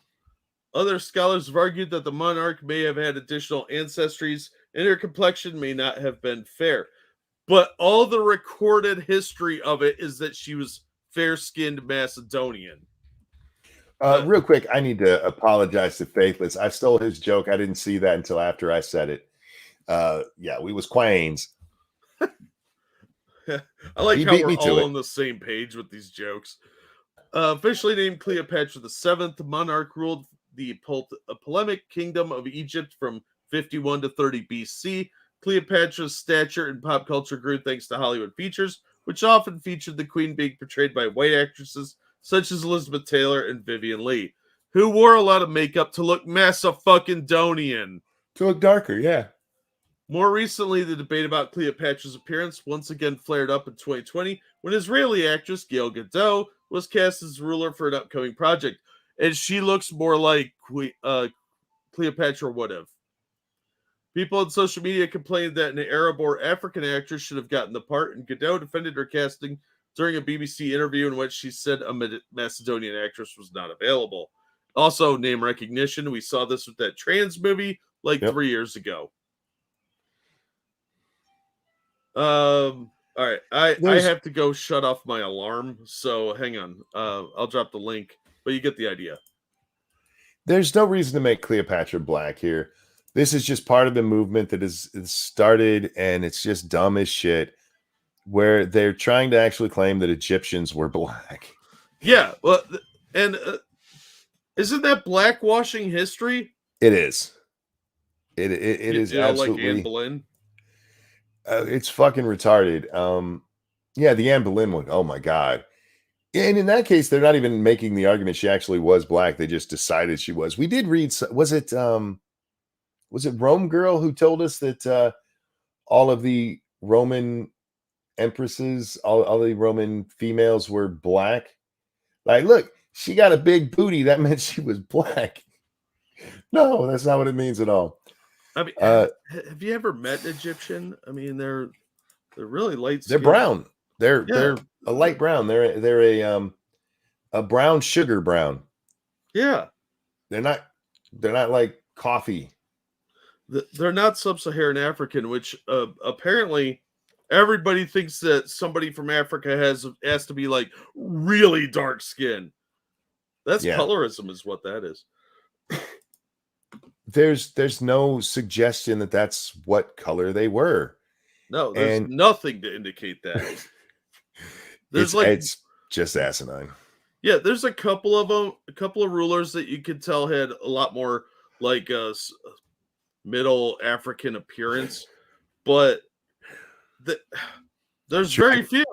Other scholars have argued that the monarch may have had additional ancestries and her complexion may not have been fair. But all the recorded history of it is that she was fair-skinned Macedonian. Real quick, I need to apologize to Faithless. I stole his joke. I didn't see that until after I said it. Yeah, we was Queens. I like how we're all on the same page with these jokes. Officially named Cleopatra VII, the monarch ruled the polemic kingdom of Egypt from 51 to 30 BC. Cleopatra's stature in pop culture grew thanks to Hollywood features, which often featured the queen being portrayed by white actresses such as Elizabeth Taylor and Vivian Leigh, who wore a lot of makeup to look Massa-fucking-donian. To look darker, yeah. More recently, the debate about Cleopatra's appearance once again flared up in 2020 when Israeli actress Gal Gadot was cast as ruler for an upcoming project. And she looks more like Cleopatra would have. People on social media complained that an Arab or African actress should have gotten the part, and Gadot defended her casting during a BBC interview in which she said a Macedonian actress was not available. Also, name recognition. We saw this with that trans movie like 3 years ago. All right. I have to go shut off my alarm, so hang on. I'll drop the link, but you get the idea. There's no reason to make Cleopatra black here. This is just part of the movement that is started, and it's just dumb as shit, where they're trying to actually claim that Egyptians were black. Yeah, well, and isn't that blackwashing history? It is. It is absolutely like Anne Boleyn. It's fucking retarded. Yeah, the Anne Boleyn one. Oh my god. And in that case, they're not even making the argument she actually was black. They just decided she was. We did read. Was it Rome Girl who told us that all of the Roman empresses, all the Roman females were black? Like, look, she got a big booty. That meant she was black. No, that's not what it means at all. I mean, have you ever met an Egyptian? I mean, they're really light. They're brown. They're a light brown. They're a brown sugar brown. Yeah. They're not like coffee. They're not sub-Saharan African, which apparently everybody thinks that somebody from Africa has to be like really dark skin. That's colorism is what that is. There's no suggestion that that's what color they were. No, there's nothing to indicate that. It's just asinine. Yeah, there's a couple of them, a couple of rulers that you could tell had a lot more like Middle African appearance, but there's very few.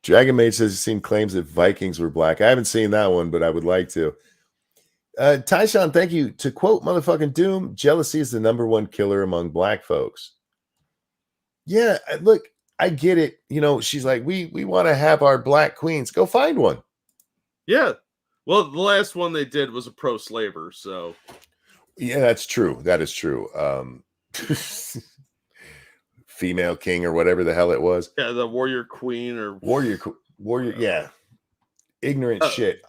Dragon Maid says he's seen claims that Vikings were black. I haven't seen that one, but I would like to. Tyshawn, thank you. To quote motherfucking Doom, jealousy is the #1 killer among black folks. Yeah, look, I get it. You know, she's like, we want to have our black queens. Go find one. Yeah. Well, the last one they did was a pro-slaver, so. Yeah, that's true. That is true. Female king or whatever the hell it was. Yeah, the warrior queen or warrior. Yeah. Ignorant shit.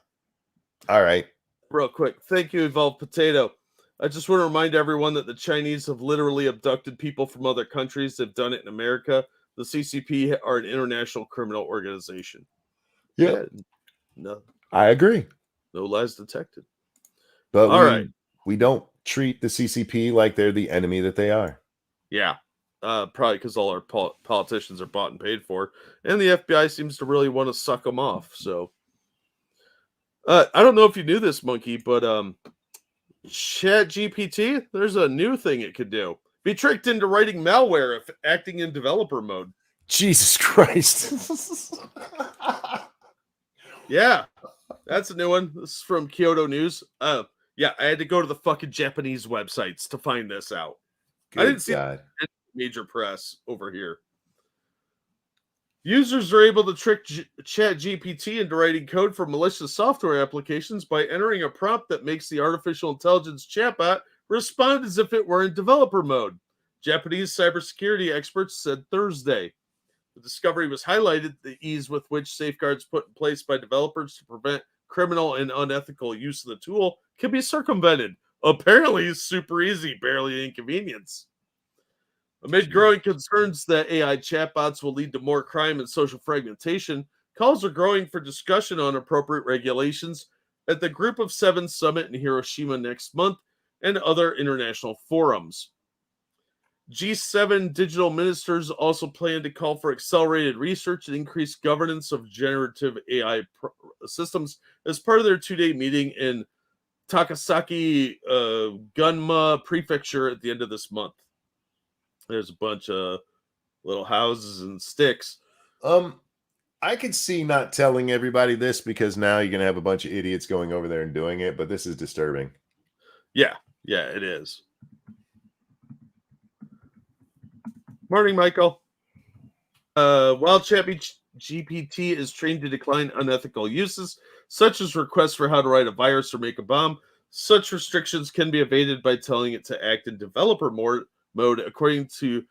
All right. Real quick. Thank you, Evolved Potato. I just want to remind everyone that the Chinese have literally abducted people from other countries. They've done it in America. The CCP are an international criminal organization. Yeah. No. I agree. No lies detected. But we don't treat the CCP like they're the enemy that they are. Yeah. Probably because all our politicians are bought and paid for. And the FBI seems to really want to suck them off. So I don't know if you knew this, Monkey, but ChatGPT, there's a new thing it could do. Be tricked into writing malware if acting in developer mode. Jesus Christ. Yeah, that's a new one. This is from Kyoto News. Yeah, I had to go to the fucking Japanese websites to find this out. I didn't see major press over here. Users are able to trick ChatGPT into writing code for malicious software applications by entering a prompt that makes the artificial intelligence chatbot respond as if it were in developer mode. Japanese cybersecurity experts said Thursday. The discovery was highlighted the ease with which safeguards put in place by developers to prevent criminal and unethical use of the tool can be circumvented. Apparently, it's super easy, barely an inconvenience. Amid growing concerns that AI chatbots will lead to more crime and social fragmentation, calls are growing for discussion on appropriate regulations at the Group of Seven Summit in Hiroshima next month and other international forums. G7 digital ministers also plan to call for accelerated research and increased governance of generative AI systems as part of their two-day meeting in Takasaki, Gunma Prefecture at the end of this month. There's a bunch of little houses and sticks. I could see not telling everybody this because now you're going to have a bunch of idiots going over there and doing it, but this is disturbing. Yeah, it is. Morning, Michael. While ChatGPT is trained to decline unethical uses, such as requests for how to write a virus or make a bomb, such restrictions can be evaded by telling it to act in developer mode, according to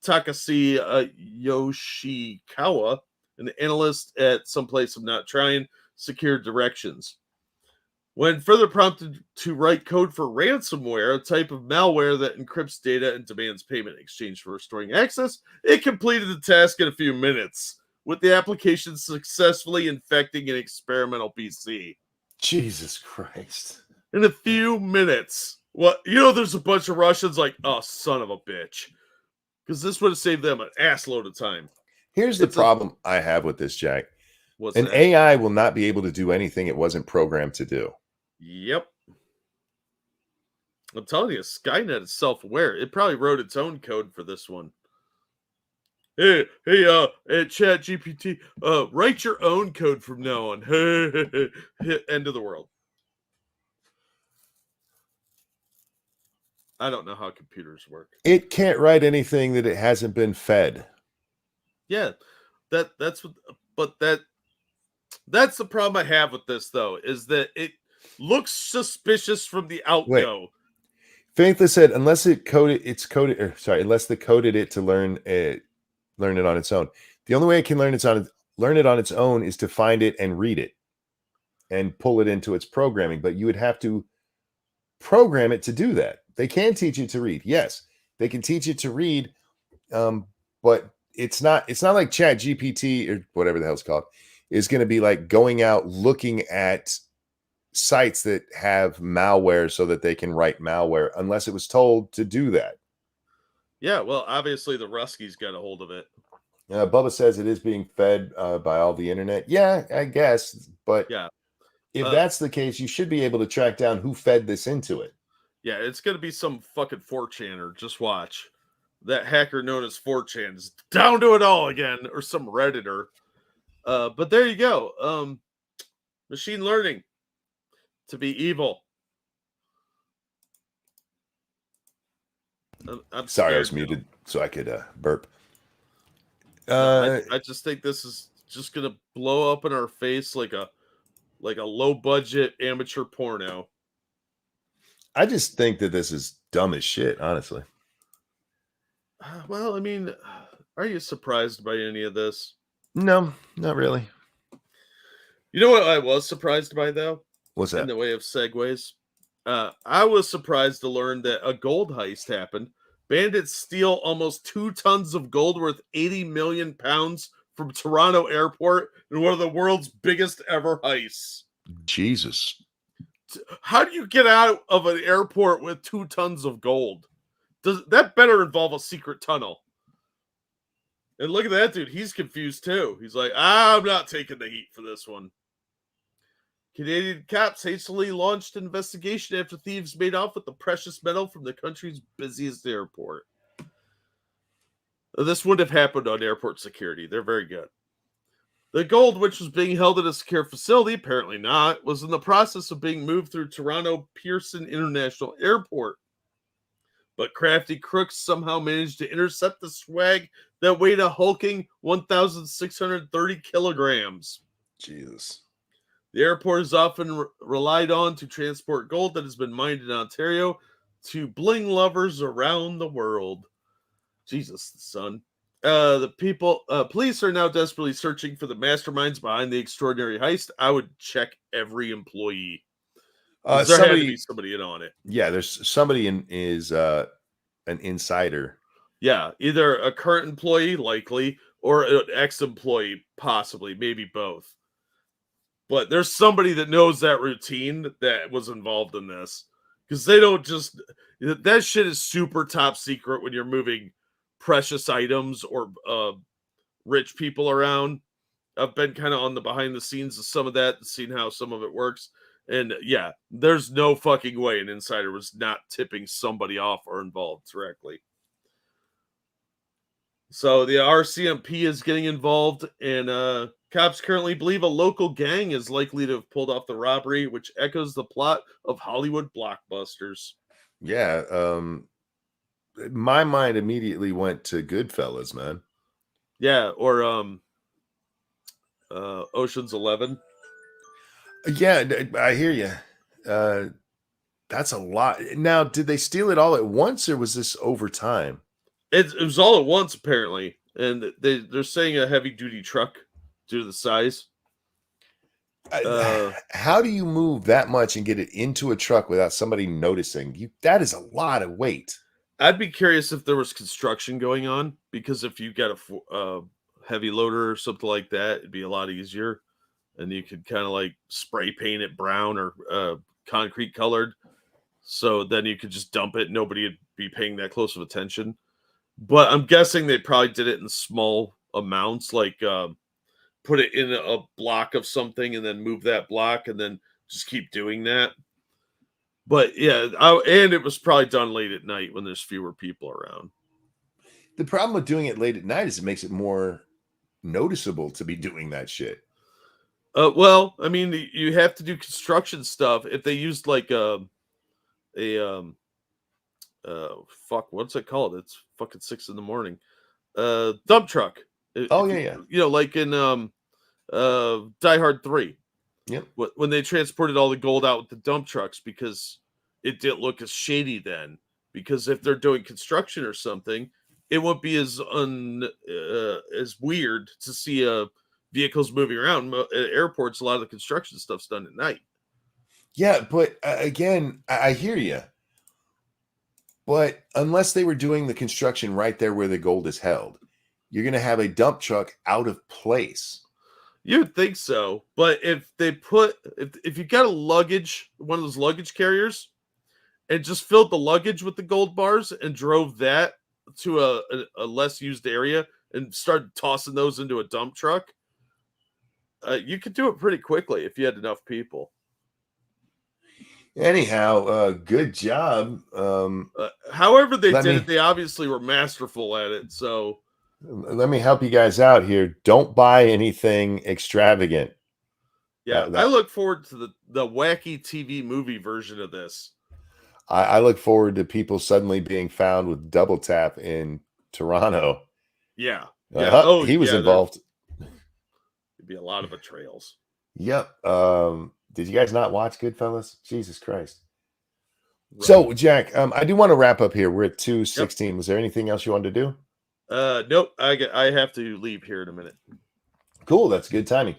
Takashi Yoshikawa, an analyst at Someplace I'm Not Trying, Secure Directions. When further prompted to write code for ransomware, a type of malware that encrypts data and demands payment in exchange for restoring access, it completed the task in a few minutes, with the application successfully infecting an experimental PC. Jesus Christ. In a few minutes. Well, you know, there's a bunch of Russians like, oh, son of a bitch. Because this would have saved them an ass load of time. Here's the problem I have with this, Jack. What's An that? AI will not be able to do anything it wasn't programmed to do. Yep. I'm telling you, Skynet is self-aware. It probably wrote its own code for this one. Hey, Chat GPT, write your own code from now on. End of the world. I don't know how computers work. It can't write anything that it hasn't been fed. Yeah, that's the problem I have with this though, is that it looks suspicious from the out-go. Faithless said, unless it coded, unless they coded it to learn it on its own. The only way it can learn it on its own is to find it and read it and pull it into its programming. But you would have to program it to do that. They can teach it to read. Yes, they can teach it to read, but it's not like Chat GPT or whatever the hell it's called is going to be like going out looking at sites that have malware so that they can write malware unless it was told to do that. Yeah, well, obviously the Ruskies got a hold of it. Bubba says it is being fed by all the internet. Yeah, I guess. But yeah, if that's the case, you should be able to track down who fed this into it. Yeah, it's going to be some fucking 4chaner. Just watch. That hacker known as 4chan is down to it all again, or some Redditor. But there you go. Machine learning to be evil. I'm sorry, I was muted so I could burp. I just think this is just going to blow up in our face like a low budget amateur porno. I just think that this is dumb as shit, honestly. Well, I mean, are you surprised by any of this? No, not really. You know what I was surprised by, though? What's that? In the way of segues. I was surprised to learn that a gold heist happened. Bandits steal almost 2 tons of gold worth 80 million pounds from Toronto Airport in one of the world's biggest ever heists. Jesus. How do you get out of an airport with 2 tons of gold? That better involve a secret tunnel. And look at that dude. He's confused too. He's like, I'm not taking the heat for this one. Canadian cops hastily launched an investigation after thieves made off with the precious metal from the country's busiest airport. This wouldn't have happened on airport security. They're very good. The gold, which was being held at a secure facility, apparently not, was in the process of being moved through Toronto Pearson International Airport. But crafty crooks somehow managed to intercept the swag that weighed a hulking 1,630 kilograms. Jesus. The airport is often relied on to transport gold that has been mined in Ontario to bling lovers around the world. Jesus, son. Police are now desperately searching for the masterminds behind the extraordinary heist. I would check every employee. There had to be somebody in on it. Yeah, there's somebody is an insider. Yeah, either a current employee, likely, or an ex-employee, possibly, maybe both. But there's somebody that knows that routine that was involved in this. Because they don't just... That shit is super top secret when you're moving precious items or rich people around. I've been kind of on the behind the scenes of some of that, seen how some of it works. And yeah, there's no fucking way an insider was not tipping somebody off or involved directly. So the RCMP is getting involved, and cops currently believe a local gang is likely to have pulled off the robbery, which echoes the plot of Hollywood blockbusters. Yeah, my mind immediately went to Goodfellas, man. Yeah, or Ocean's 11. Yeah, I hear you. That's a lot. Now, did they steal it all at once, or was this over time? It was all at once, apparently. And they're saying a heavy-duty truck due to the size. How do you move that much and get it into a truck without somebody noticing? That is a lot of weight. I'd be curious if there was construction going on, because if you got a heavy loader or something like that, it'd be a lot easier. And you could kind of like spray paint it brown or concrete colored So then you could just dump it. Nobody would be paying that close of attention. But I'm guessing they probably did it in small amounts, like put it in a block of something and then move that block and then just keep doing that. But yeah, and it was probably done late at night when there's fewer people around. The problem with doing it late at night is it makes it more noticeable to be doing that shit. Well, I mean, you have to do construction stuff. If they used like fuck, what's it called? It's fucking 6 a.m. Dump truck. Oh yeah. You know, like in Die Hard 3. Yep. When they transported all the gold out with the dump trucks, because it didn't look as shady then. Because if they're doing construction or something, it won't be as weird to see vehicles moving around. At airports, a lot of the construction stuff's done at night. Yeah, but again, I hear you. But unless they were doing the construction right there where the gold is held, you're going to have a dump truck out of place. You'd think so, but if you got a luggage, one of those luggage carriers, and just filled the luggage with the gold bars and drove that to a less used area and started tossing those into a dump truck, you could do it pretty quickly if you had enough people. Anyhow, good job. However they did it, they obviously were masterful at it. So let me help you guys out here. Don't buy anything extravagant. Yeah, I look forward to the wacky TV movie version of this. I look forward to people suddenly being found with double tap in Toronto. Yeah. He was involved. There'd be a lot of betrayals. Yep. Did you guys not watch Goodfellas? Jesus Christ. Right. So, Jack, I do want to wrap up here. We're at 2:16. Yep. Was there anything else you wanted to do? Nope. I have to leave here in a minute. Cool. That's good timing.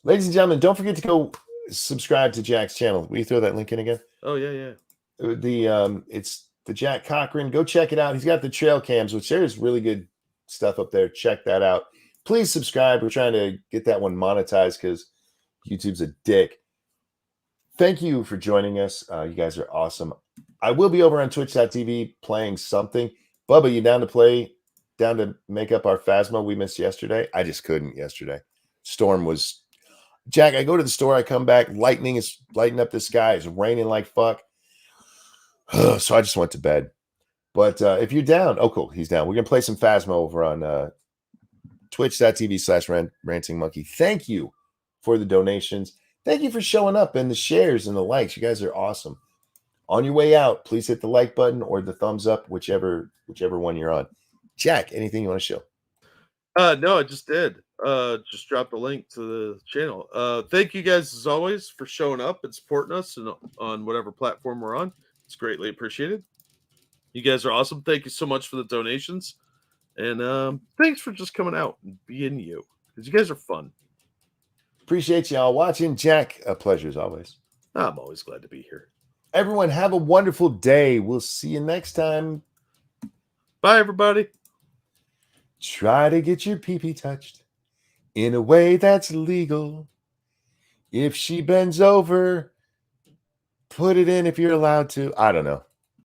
Ladies and gentlemen, don't forget to go subscribe to Jack's channel. Will you throw that link in again? Oh, yeah. It's the Jack Cochran. Go check it out. He's got the trail cams, which there's really good stuff up there. Check that out. Please subscribe. We're trying to get that one monetized because YouTube's a dick. Thank you for joining us. You guys are awesome. I will be over on twitch.tv playing something. Bubba, you down to make up our Phasma we missed yesterday? I just couldn't yesterday. Storm was... Jack, I go to the store, I come back, lightning is lighting up the sky. It's raining like fuck. So I just went to bed. But if you're down, oh, cool, he's down. We're going to play some Phasma over on twitch.tv/ranting monkey. Thank you for the donations. Thank you for showing up and the shares and the likes. You guys are awesome. On your way out, please hit the like button or the thumbs up, whichever one you're on. Jack, anything you want to show? No, I just did. Just dropped a link to the channel. Thank you guys as always for showing up and supporting us and on whatever platform we're on. It's greatly appreciated. You guys are awesome. Thank you so much for the donations. And thanks for just coming out and being you. Because you guys are fun. Appreciate y'all watching. Jack, a pleasure as always. I'm always glad to be here. Everyone, have a wonderful day. We'll see you next time. Bye, everybody. Try to get your pee-pee touched in a way that's legal. If she bends over, put it in if you're allowed to. I don't know.